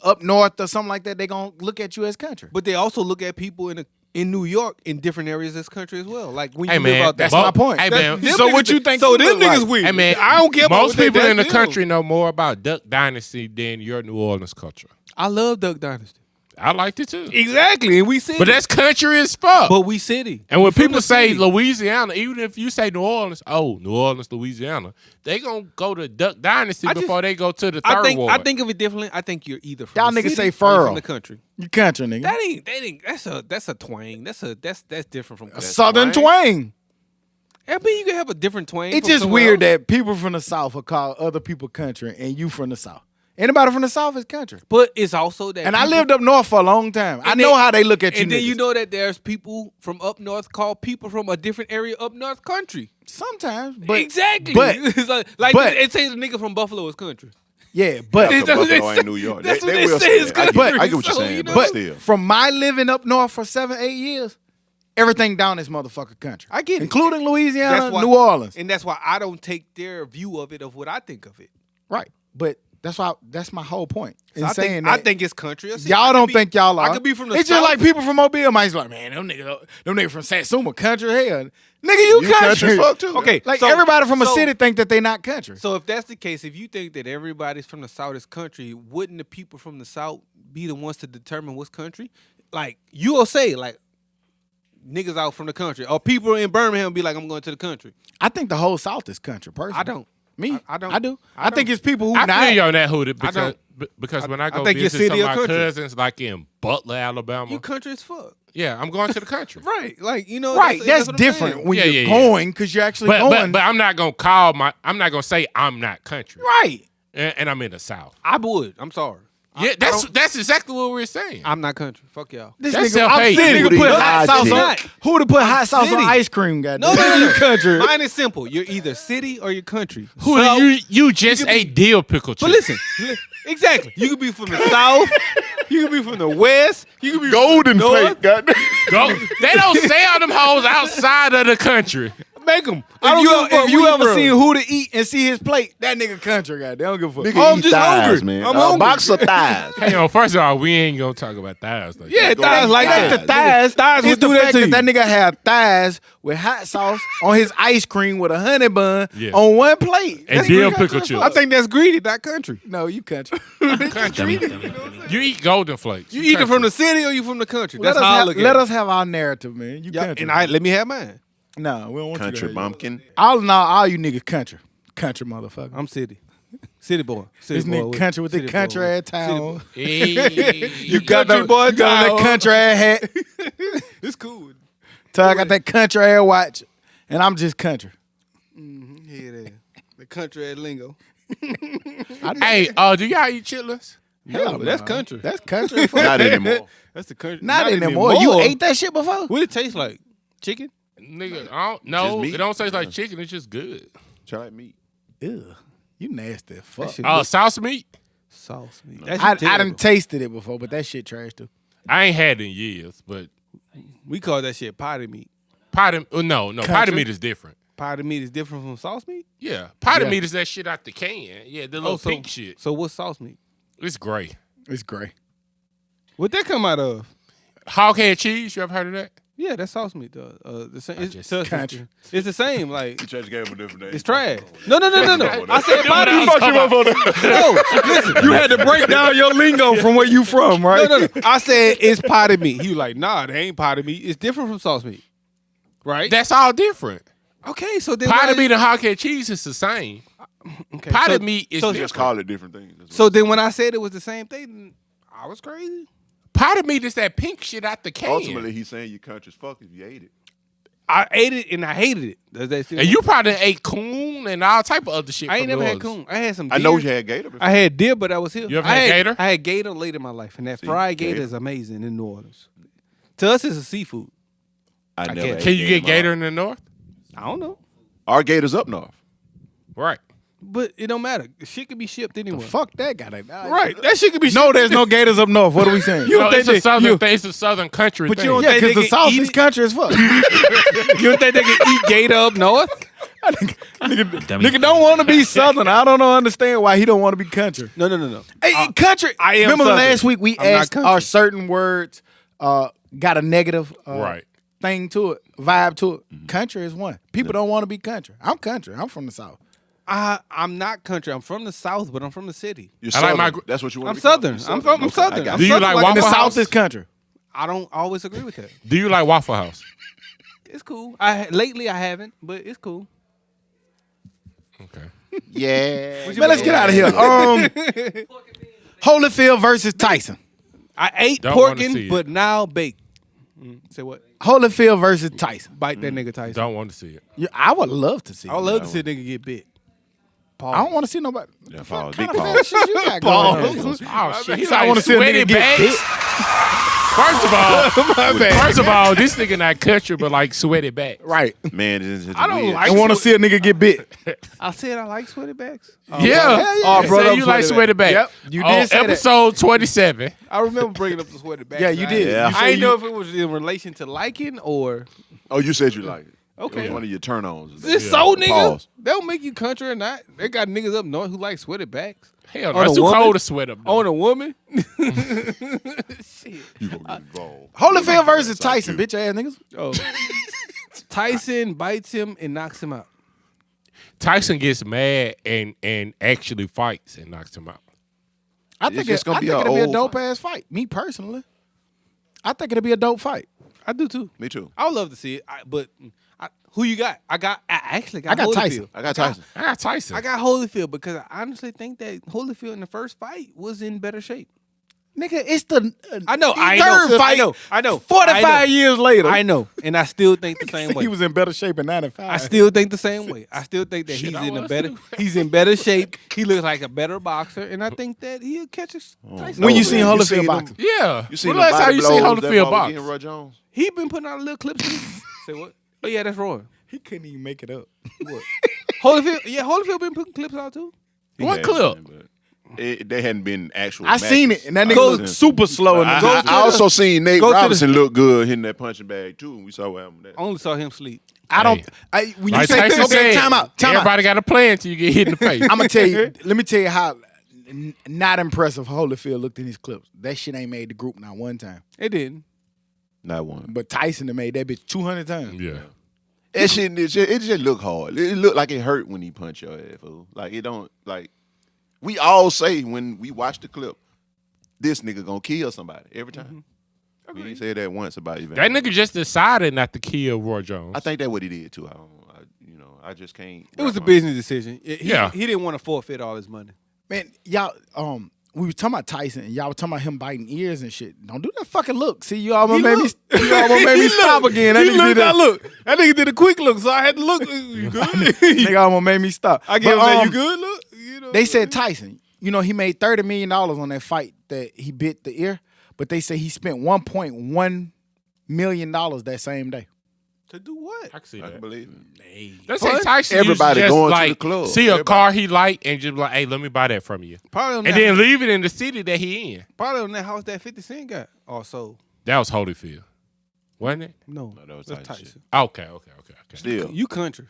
S3: up north or something like that, they gonna look at you as country.
S2: but they also look at people in New York in different areas of this country as well. Like when
S1: Hey
S2: you live
S1: man,
S2: out there.
S3: That's my point.
S1: Hey man,
S2: Them
S3: So
S2: niggas-
S3: what you think
S2: So
S3: you
S2: them
S3: look
S2: niggas
S3: like?
S2: weird.
S1: hey man,
S2: I don't care about
S1: most
S2: what they
S1: people in the
S2: best film.
S1: country know more about Duck Dynasty than your New Orleans culture.
S2: I love Duck Dynasty.
S1: I liked it too.
S2: Exactly, and we city.
S1: But that's country as fuck.
S2: but we city.
S1: And when
S2: We from
S1: people
S2: the
S1: say
S2: city.
S1: Louisiana, even if you say New Orleans, New Orleans, Louisiana, they gonna go to Duck Dynasty
S2: I just-
S1: before they go to the third
S2: I
S1: ward.
S2: think of it differently. I think you're either from
S3: Y'all
S2: the
S3: niggas
S2: city
S3: say
S2: or you're
S3: furrow.
S2: from the country.
S3: You country, nigga.
S2: That ain't that's a twang. That's different from
S3: A Southern twang.
S2: I mean, you can have a different twang.
S3: It's
S2: from
S3: just
S2: somewhere
S3: weird
S2: else.
S3: that people from the South will call other people country and you from the South. Anybody from the South is country.
S2: But it's also that
S3: And I
S2: people-
S3: lived up north for a long time. I
S2: And
S3: know
S2: then-
S3: how they look at you.
S2: And then you
S3: niggas.
S2: know that there's people from up north call people from a different area up north country.
S3: Sometimes, but
S2: exactly.
S3: but-
S2: it's like
S3: but-
S2: it says a nigga from Buffalo is country.
S3: yeah, but
S2: That's what they
S4: Buffalo
S2: say.
S4: ain't New York.
S2: That's what
S4: they
S2: they
S4: will
S2: say
S4: say
S2: is
S4: that. I
S2: country.
S4: get what you're
S2: So,
S4: saying,
S2: you
S4: but
S2: know-
S4: still.
S3: from my living up north for 7-8 years, everything down this motherfucker country.
S2: I get it.
S3: including Louisiana,
S2: That's why-
S3: New Orleans.
S2: And that's why I don't take their view of it of what I think of it.
S3: Right, but that's my whole point in
S2: So I
S3: saying
S2: think,
S3: that.
S2: I think it's country. or city.
S3: Y'all
S2: I could
S3: don't
S2: be-
S3: think y'all are.
S2: I could be from the
S3: It's
S2: South.
S3: just like people from Mobile might be like, man, them niggas from Satsuma country. Hell, nigga, you
S4: You country fuck too.
S2: Okay,
S3: Like
S2: so-
S3: everybody from a
S2: so-
S3: city think that they not country.
S2: So if that's the case, if you think that everybody's from the South is country, wouldn't the people from the South be the ones to determine what's country? Like you'll say, like niggas out from the country, or people in Birmingham be like, I'm going to the country.
S3: I think the whole South is country. Personally,
S2: I don't.
S3: Me,
S2: I don't.
S3: I do.
S2: I
S3: I think
S2: don't.
S3: it's people who
S1: I
S3: not.
S1: feel you on that hoodie
S2: don't.
S1: because when I go
S2: think your
S1: visit some
S2: city
S1: of
S2: or
S1: my
S2: country.
S1: cousins like in Butler, Alabama,
S2: You country as fuck.
S1: Yeah, I'm going to the country.
S2: Right, like
S3: Right, that's
S2: what I'm
S3: different
S2: saying.
S3: when
S1: Yeah,
S3: you're
S1: yeah, yeah.
S3: going because you're actually going.
S1: But I'm not gonna I'm not gonna say I'm not country.
S3: right.
S1: And I'm in the South.
S2: I would. I'm sorry.
S1: Yeah, that's exactly what we're saying.
S2: I'm not country. Fuck y'all.
S3: This
S1: That's
S3: nigga, I'm
S1: self-hate.
S3: city.
S4: Who
S3: Nigga put
S4: the
S3: hot sauce
S4: city?
S3: on. Who would put hot sauce on
S2: city.
S3: ice cream? Goddamn.
S2: No,
S3: you country.
S2: Mine is simple. You're either city or you're country.
S1: Who
S2: So-
S1: you just ate dill pickle chips.
S2: But listen, exactly. You could be from the South. You could be from the West. You could be
S4: Golden
S2: from the North.
S4: plate, goddamn.
S1: Go. They don't sell them hoes outside of the country.
S2: Make them.
S3: If you ever seen Who to Eat and see his plate, that nigga country. Goddamn. They don't give a fuck.
S4: Nigga
S2: I'm
S4: eat
S2: just
S4: thighs,
S2: hungry.
S4: man.
S2: I'm
S4: A
S2: hungry.
S4: box of thighs.
S1: Hang on, first of all, we ain't gonna talk about thighs. Like
S2: Yeah,
S1: that.
S2: thighs like
S3: It ain't
S2: that.
S3: the thighs.
S2: Thighs
S3: It's
S2: would
S3: the
S2: do that
S3: fact
S2: to you.
S3: that nigga had thighs with hot sauce on his ice cream with a honey bun
S1: Yeah.
S3: on one plate.
S1: And
S3: That's
S1: dill
S3: what
S1: pickle
S3: country
S1: chips.
S3: is
S2: I
S3: for.
S2: think that's greedy, not country.
S3: No, you country.
S1: Country. You eat golden flakes.
S2: You either from the city or you from the country.
S3: Let
S2: That's
S3: us
S2: how I
S3: have,
S2: look at
S3: let
S2: it.
S3: us have our narrative, man. You
S2: Yeah,
S3: country.
S2: and let me have mine.
S3: no, we don't want
S4: Country
S3: you to have
S4: bumpkin.
S3: all you niggas country. Country motherfucker.
S2: I'm city. City boy. City
S3: This
S2: boy
S3: nigga
S2: with-
S3: country with the
S2: city boy
S3: country
S2: with-
S3: ass town.
S1: Hey.
S2: You country boy
S3: You got
S2: town.
S3: that country ass hat.
S2: It's cool.
S3: So I got that country ass watch, and I'm just country.
S2: Yeah, that. The country at lingo.
S1: Hey, do y'all eat chitlins?
S2: No, that's country.
S3: That's country. Fuck.
S4: Not anymore.
S2: That's the country.
S3: Not anymore. You ate that shit before?
S2: What it taste like? Chicken?
S1: Nigga, I don't know.
S4: Just meat.
S1: It don't taste like chicken. It's just good.
S4: Try meat.
S3: Ew. You nasty as fuck.
S2: shit-
S1: Sauce meat?
S2: Sauce meat. That
S3: I
S2: shit terrible.
S3: done tasted it before, but that shit trash too.
S1: I ain't had it in years, but
S2: We call that shit potty meat.
S1: potted no, potted
S3: Country?
S1: meat is different.
S2: Potty meat is different from sauce meat?
S1: Yeah, potted
S3: Yeah.
S1: meat is that shit out the can. Yeah, the little pink shit.
S2: So what's sauce meat?
S1: It's gray.
S3: It's gray.
S2: What that come out of?
S1: Hoghead cheese. You ever heard of that?
S2: Yeah, that's sauce meat though. The same. It's,
S1: just-
S2: substance. It's the same. Like
S4: The church gave him a different name.
S2: it's trash. No. I said potty meat.
S1: Fuck you up on
S2: No, listen.
S3: You had to break down your lingo from where you from, right?
S2: No. I said it's potty meat. He was like, nah, they ain't potty meat. It's different from sauce meat. Right?
S1: That's all different.
S2: Okay, so then
S1: Potted
S2: why-
S1: meat and hoghead cheese is the same.
S2: okay,
S1: Potted
S2: so-
S1: meat is
S2: so-
S1: different.
S4: Just call it different things. That's
S2: So then when I said it was the same thing, then I was crazy.
S1: Potted meat is that pink shit out the can.
S4: ultimately, he's saying you country as fuck if you ate it.
S2: I ate it and I hated it. Does that still
S1: And you probably ate coon and all type of other shit.
S2: I ain't
S1: from
S2: never had
S1: yours.
S2: coon. I had some deer.
S4: I know you had gator before.
S2: I had deer, but I was here.
S1: You ever
S2: I
S1: had gator?
S2: I had gator late in my life, and that
S4: See,
S2: fried gator
S4: gator.
S2: is amazing in New Orleans. To us, it's a seafood.
S4: I
S2: I
S4: never
S2: can't-
S4: ate
S1: Can you get
S4: in
S1: gator
S4: my-
S1: in the north?
S2: I don't know,
S4: Our gator's up north.
S1: Right.
S2: but it don't matter. Shit can be shipped anywhere.
S3: Fuck that goddamn.
S2: Right, that shit can be.
S3: No,
S2: shipped.
S3: there's no gators up north. What are we saying?
S2: You
S1: No,
S2: don't
S1: it's
S2: think
S1: a southern
S2: you-
S1: thing. It's a southern country
S2: But
S1: thing.
S2: you don't
S3: Yeah,
S2: think
S3: because
S2: they
S3: the
S2: can
S3: South
S2: eat
S3: is
S2: it?
S3: country as fuck.
S2: You don't think they can eat gator up north?
S3: Nigga don't want to be Southern. I don't understand why he don't want to be country.
S2: No.
S3: Hey, country.
S2: I am
S3: Remember
S2: Southern.
S3: last week we
S2: I'm not
S3: asked
S2: country.
S3: are certain words got a negative
S1: Right.
S3: thing to it, vibe to it. Country is one. People don't want to be country. I'm country. I'm from the South.
S2: I'm not country. I'm from the South, but I'm from the city.
S4: You're
S1: I like
S4: southern.
S1: my gr-
S4: That's what you want
S2: I'm
S4: to be called?
S2: Southern.
S4: You're
S2: I'm from- I'm
S4: Okay,
S2: Southern.
S4: I got
S2: I'm
S1: Do you
S2: Southern
S1: like
S2: like
S3: And the
S1: Waffle
S3: South
S1: House?
S3: is country.
S2: I don't always agree with that.
S1: Do you like Waffle House?
S2: It's cool. Lately I haven't, but it's cool.
S1: Okay.
S4: Yeah.
S3: Man, let's get out of here. Holyfield versus Tyson.
S2: I ate
S1: Don't wanna see
S2: porkin',
S1: it.
S2: but now baked. Say what?
S3: Holyfield versus Tyson.
S2: Bite that nigga Tyson.
S1: Don't want to see it.
S3: Yeah, I would love to see.
S2: I would love to see a nigga get bit. Pause.
S3: I don't want to see nobody.
S4: Yeah, pause.
S3: What
S4: Big
S3: kind of
S4: pause.
S3: shit you got going on?
S1: Oh shit! He
S3: So I
S1: like
S3: wanna see a
S1: sweaty
S3: nigga get
S1: bags. First of all, first of all, this nigga not country, but like sweaty back.
S3: Right.
S4: Man, this is
S2: I don't
S4: weird.
S2: like
S3: I want to see a nigga get bit.
S2: I said I like sweaty backs.
S1: Yeah.
S3: Oh, bro,
S1: Say
S3: I'm
S1: you like sweaty back.
S3: Yep, you
S1: On
S3: did say that.
S1: episode 27.
S2: I remember bringing up the sweaty backs.
S3: Yeah, you did.
S4: Yeah.
S3: You
S2: I
S3: said
S2: didn't
S3: you-
S2: know if it was in relation to liking or
S4: Oh, you said you like it.
S2: Okay.
S4: It was one of your turn-ons.
S2: this so nigga.
S4: Pause.
S2: They'll make you country or not. They got niggas up north who like sweaty backs.
S1: Hell,
S2: On
S1: that's
S2: a
S1: too
S2: woman?
S1: cold to sweat up.
S2: On a woman.
S4: You gonna get involved.
S3: Holyfield versus
S4: That's all
S3: Tyson,
S4: cute.
S3: bitch ass niggas.
S2: Oh. Tyson bites him and knocks him out.
S1: Tyson gets mad and actually fights and knocks him out.
S3: I
S4: It's
S3: think
S4: just gonna
S3: I
S4: be
S3: think
S4: a
S3: it'll be a
S4: old
S3: dope
S4: fight.
S3: ass fight. Me personally, I think it'll be a dope fight.
S2: I do too.
S4: Me too.
S2: I would love to see it, but who you got? I actually got
S3: I got
S2: Holyfield.
S3: Tyson.
S4: I got Tyson.
S1: I got Tyson.
S2: I got Holyfield because I honestly think that Holyfield in the first fight was in better shape.
S3: Nigga, it's the
S2: I know.
S3: third fight.
S2: I know.
S3: 45 years later.
S2: I know, and I still think the same way.
S3: He was in better shape in 95.
S2: I still think the same way. I still think that
S1: Shit, I was too.
S2: he's in better shape. He looks like a better boxer, and I think that he'll catch Tyson.
S3: When you
S4: No,
S3: seen
S4: man.
S3: Holyfield
S4: seen
S3: boxing?
S1: Yeah.
S4: You seen
S1: When
S4: the
S1: last time
S4: body
S1: you seen
S4: blows that
S1: Holyfield
S4: motherfucker
S1: box?
S4: getting Roy Jones?
S2: He been putting out little clips. Say what? Oh yeah, that's Roy.
S3: He couldn't even make it up.
S2: What? Holyfield been putting clips out too.
S1: What
S4: He
S1: clip?
S4: had been, but they hadn't been actual.
S3: I seen it, and that nigga
S4: Go-
S3: was super slow in the
S4: I also seen Nate
S2: go to the-
S4: Robinson look good hitting that punching bag too, and we saw what happened with
S2: I only saw him sleep.
S3: I don't.
S1: Hey.
S3: When you
S1: Like
S3: say
S1: Tyson
S3: okay,
S1: said,
S3: time out.
S1: Everybody got a plan until you get hit in the face.
S3: I'm gonna tell you. Let me tell you how not impressive Holyfield looked in his clips. That shit ain't made the group not one time.
S2: It didn't.
S4: Not one.
S3: But Tyson done made that bitch 200 times.
S1: Yeah.
S4: That shit, it just look hard. It look like it hurt when he punch your ass, fool. Like it don't like. We all say when we watch the clip, this nigga gonna kill somebody every time. We ain't said that once about Evander.
S1: That nigga just decided not to kill Roy Jones.
S4: I think that's what he did too. I just can't.
S2: It was a business decision. He didn't want to forfeit all his money.
S3: Man, y'all, we was talking about Tyson, and y'all was talking about him biting ears and shit. Don't do that fucking look. See, you almost made me stop again. That nigga did that.
S2: look. That nigga did a quick look, so I had to look. You good?
S3: Nigga almost made me stop.
S2: I give him
S3: But,
S2: that. You good? Look. You know,
S3: They said Tyson, he made $30 million on that fight that he bit the ear, but they say he spent $1.1 million that same day.
S2: to do what?
S1: I can see
S4: I can
S1: that.
S4: believe it.
S1: Let's say Tyson
S4: Everybody
S1: used to just
S4: going to
S1: like
S4: the club.
S1: see a
S4: Everybody.
S1: car he like and just be like, hey, let me buy that from you.
S2: Probably on
S1: And
S2: that,
S1: then leave it in the city that he in.
S2: probably on that house that 50 Cent got. Also,
S1: That was Holyfield. Wasn't it?
S2: no,
S4: No, that was
S2: that's
S4: Tyson
S2: Tyson.
S1: Okay.
S4: Still,
S2: You country.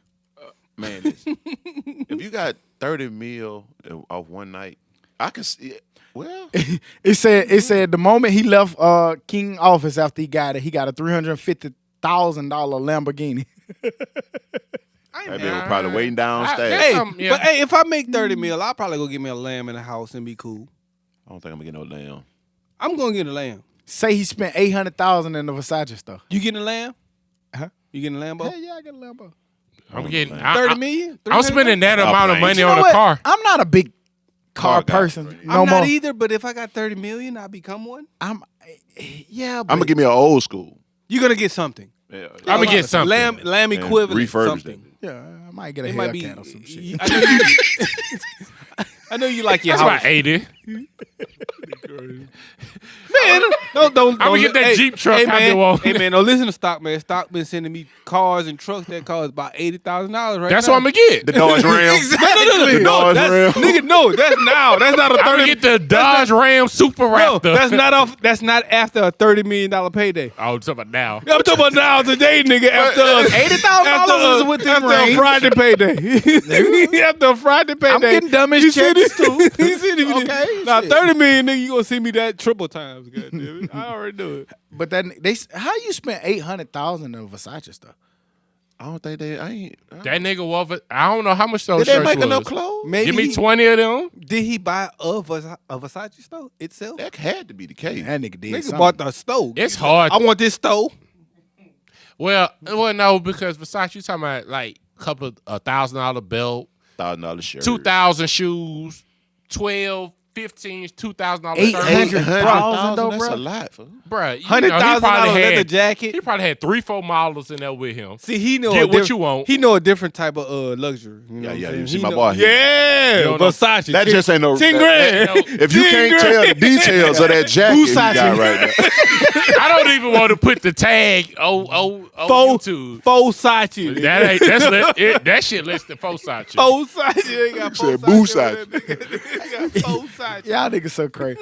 S4: man, listen, if you got 30 mil off one night, I can see it. Well,
S3: It said the moment he left King office after he got it, he got a $350,000 Lamborghini.
S2: I
S4: that
S2: ain't
S4: man
S2: mad.
S4: was probably waiting downstairs.
S1: That's
S2: Hey,
S1: something, yeah.
S2: but hey, if I make 30 mil, I'll probably go get me a lamb in the house and be cool.
S4: I don't think I'm gonna get no lamb.
S2: I'm gonna get a lamb.
S3: Say he spent $800,000 in the Versace stuff.
S2: You getting a lamb?
S3: Huh?
S2: You getting a Lambo?
S3: Hell yeah, I got a Lambo.
S1: I'm getting
S2: 30 million?
S1: I'm spending that
S4: Oh,
S1: amount of
S4: man.
S1: money
S3: You know
S1: on a
S3: what?
S1: car.
S3: I'm not a big car
S4: Car guy.
S3: person no
S2: I'm
S3: more.
S2: not either, but if I got 30 million, I'll become one.
S3: Yeah, but
S4: I'm gonna give me an old school.
S2: You're gonna get something.
S4: Yeah,
S1: I'm gonna get something.
S2: Lamb
S4: and
S2: equivalent.
S4: refurbish
S2: Something.
S4: that.
S3: yeah, I might get a
S2: It might be.
S3: Hellcat or some shit.
S2: I know you like your
S1: That's
S2: house.
S1: about 80.
S2: Man, don't.
S1: I'ma get that Jeep truck
S2: Hey
S1: I
S2: man,
S1: do want.
S2: hey man, don't listen to Stock, man. Stock been sending me cars and trucks that cost about $80,000 right
S1: That's
S2: now.
S1: what I'm gonna get.
S4: The Dodge Ram.
S2: No,
S4: The Dodge
S2: that's,
S4: Ram.
S2: nigga, no, that's now. That's not a
S1: I'm gonna
S2: 30.
S1: get the Dodge Ram Super
S2: No,
S1: Raptor.
S2: that's not off. That's not after a $30 million payday.
S1: Oh, it's about now.
S2: I'm talking about now today, nigga. After
S3: $80,000 is within
S2: after
S3: range.
S2: a Friday payday. After a Friday payday,
S3: I'm getting Dummies checks too.
S2: You see me?
S3: Okay,
S2: Now
S3: shit.
S2: 30 million, nigga, you gonna see me that triple times. Goddamn it, I already do it.
S3: But then how you spent $800,000 in Versace stuff?
S4: I don't think they. I ain't.
S1: That nigga was. I don't know how much those
S4: Did they
S1: shirts
S4: make
S1: was.
S4: enough clothes?
S2: Maybe
S1: Give me
S2: he-
S1: 20 of them.
S2: Did he buy a Versace stove itself?
S4: That had to be the case.
S3: That nigga did
S2: Nigga
S3: something.
S2: bought the stove.
S1: It's hard.
S2: I want this stove.
S1: Well, no, because Versace, you talking about like a couple of $1,000 belt,
S4: $1,000 shirt.
S1: 2,000 shoes, 12, 15, $2,000
S3: $800,000
S1: shirt.
S3: though,
S4: That's
S3: bro.
S4: a lot, fool.
S1: Bruh, you
S2: $100,000
S1: know, he probably
S2: leather
S1: had
S2: jacket.
S1: He probably had 3-4 models in there with him.
S2: See, he know
S1: Get
S2: a
S1: what you want.
S2: He know a different type of luxury. You know
S4: Yeah,
S2: what
S4: yeah,
S2: I'm
S4: you
S2: saying?
S4: see
S2: He
S4: my
S2: know-
S4: boy here.
S2: Yeah,
S1: You don't know-
S2: Versace.
S4: That just ain't no
S2: 10
S4: that-
S2: grand.
S4: If you
S2: 10
S4: can't
S2: grand.
S4: tell the details of that jacket you
S3: Versace.
S4: got right now,
S1: I don't even want to put the tag on YouTube.
S2: Versace.
S1: That ain't that shit less than Versace.
S2: Versace. Ain't got
S4: said
S2: Versace.
S4: Versace.
S2: He got Versace.
S3: Y'all niggas so crazy.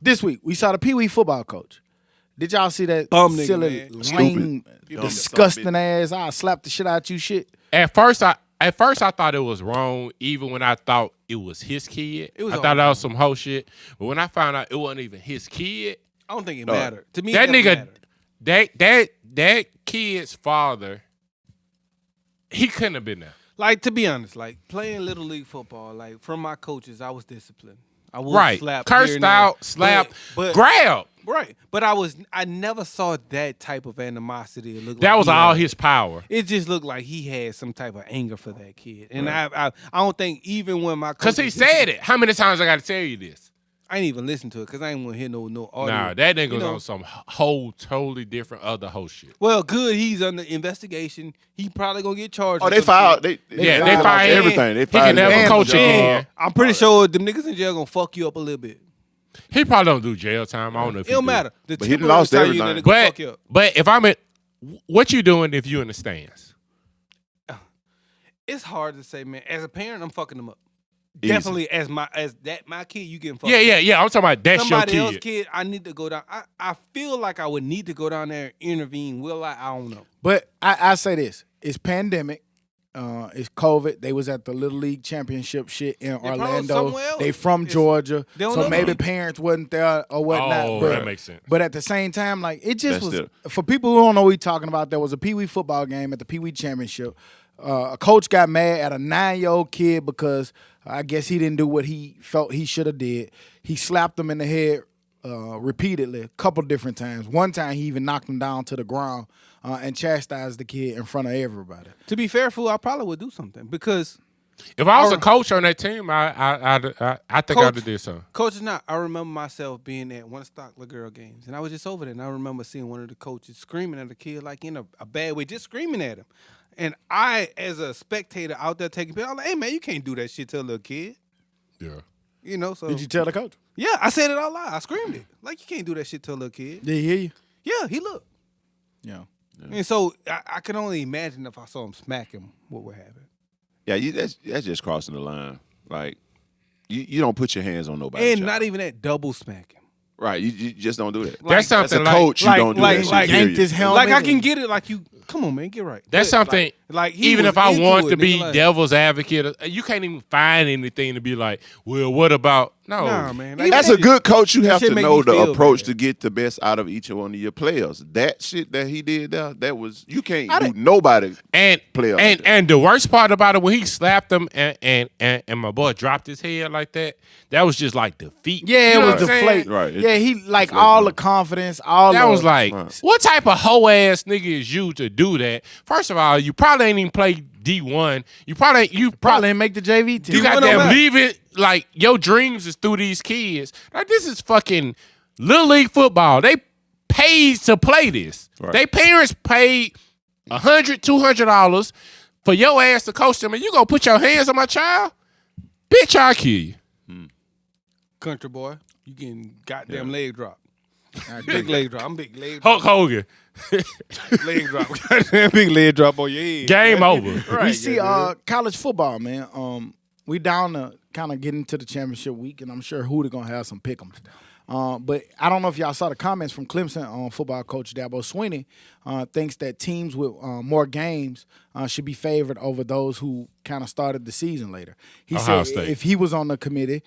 S3: This week we saw the Pee Wee football coach. Did y'all see that
S2: Bum nigga,
S3: silly,
S2: man.
S3: lame,
S4: Stupid.
S3: disgusting ass? I slap the shit out you shit.
S1: At first I thought it was wrong, even when I thought it was his kid.
S2: It was
S1: I
S2: all
S1: thought that was some whole shit. But when I found out it wasn't even his kid,
S2: I don't think it
S4: No.
S2: mattered. To me,
S1: that
S2: it
S1: nigga,
S2: mattered.
S1: that kid's father, he couldn't have been there.
S2: Like, to be honest, like playing little league football, like from my coaches, I was disciplined. I would
S1: Right.
S2: slap here
S1: Cursed
S2: and there.
S1: out, slapped,
S2: but
S1: grab.
S2: right. But I never saw that type of animosity. It looked
S1: That
S2: like
S1: was
S2: he
S1: all
S2: had.
S1: his power.
S2: It just looked like he had some type of anger for that kid, and I don't think even when my
S1: Because he
S2: coaches-
S1: said it. How many times I got to tell you this?
S2: I ain't even listen to it because I ain't want to hear no audio.
S1: Nah, that nigga
S2: You
S1: was
S2: know?
S1: on some whole totally different other whole shit.
S2: Well, good. He's under investigation. He probably gonna get charged.
S4: Oh,
S2: with
S4: they
S2: some
S4: filed.
S2: shit.
S4: They
S1: They
S4: filed
S1: fired
S4: everything. They
S1: He
S4: filed
S1: can never
S4: everything.
S1: coach again.
S2: I'm pretty sure them niggas in jail gonna fuck you up a little bit.
S1: He probably don't do jail time. I don't know if
S2: It don't
S1: do.
S2: matter. The
S4: But he done
S2: temporary
S4: lost
S2: tell you
S4: everything.
S2: that they gonna fuck you up.
S1: But if I'm at, what you doing if you in the stands?
S2: It's hard to say, man. As a parent, I'm fucking them up.
S4: Easy.
S2: Definitely, as my kid, you getting fucked.
S1: Yeah. I'm talking about that's
S2: Somebody
S1: your
S2: else
S1: kid.
S2: kid, I need to go down. I feel like I would need to go down there and intervene. Will I? I don't know.
S3: But I say this: it's pandemic. It's COVID. They was at the Little League Championship shit in
S2: probably
S3: Orlando.
S2: somewhere else.
S3: They from
S2: It's-
S3: Georgia,
S2: they don't
S3: so
S2: know
S3: maybe
S2: them.
S3: parents wasn't there or whatnot.
S1: Oh,
S3: but,
S1: that makes sense.
S3: But at the same time, like it just
S4: That's
S3: was
S4: it.
S3: for people who don't know what we talking about. There was a Pee Wee football game at the Pee Wee Championship. A coach got mad at a 9-year-old kid because I guess he didn't do what he felt he should have did. He slapped him in the head repeatedly, a couple different times. One time he even knocked him down to the ground and chastised the kid in front of everybody.
S2: To be fair, fool, I probably would do something because
S1: If I was a coach on that team, I think I'd have did something.
S2: Coach is not. I remember myself being at one Stockler girl games, and I was just over there, and I remember seeing one of the coaches screaming at a kid like in a bad way, just screaming at him. And I, as a spectator out there taking pictures, I'm like, hey man, you can't do that shit to a little kid.
S1: Yeah.
S2: You know, so
S3: Did you tell the coach?
S2: yeah, I said it out loud. I screamed it. Like you can't do that shit to a little kid.
S3: Did he hear you?
S2: Yeah, he looked.
S3: Yeah.
S2: And so I can only imagine if I saw him smack him, what would happen.
S4: Yeah, that's just crossing the line. Like you don't put your hands on nobody.
S2: And not even that double smack him.
S4: Right. You just don't do that.
S1: That's
S4: As a
S1: something like-
S4: coach, you don't do that shit.
S2: like
S4: period.
S3: yanked his helmet.
S2: Like I can get it. Like you, come on, man, get right.
S1: That's
S2: But,
S1: something.
S2: Like he
S1: even
S2: was
S1: if I
S2: into
S1: want
S2: it,
S1: to be
S2: nigga, like-
S1: devil's advocate, you can't even find anything to be like, well, what about no?
S2: Nah, man.
S4: As a good coach, you have
S2: shit
S4: to
S2: make
S4: know
S2: me
S4: the
S2: feel
S4: approach
S2: bad.
S4: to get the best out of each one of your players. That shit that he did there, that was you can't do nobody.
S1: And
S4: Play like that.
S1: and the worst part about it when he slapped him and my boy dropped his head like that was just like defeat.
S3: Yeah,
S1: You know
S3: it
S1: what
S3: was
S1: I'm saying?
S3: deflated.
S4: Right.
S3: Yeah, he like
S4: it's like,
S3: all
S4: no.
S3: the confidence, all
S1: That
S3: the,
S1: was like,
S4: Right.
S1: what type of hoe ass nigga is you to do that? First of all, you probably ain't even played D1. You probably
S3: probably didn't make the JV team.
S1: You got
S2: D1 don't
S1: them
S2: matter.
S1: leave it like your dreams is through these kids. Like this is fucking Little League football. They paid to play this.
S4: Right.
S1: They parents paid $100, $200 for your ass to coach them, and you gonna put your hands on my child? Bitch, I'll kill you.
S2: country boy, you getting goddamn leg drop. Big leg drop. I'm big leg
S1: Hulk
S2: drop.
S1: Hogan.
S2: Leg drop. Goddamn big leg drop on your head.
S1: Game over.
S3: We see college football, man. We down to kind of get into the championship week, and I'm sure Hooter gonna have some pick'ems. But I don't know if y'all saw the comments from Clemson on football coach Dabo Swinney. Thinks that teams with more games should be favored over those who kind of started the season later. He
S1: Ohio
S3: said
S1: State.
S3: if he was on the committee,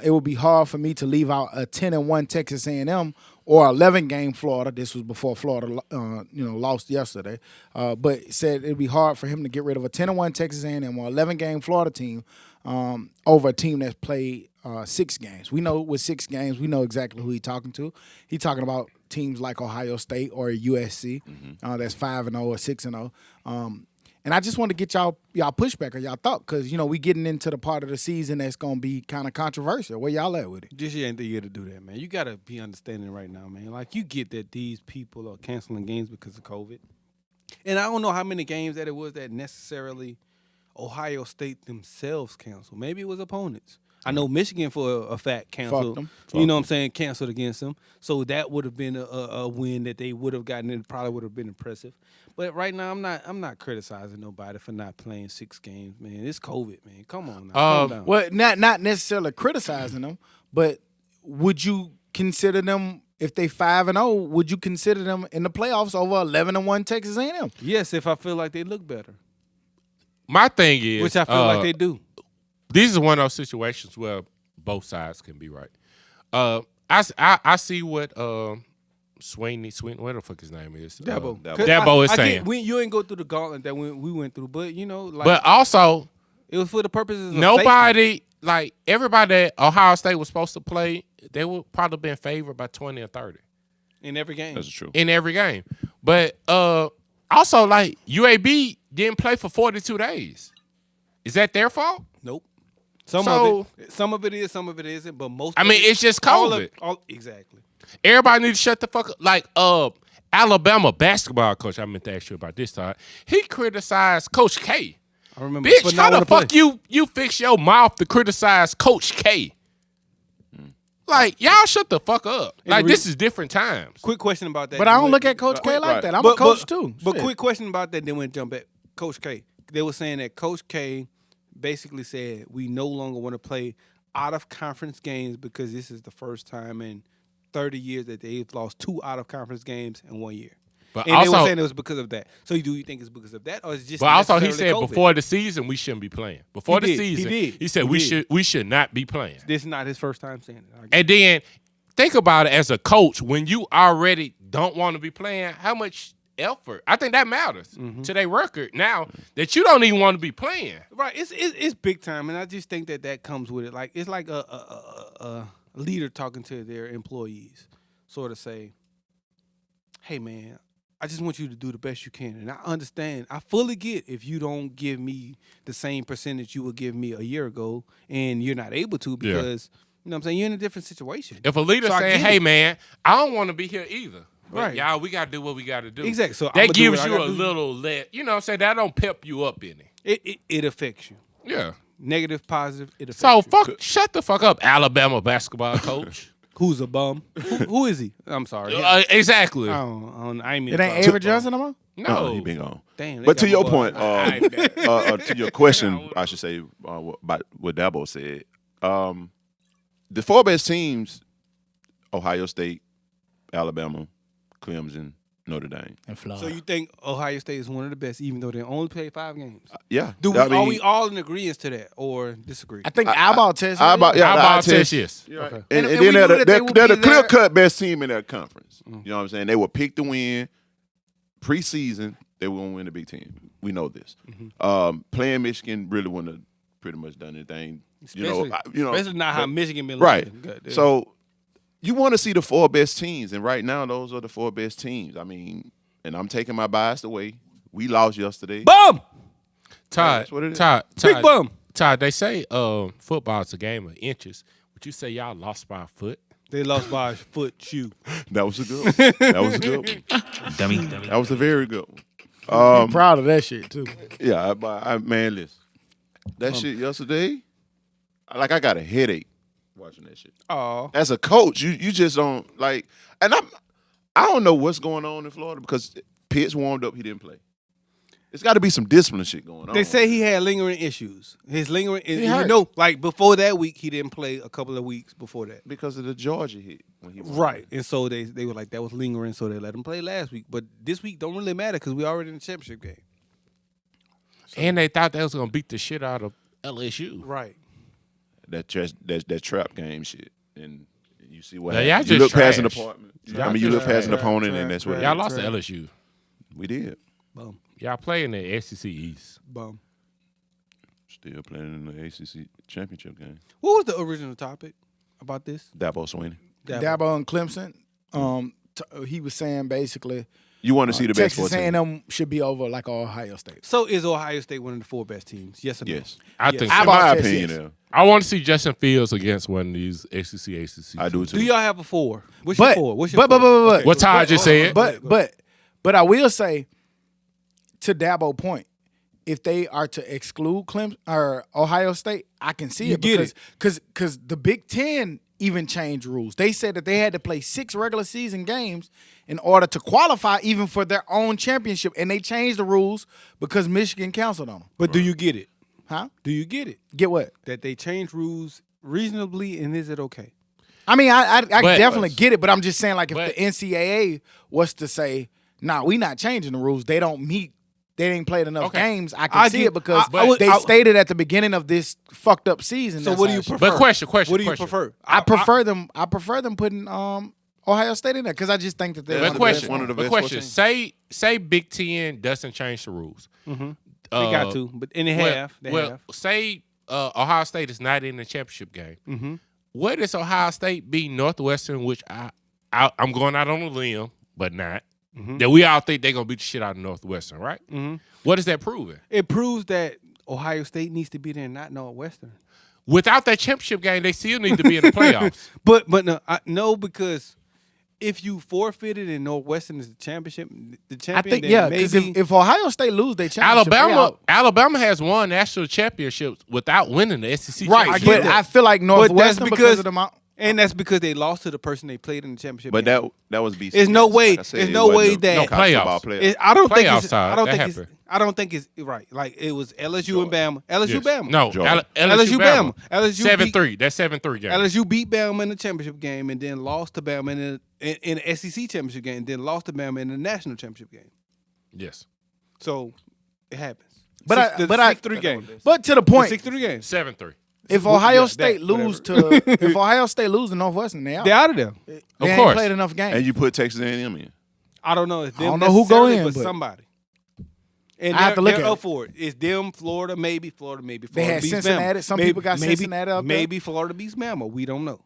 S3: it would be hard for me to leave out a 10-1 Texas A&M or 11-game Florida. This was before Florida, lost yesterday. But said it'd be hard for him to get rid of a 10-1 Texas A&M or 11-game Florida team over a team that's played 6 games. We know with 6 games, we know exactly who he's talking to. He's talking about teams like Ohio State or USC that's 5-0 or 6-0. And I just want to get y'all pushback or y'all thought because, we getting into the part of the season that's going to be kind of controversial. Where y'all at with it?
S2: This year ain't the year to do that, man. You got to be understanding right now, man. Like, you get that these people are canceling games because of COVID. And I don't know how many games that it was that necessarily Ohio State themselves canceled. Maybe it was opponents. I know Michigan for a fact canceled.
S3: them.
S2: You know what I'm saying? Canceled against them. So that would have been a win that they would have gotten. It probably would have been impressive. But right now, I'm not criticizing nobody for not playing 6 games, man. It's COVID, man. Come on now. Calm down.
S3: Well, not necessarily criticizing them, but would you consider them if they 5-0? Would you consider them in the playoffs over 11-1 Texas A&M?
S2: Yes, if I feel like they look better,
S1: My thing is,
S2: which I feel like they do.
S1: This is one of those situations where both sides can be right. I see what Sweeney, what the fuck his name is?
S2: Dabo.
S1: Dabo is saying.
S2: You ain't go through the gauntlet that we went through, but
S1: But also,
S2: it was for the purposes of
S1: nobody, like everybody that Ohio State was supposed to play, they would probably been favored by 20 or 30
S2: in every game.
S4: That's true.
S1: in every game. But also, like UAB didn't play for 42 days. Is that their fault?
S2: Nope. Some
S1: So-
S2: of it is, some of it isn't. But most.
S1: I
S2: of
S1: mean,
S2: it,
S1: it's just
S2: all
S1: COVID.
S2: Exactly.
S1: Everybody needs to shut the fuck up. Like Alabama basketball coach, I meant to ask you about this time. He criticized Coach K.
S2: I remember.
S1: Bitch,
S2: but
S1: how
S2: not
S1: the
S2: wanna
S1: fuck
S2: play.
S1: you fix your mouth to criticize Coach K? Like, y'all shut the fuck up.
S2: And
S1: Like,
S2: the
S1: this is different times.
S2: Quick question about that.
S3: But I don't look at Coach K like
S4: right.
S3: that. I'm a coach too.
S2: But
S3: Shit.
S2: quick question about that. Then we jump at Coach K. They were saying that Coach K basically said we no longer want to play out of conference games because this is the first time in 30 years that they've lost 2 out of conference games in 1 year.
S1: But
S2: And they were
S1: also,
S2: saying it was because of that. So do you think it's because of that, or is it just?
S1: but also he
S2: necessarily
S1: said
S2: COVID?
S1: before the season we shouldn't be playing. Before
S2: He
S1: the
S2: did. He
S1: season,
S2: did.
S1: he said
S2: He
S1: we should not be playing.
S2: This is not his first time saying it.
S1: And then think about it as a coach, when you already don't want to be playing, how much effort? I think that matters to their record now that you don't even want to be playing.
S2: Right, it's big time, and I just think that comes with it. Like it's like a leader talking to their employees, sort of say, "Hey, man, I just want you to do the best you can, and I understand. I fully get if you don't give me the same percentage you would give me a year ago, and you're not able to because you know what I'm saying you're in a different situation.
S1: If a leader
S2: So I
S1: saying,
S2: get
S1: "Hey,
S2: it.
S1: man, I don't want to be here either." But
S2: Right.
S1: y'all, we gotta do what we gotta do.
S2: Exactly. So I'ma
S1: that
S2: do
S1: gives
S2: what I
S1: you a
S2: gotta do.
S1: little you know what I'm saying? That don't pep you up any.
S2: It affects you,
S1: Yeah.
S2: negative, positive. It affects
S1: So
S2: you.
S1: shut the fuck up, Alabama basketball coach.
S2: Who's a bum? Who is he? I'm sorry.
S1: Exactly.
S2: I ain't mean
S3: It
S2: to
S3: ain't
S2: call
S3: Avery
S2: him.
S3: Johnson no more?
S1: No.
S4: He been gone.
S2: Damn, they
S4: But to
S2: got
S4: your
S2: my
S4: point,
S2: boy.
S4: to your question, I should say about what Dabo said. The 4 best teams: Ohio State, Alabama, Clemson, Notre Dame.
S3: And Florida.
S2: So you think Ohio State is one of the best, even though they only play 5 games?
S4: Yeah.
S2: Are we all in agreement to that, or disagree?
S3: I think eyeball test.
S4: Eyeball-
S3: Eyeball,
S4: yeah, the
S1: Eyeball
S4: eye
S1: test, yes.
S4: Yeah.
S2: Okay.
S4: And
S3: And
S4: then
S3: we knew
S4: they're
S3: that they would
S4: the
S3: be there.
S4: clear-cut best team in their conference. You know what I'm saying? They were picked to win. Preseason, they were going to win the Big Ten. We know this. Playing Michigan really wouldn't have pretty much done anything.
S2: Especially not how Michigan been
S4: Right.
S2: looking. Goddamn.
S4: So you want to see the 4 best teams, and right now those are the 4 best teams. I mean, and I'm taking my bias away. We lost yesterday.
S2: bum,
S1: Todd,
S4: That's what it is.
S2: big bum.
S1: Todd, they say football's a game of inches. Would you say y'all lost by a foot?
S2: They lost by a foot. Shoe.
S4: That was a good one. That was a good one.
S6: Dummy.
S4: That was a very good one.
S3: I'm proud of that shit too.
S4: Yeah, man, listen. That shit yesterday, I got a headache watching that shit.
S2: Oh,
S4: As a coach, you just don't like, and I don't know what's going on in Florida because Pitts warmed up, he didn't play. There's got to be some discipline shit going on.
S2: they say he had lingering issues. His lingering,
S3: hurt.
S2: like before that week, he didn't play a couple of weeks before that.
S4: because of the Georgia hit when he won.
S2: Right, and so they were like that was lingering, so they let him play last week. But this week don't really matter because we already in the championship game.
S1: And they thought they was gonna beat the shit out of LSU.
S2: Right.
S4: That trap game shit, and you see what
S1: Now, y'all
S4: happens. You
S1: just
S4: look past an
S1: trash.
S4: opponent.
S1: Y'all
S4: I mean, you
S1: just
S4: look past an
S2: trash.
S4: opponent, and that's what
S1: Y'all
S4: it
S1: lost to
S2: Trash.
S1: LSU.
S4: is. We did.
S2: Bum,
S1: Y'all play in the SEC East.
S2: bum.
S4: Still playing in the ACC championship game.
S2: What was the original topic about this?
S4: Dabo Swinney.
S3: Dabo and Clemson. He was saying basically
S4: You want to see the best
S3: Texas
S4: 14?
S3: A&M should be over like Ohio State.
S2: So is Ohio State one of the 4 best teams? Yes or no?
S4: Yes.
S1: I
S2: Yes.
S1: think
S3: I
S1: so.
S4: In my
S3: Eyeball
S4: opinion,
S3: test,
S4: yeah.
S1: I want to see Justin Fields against one of these ACC.
S4: I do too.
S2: Do y'all have a 4? What's your
S3: But
S2: 4? What's your
S3: but
S2: 4?
S3: but
S1: What Todd just said.
S3: but I will say to Dabo point, if they are to exclude Clemson or Ohio State, I can see
S2: You
S3: it
S2: get
S3: because the Big Ten even changed rules. They said that they had to play 6 regular season games in order to qualify even for their own championship, and they changed the rules because Michigan canceled on them.
S2: But do you get it?
S3: Huh?
S2: Do you get it?
S3: Get what?
S2: That they changed rules reasonably, and is it okay?
S3: I mean, I
S1: But-
S3: definitely get it, but I'm just saying, like, if
S1: But-
S3: the NCAA was to say, "Nah, we not changing the rules. They don't meet. They ain't played enough
S1: Okay.
S3: games." I can
S2: I
S3: see
S2: get-
S3: it because
S2: I-
S3: they
S2: I-
S3: stated at the beginning of this fucked up season.
S2: So
S3: that's
S2: what do
S3: how
S2: you
S3: it should-
S2: prefer?
S1: But question.
S2: What do you
S1: question.
S2: prefer?
S3: I prefer them. I prefer them putting Ohio State in there because I just think that they're
S4: Yeah,
S1: But
S3: one of the
S1: question.
S3: best
S4: one of the
S1: But
S4: best
S1: question.
S4: 14.
S1: Say Big Ten doesn't change the rules.
S2: They got to, but and they have. They have.
S1: say Ohio State is not in the championship game.
S2: Mm-hmm.
S1: Where does Ohio State beat Northwestern, which I'm going out on a limb, but not. That we all think they're going to beat the shit out of Northwestern, right?
S2: Mm-hmm.
S1: What is that proving?
S2: It proves that Ohio State needs to be there, not Northwestern.
S1: without that championship game, they still need to be in the playoffs.
S2: But no, no, because if you forfeited and Northwestern is the champion,
S3: I think
S2: then
S3: because
S2: maybe
S3: if Ohio State lose their championship, they out.
S1: Alabama has won national championships without winning the SEC
S3: Right,
S1: championship.
S3: but I feel like Northwestern because of the amount.
S2: and that's because they lost to the person they played in the championship.
S4: But
S2: game.
S4: that was BC.
S2: There's no way.
S4: Like I said,
S2: There's
S4: it
S2: no
S4: wasn't
S2: way
S4: a
S2: that
S4: college
S1: playoffs.
S4: football playoff.
S2: I don't think
S1: Playoff
S2: it's.
S1: side,
S2: I don't
S1: that
S2: think it's.
S1: happened.
S2: I don't think it's right. Like it was LSU and Bama. LSU
S1: Yes.
S2: Bama.
S1: No,
S4: Georgia.
S1: LSU Bama.
S2: LSU
S1: 7-3. That's 7-3 game.
S2: LSU beat Bama in the championship game and then lost to Bama in the SEC championship game and then lost to Bama in the national championship game.
S1: Yes.
S2: So it happens.
S3: But I-
S2: 6-3 game.
S3: But to the point,
S2: 6-3 game.
S1: 7-3.
S3: if Ohio
S2: yeah,
S3: State
S2: that,
S3: lose to if Ohio State lose to Northwestern, they out.
S2: They're out of there.
S3: They
S1: Of
S3: ain't
S1: course.
S3: played enough games.
S4: And you put Texas A&M in.
S2: I don't know. It's them
S3: I don't know who go
S2: necessarily,
S3: in,
S2: but
S3: but
S2: somebody. And
S3: I have to look
S2: they're
S3: at
S2: up
S3: it.
S2: for it. It's them, Florida, maybe. Florida
S3: They
S2: Florida
S3: had
S2: beats
S3: Cincinnati.
S2: Bama.
S3: Some
S2: Maybe-
S3: people got
S2: maybe-
S3: Cincinnati up there.
S2: Maybe Florida beats Bama. We don't know.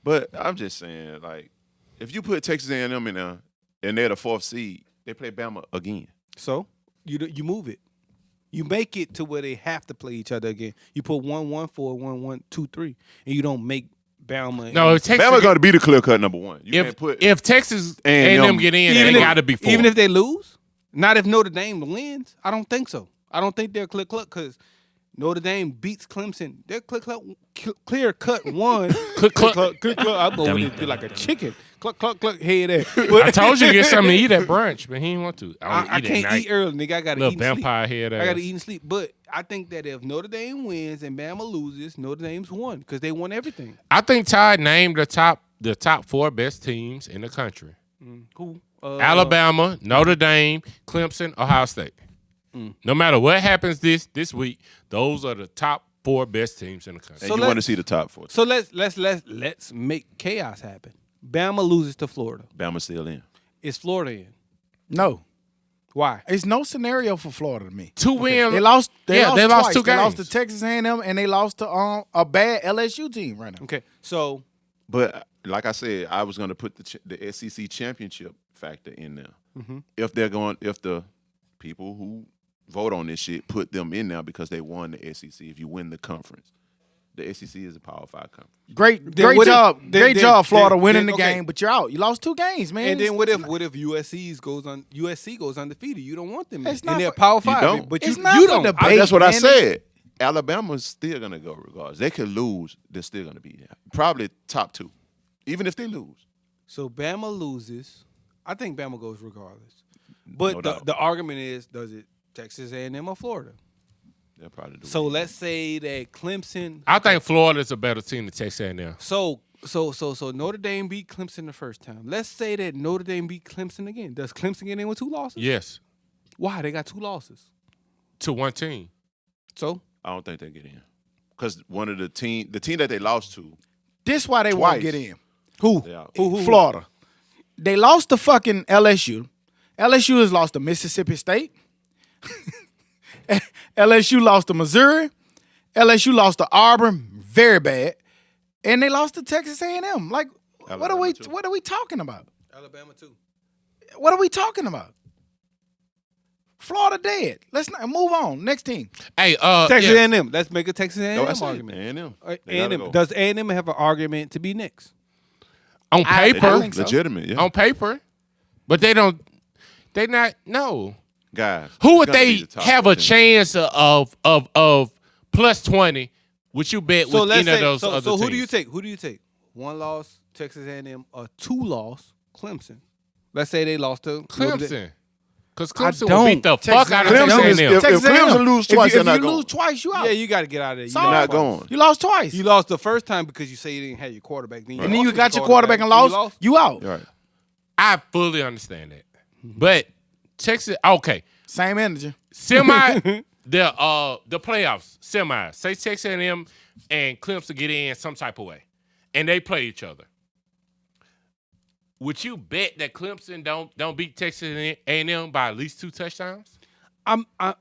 S4: But I'm just saying, like, if you put Texas A&M in there and they're the 4th seed, they play Bama again.
S2: So you move it. You make it to where they have to play each other again. You put 1-1, 4-1, 1-2-3, and you don't make Bama.
S1: No, if Texas,
S4: Bama got to be the clear cut number 1. You can't
S1: if,
S4: put
S1: if Texas
S4: A&M
S1: A&M get in,
S2: Even
S1: they
S2: if-
S1: got to be 4.
S2: even if they lose. Not if Notre Dame wins. I don't think so. I don't think they're clear cut because Notre Dame beats Clemson. They're clear cut one.
S1: Click, cluck.
S2: I'm going to be like a chicken. Cluck, cluck, cluck, head there.
S1: I told you to get something to eat at brunch, but he didn't want to.
S2: I can't eat early, nigga. I got to
S1: Little
S2: eat and sleep.
S1: vampire head
S2: I
S1: ass.
S2: got to eat and sleep. But I think that if Notre Dame wins and Bama loses, Notre Dame's won because they won everything.
S1: I think Todd named the top 4 best teams in the country.
S2: Who?
S1: Alabama, Notre Dame, Clemson, Ohio State. No matter what happens this week, those are the top 4 best teams in the country.
S4: and
S2: So
S4: you want to
S2: let's-
S4: see the top 4.
S2: So let's make chaos happen. Bama loses to Florida.
S4: Bama still in.
S2: Is Florida in?
S3: No,
S2: Why?
S3: it's no scenario for Florida to me.
S1: 2 wins.
S3: They lost. They lost twice.
S1: 2
S3: They lost
S1: games.
S3: to Texas A&M and they lost to a bad LSU team right now.
S2: Okay, so
S4: But like I said, I was going to put the SEC championship factor in there. If the people who vote on this shit put them in there because they won the SEC. If you win the conference, the SEC is a Power 5 conference.
S3: Great
S2: what if-
S3: job,
S2: then-
S3: great
S2: then-
S3: job, Florida
S2: then-
S3: winning
S2: then-
S3: the
S2: okay.
S3: game, but you're out. You lost 2 games, man.
S2: and then what if USC goes undefeated? You don't want them in.
S3: It's not
S2: And they're
S3: for-
S2: Power
S4: You
S2: 5.
S4: don't.
S2: But
S3: It's
S2: you
S3: not
S2: you
S3: for
S2: don't.
S3: debate.
S4: That's what I
S3: man.
S4: said. Alabama's still going to go regardless. They could lose. They're still going to be there. Probably top 2, even if they lose.
S2: So Bama loses. I think Bama goes regardless. But
S4: No
S2: the,
S4: doubt.
S2: the argument is, does it Texas A&M or Florida?
S4: They'll probably do
S2: So
S4: it.
S2: let's say that Clemson.
S1: I think Florida's a better team than Texas A&M.
S2: So Notre Dame beat Clemson the first time. Let's say that Notre Dame beat Clemson again. Does Clemson get in with 2 losses?
S1: Yes,
S2: Why? They got 2 losses.
S1: to one team.
S2: So
S4: I don't think they get in because one of the team that they lost to,
S3: This why they won't
S4: Twice.
S3: get in.
S4: they out.
S3: Florida. They lost to fucking LSU. LSU has lost to Mississippi State. LSU lost to Missouri. LSU lost to Auburn, very bad, and they lost to Texas A&M. Like,
S4: Alabama, too.
S3: what are we talking about?
S2: Alabama too.
S3: What are we talking about? Florida dead. Let's not move on. Next team.
S1: Hey,
S2: Texas
S1: yeah.
S2: A&M. Let's make a Texas A&M
S4: No, that's
S2: argument.
S4: A&M.
S2: A&M. Does A&M have an argument to be next?
S1: on
S3: I
S1: paper,
S3: think so.
S4: Legitimate, yeah.
S1: on paper, but they don't. They not. No.
S4: Guys,
S1: Who would
S4: it's gonna
S1: they
S4: be the top
S1: have a
S4: 10.
S1: chance of plus 20? Would you bet
S2: So
S1: with
S2: let's
S1: any
S2: say.
S1: of those other
S2: So who
S1: teams?
S2: do you take? Who do you take? 1 loss Texas A&M or 2 loss Clemson? Let's say they lost to Notre Dame.
S1: Clemson. Because Clemson will
S2: don't.
S1: beat the
S3: Texas
S1: fuck out of
S3: A&M.
S1: Texas
S4: Clemson is-
S1: A&M.
S4: if
S3: Texas A&M.
S4: Clemson lose twice,
S3: if
S4: they're
S3: you
S4: not
S3: lose
S4: going.
S3: twice, you out.
S2: Yeah, you got to get out of there.
S3: Sorry.
S4: They're not going.
S3: You lost twice.
S2: You lost the first time because you say you didn't have your quarterback. Then
S3: and then you
S2: lost
S3: got
S2: the
S3: your quarterback and lost. You out.
S4: Right.
S1: I fully understand that. But Texas, okay.
S3: Same energy.
S1: Semi, the playoffs, semi. Say Texas A&M and Clemson get in some type of way. And they play each other. Would you bet that Clemson don't beat Texas A&M by at least 2 touchdowns?
S2: I'm not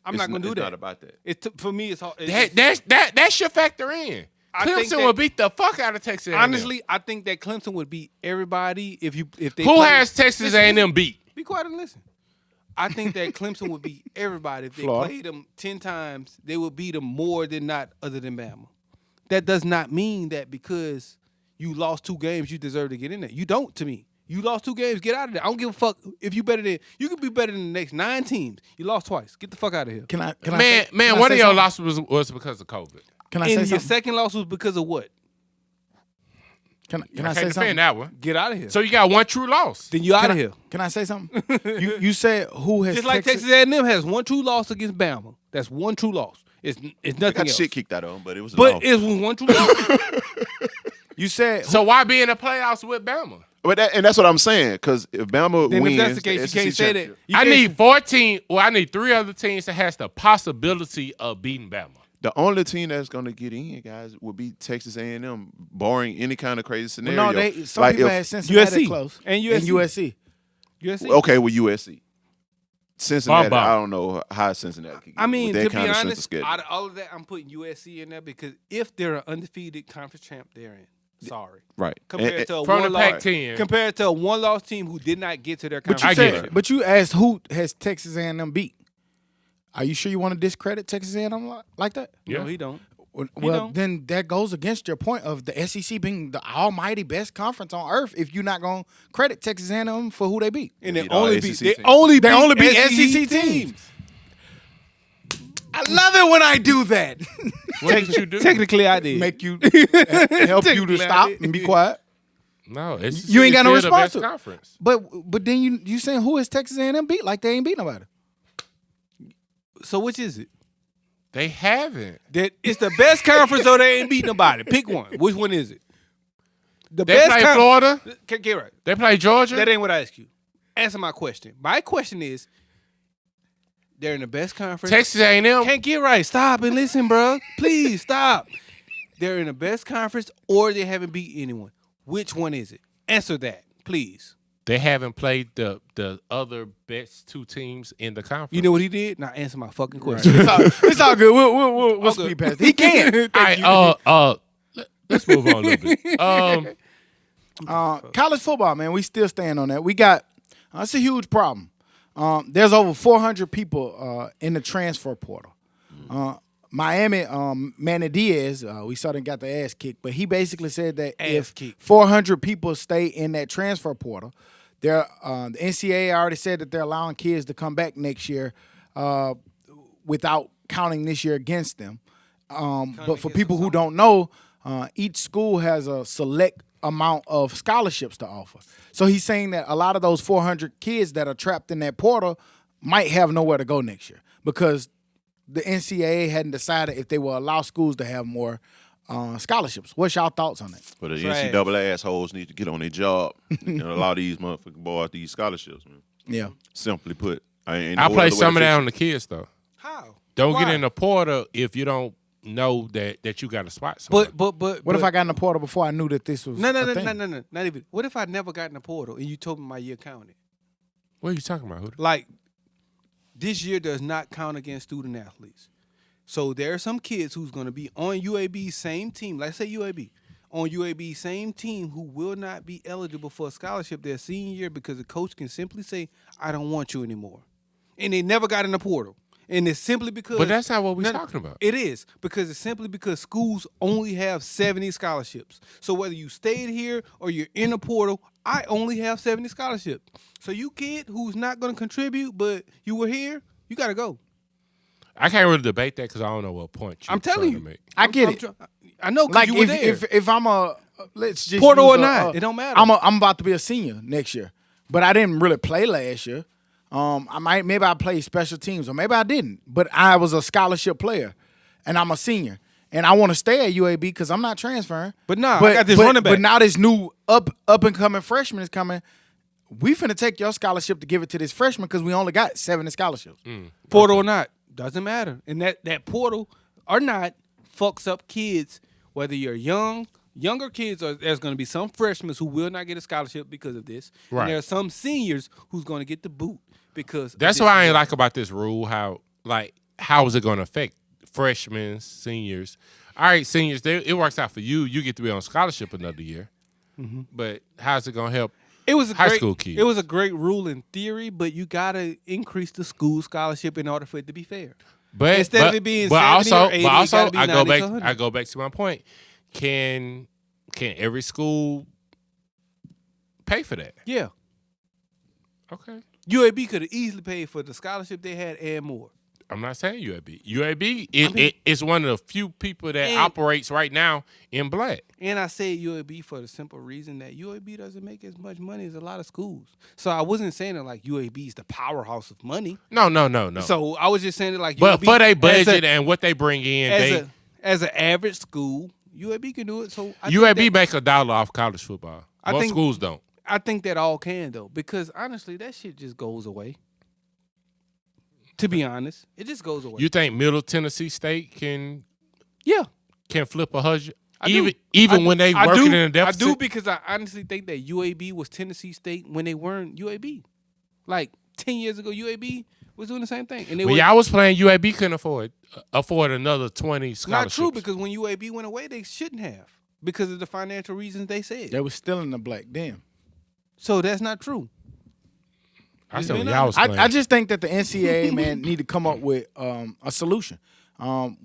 S4: It's
S2: going to do
S4: it's
S2: that.
S4: not about that.
S2: For me, it's hard.
S1: That should factor in.
S2: I think
S1: Clemson
S2: that-
S1: will beat the fuck out of Texas A&M.
S2: Honestly, I think that Clemson would beat everybody if they.
S1: Who
S2: played-
S1: has Texas
S2: Listen,
S1: A&M beat?
S2: Be quiet and listen. I think that Clemson would beat everybody if they
S3: Florida.
S2: played them 10 times. They would beat them more than not, other than Bama. that does not mean that because you lost 2 games, you deserve to get in there. You don't, to me. You lost 2 games, get out of there. I don't give a fuck if you better than. You could be better than the next 9 teams. You lost twice. Get the fuck out of here.
S3: Can I
S1: One of your
S3: something?
S1: losses was because of COVID.
S3: Can I
S2: And
S3: say
S2: your
S3: something?
S2: second loss was because of what?
S3: Can I
S1: I
S3: say
S1: can't
S3: something?
S1: defend that one.
S2: Get out of here.
S1: So you got one true loss.
S2: Then you out
S3: Can
S2: of
S3: I-
S2: here.
S3: Can I say something? you said who has
S2: Just like Texas A&M has 1 true loss against Bama. That's 1 true loss. It's
S4: Got
S2: nothing
S4: the
S2: else.
S4: shit kicked out of him, but it was a
S2: But
S4: loss.
S2: it was 1 true loss.
S3: You said
S1: So why be in the playoffs with Bama?
S4: But that's what I'm saying. Because if Bama
S2: Then
S4: wins,
S2: if that's the case, you
S4: SEC
S2: can't say that.
S4: championship-
S2: You
S1: I
S2: can't
S1: need
S2: say-
S1: 14. Well, I need 3 other teams that has the possibility of beating Bama.
S4: The only team that's going to get in, guys, would be Texas A&M, barring any kind of crazy scenario.
S3: no. Some
S4: Like
S3: people
S4: if-
S3: had Cincinnati
S2: USC.
S3: close
S2: And USC.
S3: USC.
S2: USC.
S4: Okay, with USC. Cincinnati,
S1: Bum.
S4: I don't know how Cincinnati can get
S2: I mean,
S4: with that
S2: to
S4: kind
S2: be
S4: of strength of
S2: honest,
S4: schedule.
S2: out of all of that, I'm putting USC in there because if they're an undefeated conference champ, they're in. Sorry.
S4: Right.
S2: Compared to a
S1: From the
S2: one-loss
S1: Pac-10.
S2: compared to a one-loss team who did not get to their
S3: But
S2: conference.
S3: you
S1: I get
S3: said,
S1: it.
S3: but you asked who has Texas A&M beat. Are you sure you want to discredit Texas A&M like that?
S2: No, he don't.
S3: Well,
S2: don't.
S3: then that goes against your point of the SEC being the almighty best conference on earth. If you're not gonna credit Texas A&M for who they beat,
S2: And they
S4: beat all
S2: only
S4: SEC
S2: beat they
S4: teams.
S2: only
S3: They
S2: beat
S3: only beat
S2: SEC
S3: SEC teams. I love it when I do that.
S1: What did you do?
S2: Technically, I did.
S3: Make you help you to
S2: Technically, I
S3: stop
S2: did.
S3: and be quiet.
S1: No, it's
S3: You ain't got no
S1: still the
S3: response
S1: best
S3: to it.
S1: conference.
S3: But then you saying who is Texas A&M beat like they ain't beat nobody.
S2: So which is it?
S1: They haven't.
S2: That it's the best conference, or they ain't beat nobody. Pick one. Which one is it? The
S1: They play Florida.
S2: Get right.
S1: They play Georgia.
S2: That ain't what I asked you. Answer my question. My question is, they're in the best conference.
S1: Texas A&M.
S2: Can't get right. Stop and listen, bro. Please stop. They're in the best conference, or they haven't beat anyone. Which one is it? Answer that, please.
S1: They haven't played the other best 2 teams in the conference.
S2: You know what he did? Now answer my fucking question.
S3: It's all good. We'll
S2: Okay.
S3: speed past it. He can't.
S1: All right, let's move on a little bit.
S3: College football, man, we still stand on that. We got it's a huge problem. There's over 400 people in the transfer portal. Miami, Manny Diaz, we saw them got the ass kicked, but he basically said that if
S2: kicked.
S3: 400 people stay in that transfer portal, the NCAA already said that they're allowing kids to come back next year without counting this year against them. But for people who don't know, each school has a select amount of scholarships to offer. So he's saying that a lot of those 400 kids that are trapped in that portal might have nowhere to go next year because the NCAA hadn't decided if they will allow schools to have more scholarships. What's y'all thoughts on that?
S4: But the
S2: Trash.
S4: NCAA assholes need to get on their job and allow these motherfucking boys these scholarships, man.
S3: Yeah.
S4: Simply put. Ain't
S1: I
S4: no
S1: play
S4: other way
S1: some
S4: to
S1: of that
S4: fix
S1: on the kids though.
S2: How?
S1: Don't
S2: Why?
S1: get in the portal if you don't know that you got a spot somewhere.
S2: But
S3: What if I got in the portal before I knew that this was
S2: no,
S3: a thing?
S2: no, not even. What if I never got in the portal and you told me my year counted?
S1: What are you talking about, Huda?
S2: Like, this year does not count against student athletes. So there are some kids who's going to be on UAB's same team, let's say UAB, on UAB's same team who will not be eligible for a scholarship their senior year because the coach can simply say, I don't want you anymore. And they never got in the portal. And it's simply because...
S1: But that's not what we're
S2: No,
S1: talking about.
S2: It is, because it's simply because schools only have 70 scholarships. So whether you stayed here or you're in the portal, I only have 70 scholarships. So you kid who's not going to contribute, but you were here, you got to go.
S1: I can't really debate that because I don't know what point you're
S2: I'm telling
S1: trying
S2: you.
S1: to make.
S3: I get it.
S2: I know because
S3: Like
S2: you were there.
S3: if I'm a let's just
S2: Portal
S3: use
S2: or not, it don't matter.
S3: I'm about to be a senior next year, but I didn't really play last year. Maybe I played special teams or maybe I didn't, but I was a scholarship player, and I'm a senior, and I want to stay at UAB because I'm not transferring.
S2: But nah, I got this running back.
S3: But now this new up and coming freshman is coming. We finna take your scholarship to give it to this freshman because we only got 70 scholarships.
S2: Portal or not, doesn't matter. And that portal or not fucks up kids, whether you're younger kids, or there's going to be some freshmen who will not get a scholarship because of this.
S1: Right.
S2: And there are some seniors who's going to get the boot because of
S1: That's
S2: this
S1: what I ain't
S2: rule.
S1: like about this rule. How is it going to affect freshmen, seniors? All right, seniors, it works out for you. You get to be on scholarship another year. But how's it going to help
S2: It was a
S1: high
S2: great,
S1: school kids?
S2: It was a great rule in theory, but you got to increase the school scholarship in order for it to be fair.
S1: But
S2: Instead of it being
S1: but
S2: 70 or 80,
S1: but
S2: it
S1: also
S2: gotta be
S1: I
S2: 90
S1: go
S2: to
S1: back
S2: 100.
S1: I go back to my point. Can every school pay for that?
S2: Yeah.
S1: Okay.
S2: UAB could have easily paid for the scholarship they had and more.
S1: I'm not saying UAB. UAB is one of the few people that operates right now in black.
S2: And I say UAB for the simple reason that UAB doesn't make as much money as a lot of schools. So I wasn't saying that like UAB is the powerhouse of money.
S1: No.
S2: So I was just saying it like
S1: But
S2: UAB,
S1: for their budget and what they bring in,
S2: as an average school, UAB can do it. So I
S1: UAB
S2: think
S1: make $1 off college football. Most schools don't.
S2: I think that all can though, because honestly, that shit just goes away. To be honest, it just goes away.
S1: You think Middle Tennessee State can flip 100? Even when they working in a deficit?
S2: I do, because I honestly think that UAB was Tennessee State when they weren't UAB. Like 10 years ago, UAB was doing the same thing. And
S1: when y'all was playing, UAB couldn't afford another 20 scholarships.
S2: Not true, because when UAB went away, they shouldn't have, because of the financial reasons they said.
S3: They was still in the black. Damn.
S2: So that's not true.
S1: I said when y'all was playing.
S3: I just think that the NCAA man need to come up with a solution.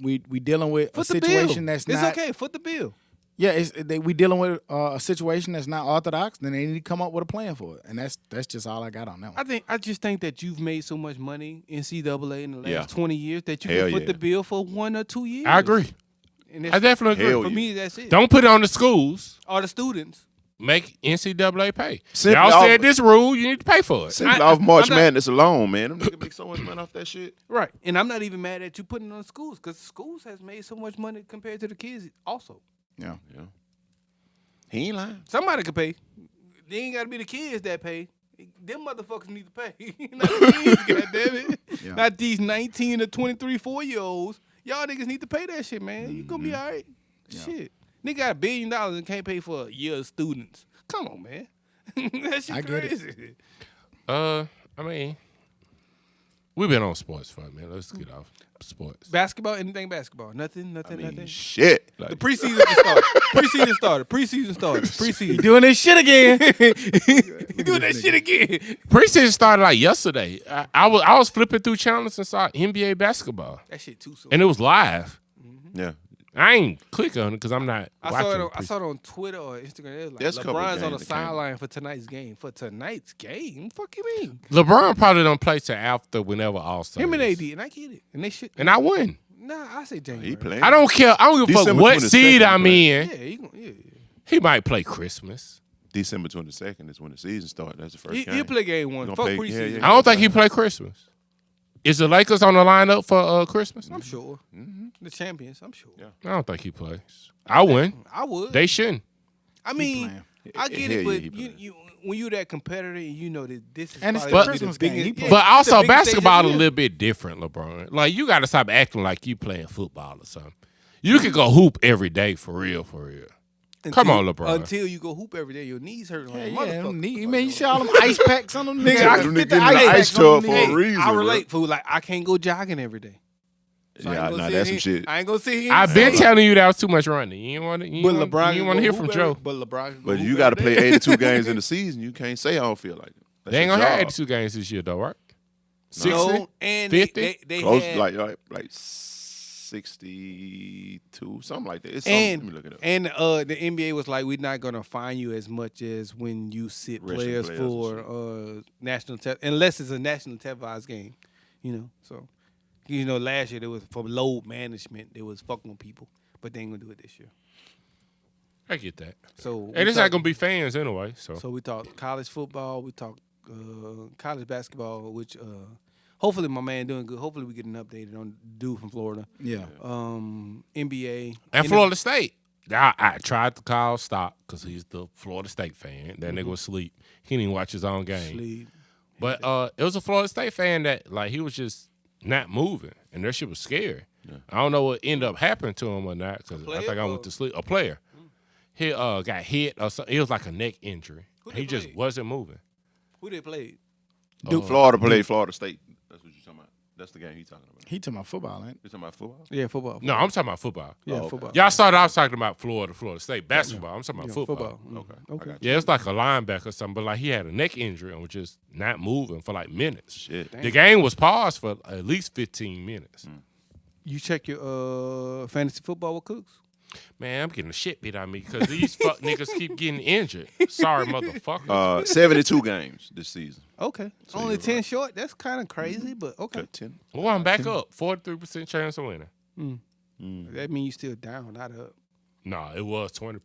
S3: We dealing with a situation that's not.
S2: It's okay. Foot the bill.
S3: Yeah, we dealing with a situation that's not orthodox. Then they need to come up with a plan for it, and that's just all I got on that one.
S2: I just think that you've made so much money NCAA in the last 20 years that you
S4: Hell
S2: can foot the bill for 1 or 2 years.
S1: I agree.
S2: And
S1: I definitely agree.
S2: For me, that's it.
S1: Don't put it on the schools.
S2: Or the students.
S1: Make NCAA pay.
S4: Simply
S1: Y'all
S4: off-
S1: said this rule, you need to pay for it.
S4: Simply off March Madness alone, man. Them niggas make so much money off that shit.
S2: Right. And I'm not even mad at you putting it on the schools, because the schools has made so much money compared to the kids also.
S3: Yeah.
S4: He ain't lying.
S2: Somebody could pay. They ain't got to be the kids that pay. Them motherfuckers need to pay. Not the kids, goddammit.
S3: Yeah.
S2: Not these 19 to 23, 4-year-olds. Y'all niggas need to pay that shit, man. You gonna be all right. Shit. Nigga got $1 billion and can't pay for a year of students. Come on, man. That shit
S3: I get it.
S2: crazy.
S1: I mean, we've been on sports for a minute. Let's get off sports.
S2: Basketball, anything basketball. Nothing.
S4: Shit.
S2: The
S4: Like,
S2: preseason started. Preseason.
S3: Doing this shit again.
S2: You doing that shit again.
S1: Preseason started like yesterday. I was flipping through channels and saw NBA basketball,
S2: That shit too soon.
S1: and it was live.
S4: yeah.
S1: I ain't click on it because I'm not
S2: I
S1: watching.
S2: saw it on Twitter or Instagram. It was like
S4: There's a couple
S2: LeBron's on the
S4: games that came.
S2: sideline for tonight's game. For tonight's game? Fuck you mean?
S1: LeBron probably don't play till after whenever All-Star.
S2: Him and
S1: is.
S2: AD, and I get it. And they should.
S1: And I win.
S2: Nah, I say January.
S4: He playing.
S1: I don't care. I don't give a fuck
S4: December
S1: what
S4: 22nd
S1: seed
S4: he
S1: I'm
S4: playing.
S1: in.
S2: Yeah, he gonna, yeah.
S1: He might play Christmas.
S4: December 22nd is when the season starts. That's the first game.
S2: He'll play game one.
S4: Gonna
S2: Fuck
S4: play-
S2: preseason.
S4: yeah.
S1: I don't think he play Christmas. Is the Lakers on the lineup for Christmas?
S2: I'm sure. The champions, I'm sure.
S4: Yeah.
S1: I don't think he plays. I win.
S2: I would.
S1: They shouldn't.
S2: I mean,
S3: playing.
S2: I get
S4: Hell
S2: it,
S4: yeah,
S2: but
S4: he playing.
S2: you when you that competitor and you know that this is
S3: And it's
S2: probably
S3: the
S2: gonna be
S3: Christmas
S2: the
S3: game. He
S2: biggest-
S3: playing.
S1: But
S2: it's the
S1: also,
S2: biggest stage of
S1: basketball
S2: the
S1: a
S2: year.
S1: little bit different, LeBron. Like, you got to stop acting like you playing football or something. You could go hoop every day for real, for real. Come on, LeBron.
S2: Until you go hoop every day, your knees hurt like a
S3: Yeah,
S2: motherfucker.
S3: man, you see all them ice packs on them niggas.
S4: Yeah,
S3: I
S4: them
S3: can
S4: niggas
S3: fit the
S4: getting in the
S3: ice
S4: ice
S3: packs on
S4: tub
S3: them
S4: for a
S3: niggas.
S4: reason.
S2: I
S4: bro.
S2: relate, fool. Like I can't go jogging every day. So I
S4: Yeah,
S2: ain't gonna
S4: nah,
S2: sit
S4: that's some
S2: here-
S4: shit.
S2: I ain't gonna sit here.
S1: I've
S2: and
S1: been
S2: say-
S1: telling you that was too much running. You ain't want to. You
S2: But
S1: ain't
S2: LeBron
S1: want to hear
S2: go
S1: from
S2: hoop
S1: Joe.
S2: every- But LeBron. can go
S4: But
S2: hoop
S4: you got to
S2: every
S4: play
S2: day.
S4: 82 games in the season. You can't say I don't feel like it. That's
S1: They ain't
S4: your
S1: gonna have
S4: job.
S1: 82 games this year, though, right? 60?
S2: No, and
S1: 50?
S2: they
S4: Close,
S2: had,
S4: like 62, something like that. It's
S2: and
S4: let me look it up.
S2: and the NBA was like, we're not gonna fine you as much as when you sit
S4: Wrestling
S2: players
S4: players
S2: for national unless it's a national televised game, you know. So, you know, last year it was for load management. They was fucking with people, but they ain't gonna do it this year.
S1: I get that.
S2: So,
S1: And it's not gonna be fans anyway. So
S2: So we talked college football. We talked college basketball, which hopefully my man doing good. Hopefully we get an update on dude from Florida.
S3: Yeah.
S2: NBA
S1: and Florida State. I tried to call stop because he's the Florida State fan. That nigga was asleep. He didn't even watch his own game.
S2: Sleep.
S1: But it was a Florida State fan that like he was just not moving, and that shit was scary.
S4: Yeah.
S1: I don't know what ended up happening to him or not because I
S2: player
S1: think I went to sleep. A player, he got hit or something. It was like a neck injury.
S2: Who
S1: He
S2: they
S1: just
S2: played?
S1: wasn't moving.
S2: Who they played?
S4: Florida played Florida State. That's what you're talking about. That's the game he's talking about.
S3: He talking about football, ain't
S4: You talking about football?
S2: Yeah, football.
S1: No, I'm talking about football.
S2: Yeah,
S4: okay.
S2: football.
S1: Y'all started off talking about Florida State basketball. I'm talking about
S2: Yeah,
S1: football.
S4: Okay.
S2: Okay.
S4: I got you.
S1: Yeah, it's like a linebacker or something, but like he had a neck injury and was just not moving for like minutes.
S4: Shit.
S1: The game was paused for at least 15 minutes.
S2: You check your fantasy football with Cooks?
S1: Man, I'm getting the shit beat out of me because these fuck niggas keep getting injured. Sorry, motherfucker.
S4: 72 games this season.
S2: Okay.
S4: So
S2: Only
S4: you're
S2: 10
S4: right.
S2: short. That's kind of crazy, but okay.
S4: Got 10.
S1: Well, I'm back up. 43% chance of winning.
S2: That means you still down, not up.
S1: Nah, it was 20%.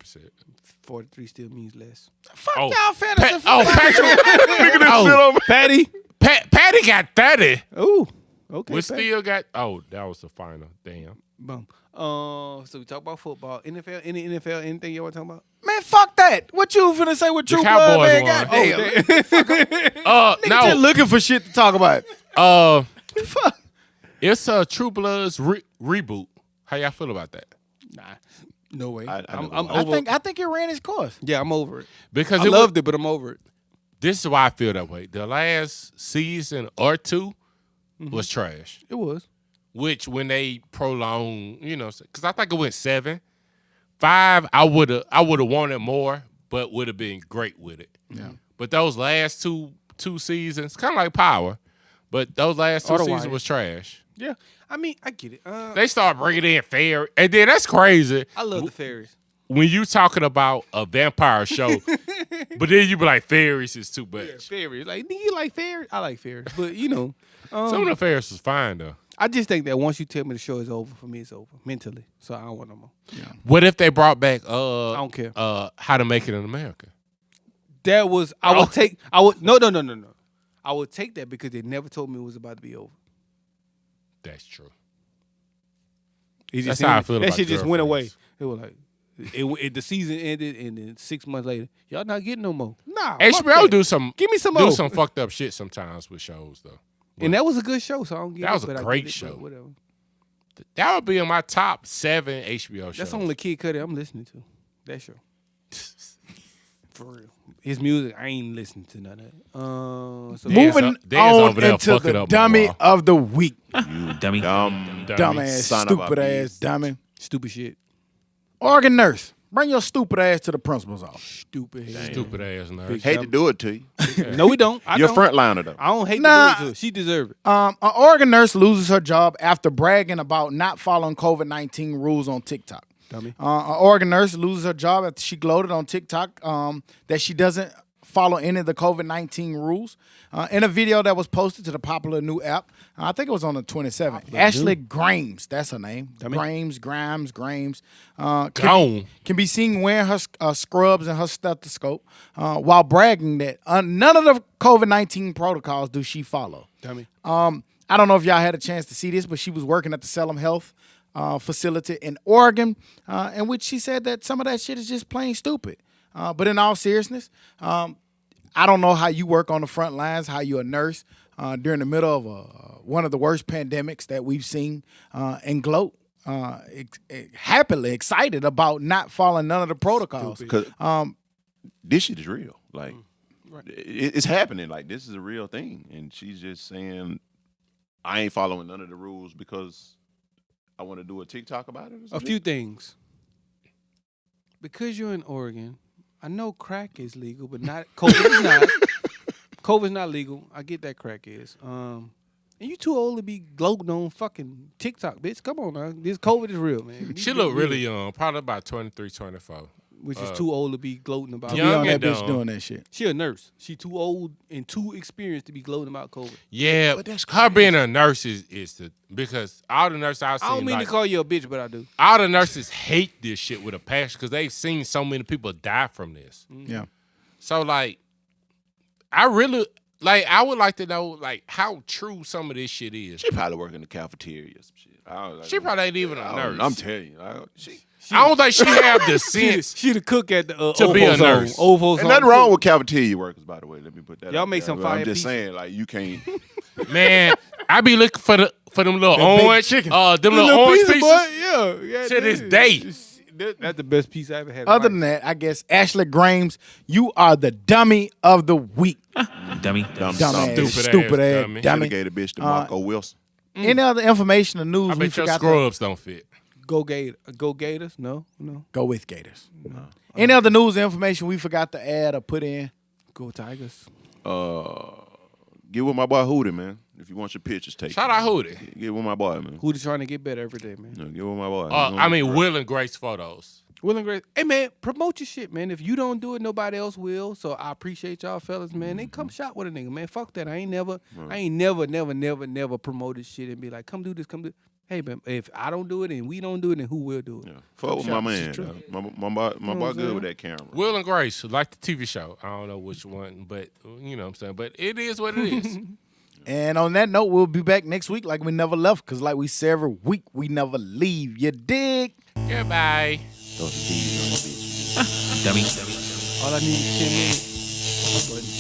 S2: 43 still means less.
S3: Fuck
S1: Oh,
S3: y'all fantasy football.
S1: Patrick.
S2: Patty.
S1: Patty got 30.
S2: Ooh. Okay.
S1: We
S2: Patty.
S1: still got. Oh, that was the final. Damn.
S2: Boom. So we talk about football. NFL, anything you want to talk about?
S3: Man, fuck that. What you finna say with True Blood,
S1: Cowboys
S3: man?
S1: won.
S3: Goddamn. Nigga
S1: No.
S3: just looking for shit to talk about. Fuck.
S1: It's a True Bloods reboot. How y'all feel about that?
S2: Nah. No way.
S4: I
S2: I'm
S4: never
S2: over.
S3: I think it ran its course.
S2: Yeah, I'm over it.
S1: Because
S2: I loved it, but I'm over it.
S1: This is why I feel that way. The last season or two was trash.
S2: It was.
S1: Which when they prolong, because I think it went 7, 5. I would have wanted more, but would have been great with it. Yeah. But those last two seasons, kind of like Power, but those last two
S2: Otherwise.
S1: seasons was trash.
S2: Yeah. I mean, I get it.
S1: They start bringing in fairy, and then that's crazy.
S2: I love the fairies.
S1: When you talking about a vampire show, but then you be like fairies is too much.
S2: Yeah, fairies. Like, do you like fairies? I like fairies, but
S1: Some of the fairies was fine though.
S2: I just think that once you tell me the show is over, for me it's over mentally. So I don't want no more. Yeah.
S1: What if they brought back I
S2: don't care.
S1: How to Make It in America?
S2: That was I would take. I would no. I would take that because they never told me it was about to be over.
S1: That's true.
S2: That's
S1: how I feel
S2: that
S1: about
S2: shit just went away.
S1: girlfriends.
S2: It was like the season ended, and then 6 months later, y'all not getting no more. Nah, fuck
S1: HBO
S2: that.
S1: do some
S2: Give me some
S1: do
S2: more.
S1: some fucked up shit sometimes with shows though.
S2: And that was a good show, so I don't get
S1: That
S2: it.
S1: was a
S2: but I
S1: great
S2: get it,
S1: show.
S2: but whatever.
S1: That would be in my top 7 HBO shows.
S2: That's only Kid Cudi I'm listening to. That show. For real. His music, I ain't listening to none of that. So
S3: Moving
S1: Dan's
S3: on
S1: over there
S3: into
S1: fucking
S3: the
S1: up my
S3: dummy
S1: wall.
S3: of the week.
S6: You dummy.
S3: Dumbass,
S4: son of a
S3: stupid ass
S4: bitch.
S3: dummy.
S2: stupid shit.
S3: Organ nurse, bring your stupid ass to the principal's office.
S2: Stupid.
S1: Stupid ass nerd.
S4: Hate to do it to you.
S2: No, we don't. I
S4: You're
S2: don't.
S4: frontliner though.
S2: I don't hate
S3: Nah.
S2: to do it to her. She deserve it.
S3: An organ nurse loses her job after bragging about not following COVID-19 rules on TikTok.
S2: Dummy.
S3: An organ nurse loses her job after she gloated on TikTok that she doesn't follow any of the COVID-19 rules. In a video that was posted to the popular new app, I think it was on the 27th. Ashley Grimes, that's her name. Grimes.
S1: Gone.
S3: Can be seen wearing her scrubs and her stethoscope while bragging that none of the COVID-19 protocols do she follow.
S2: Dummy.
S3: I don't know if y'all had a chance to see this, but she was working at the Salem Health facility in Oregon, in which she said that some of that shit is just plain stupid. But in all seriousness, I don't know how you work on the front lines, how you're a nurse during the middle of one of the worst pandemics that we've seen, and gloat. Happily excited about not following none of the protocols.
S4: Because this shit is real. Like, it's happening. Like, this is a real thing. And she's just saying, I ain't following none of the rules because I want to do a TikTok about it.
S2: A few things. Because you're in Oregon, I know crack is legal, but not COVID is not. COVID's not legal. I get that crack is. And you too old to be gloating on fucking TikTok, bitch. Come on now. This COVID is real, man.
S1: She looked really young, probably about 23, 24.
S2: Which is too old to be gloating about.
S3: Be
S1: Young
S3: on that
S1: and
S3: bitch
S1: dumb.
S3: doing that shit.
S2: She a nurse. She too old and too experienced to be gloating about COVID.
S1: Yeah,
S4: But that's
S1: her being a nurse is the because all the nurses I've seen,
S2: I don't mean
S1: like,
S2: to call you a bitch, but I do.
S1: all the nurses hate this shit with a passion because they've seen so many people die from this.
S3: Yeah.
S1: So like, I really I would like to know like how true some of this shit is.
S4: She probably work in the cafeteria or some shit.
S1: She probably ain't even a nurse.
S4: I'm telling you.
S1: I don't think she have the sense.
S2: She the cook at the
S1: To be a nurse.
S2: Ovo's
S4: And nothing wrong with cafeteria workers, by the way. Let me put that
S2: Y'all
S4: out
S2: make
S4: there.
S2: some fire
S4: I'm just
S2: pizza.
S4: saying, like, you can't.
S1: Man, I be looking for them little
S3: big
S1: orange
S3: chicken.
S1: them little orange pieces.
S2: Yeah.
S1: To this day.
S2: That's the best piece I ever had. in
S3: Other
S2: life.
S3: than that, I guess Ashley Grimes, you are the dummy of the week.
S6: Dummy.
S3: Dumbass,
S1: Stupid ass
S3: dummy.
S4: Delegated bitch to Marco Wilson.
S3: Any other information or news
S1: I
S3: we
S1: bet your
S3: forgot?
S1: scrubs don't fit.
S2: Go Gators. No.
S3: Go with Gators. Any other news or information we forgot to add or put in?
S2: Go Tigers.
S4: Get with my boy Hootie, man. If you want your pictures taken.
S1: Shout out Hootie.
S4: Get with my boy, man.
S2: Who just trying to get better every day, man.
S4: Get with my boy.
S1: Will and Grace photos.
S2: Will and Grace. Hey, man, promote your shit, man. If you don't do it, nobody else will. So I appreciate y'all fellas, man. They come shot with a nigga, man. Fuck that. I ain't never promoted shit and be like, come do this, come do. Hey, man, if I don't do it and we don't do it, then who will do it?
S4: Yeah. Fuck with my man. My boy good with that camera.
S1: Will and Grace, like the TV show. I don't know which one, but you know what I'm saying. But it is what it is.
S3: And on that note, we'll be back next week like we never left. Because like we say every week, we never leave. You dig?
S1: Goodbye.
S4: Those D's on your bitch.
S5: Dummy.
S2: All I need is 10 minutes.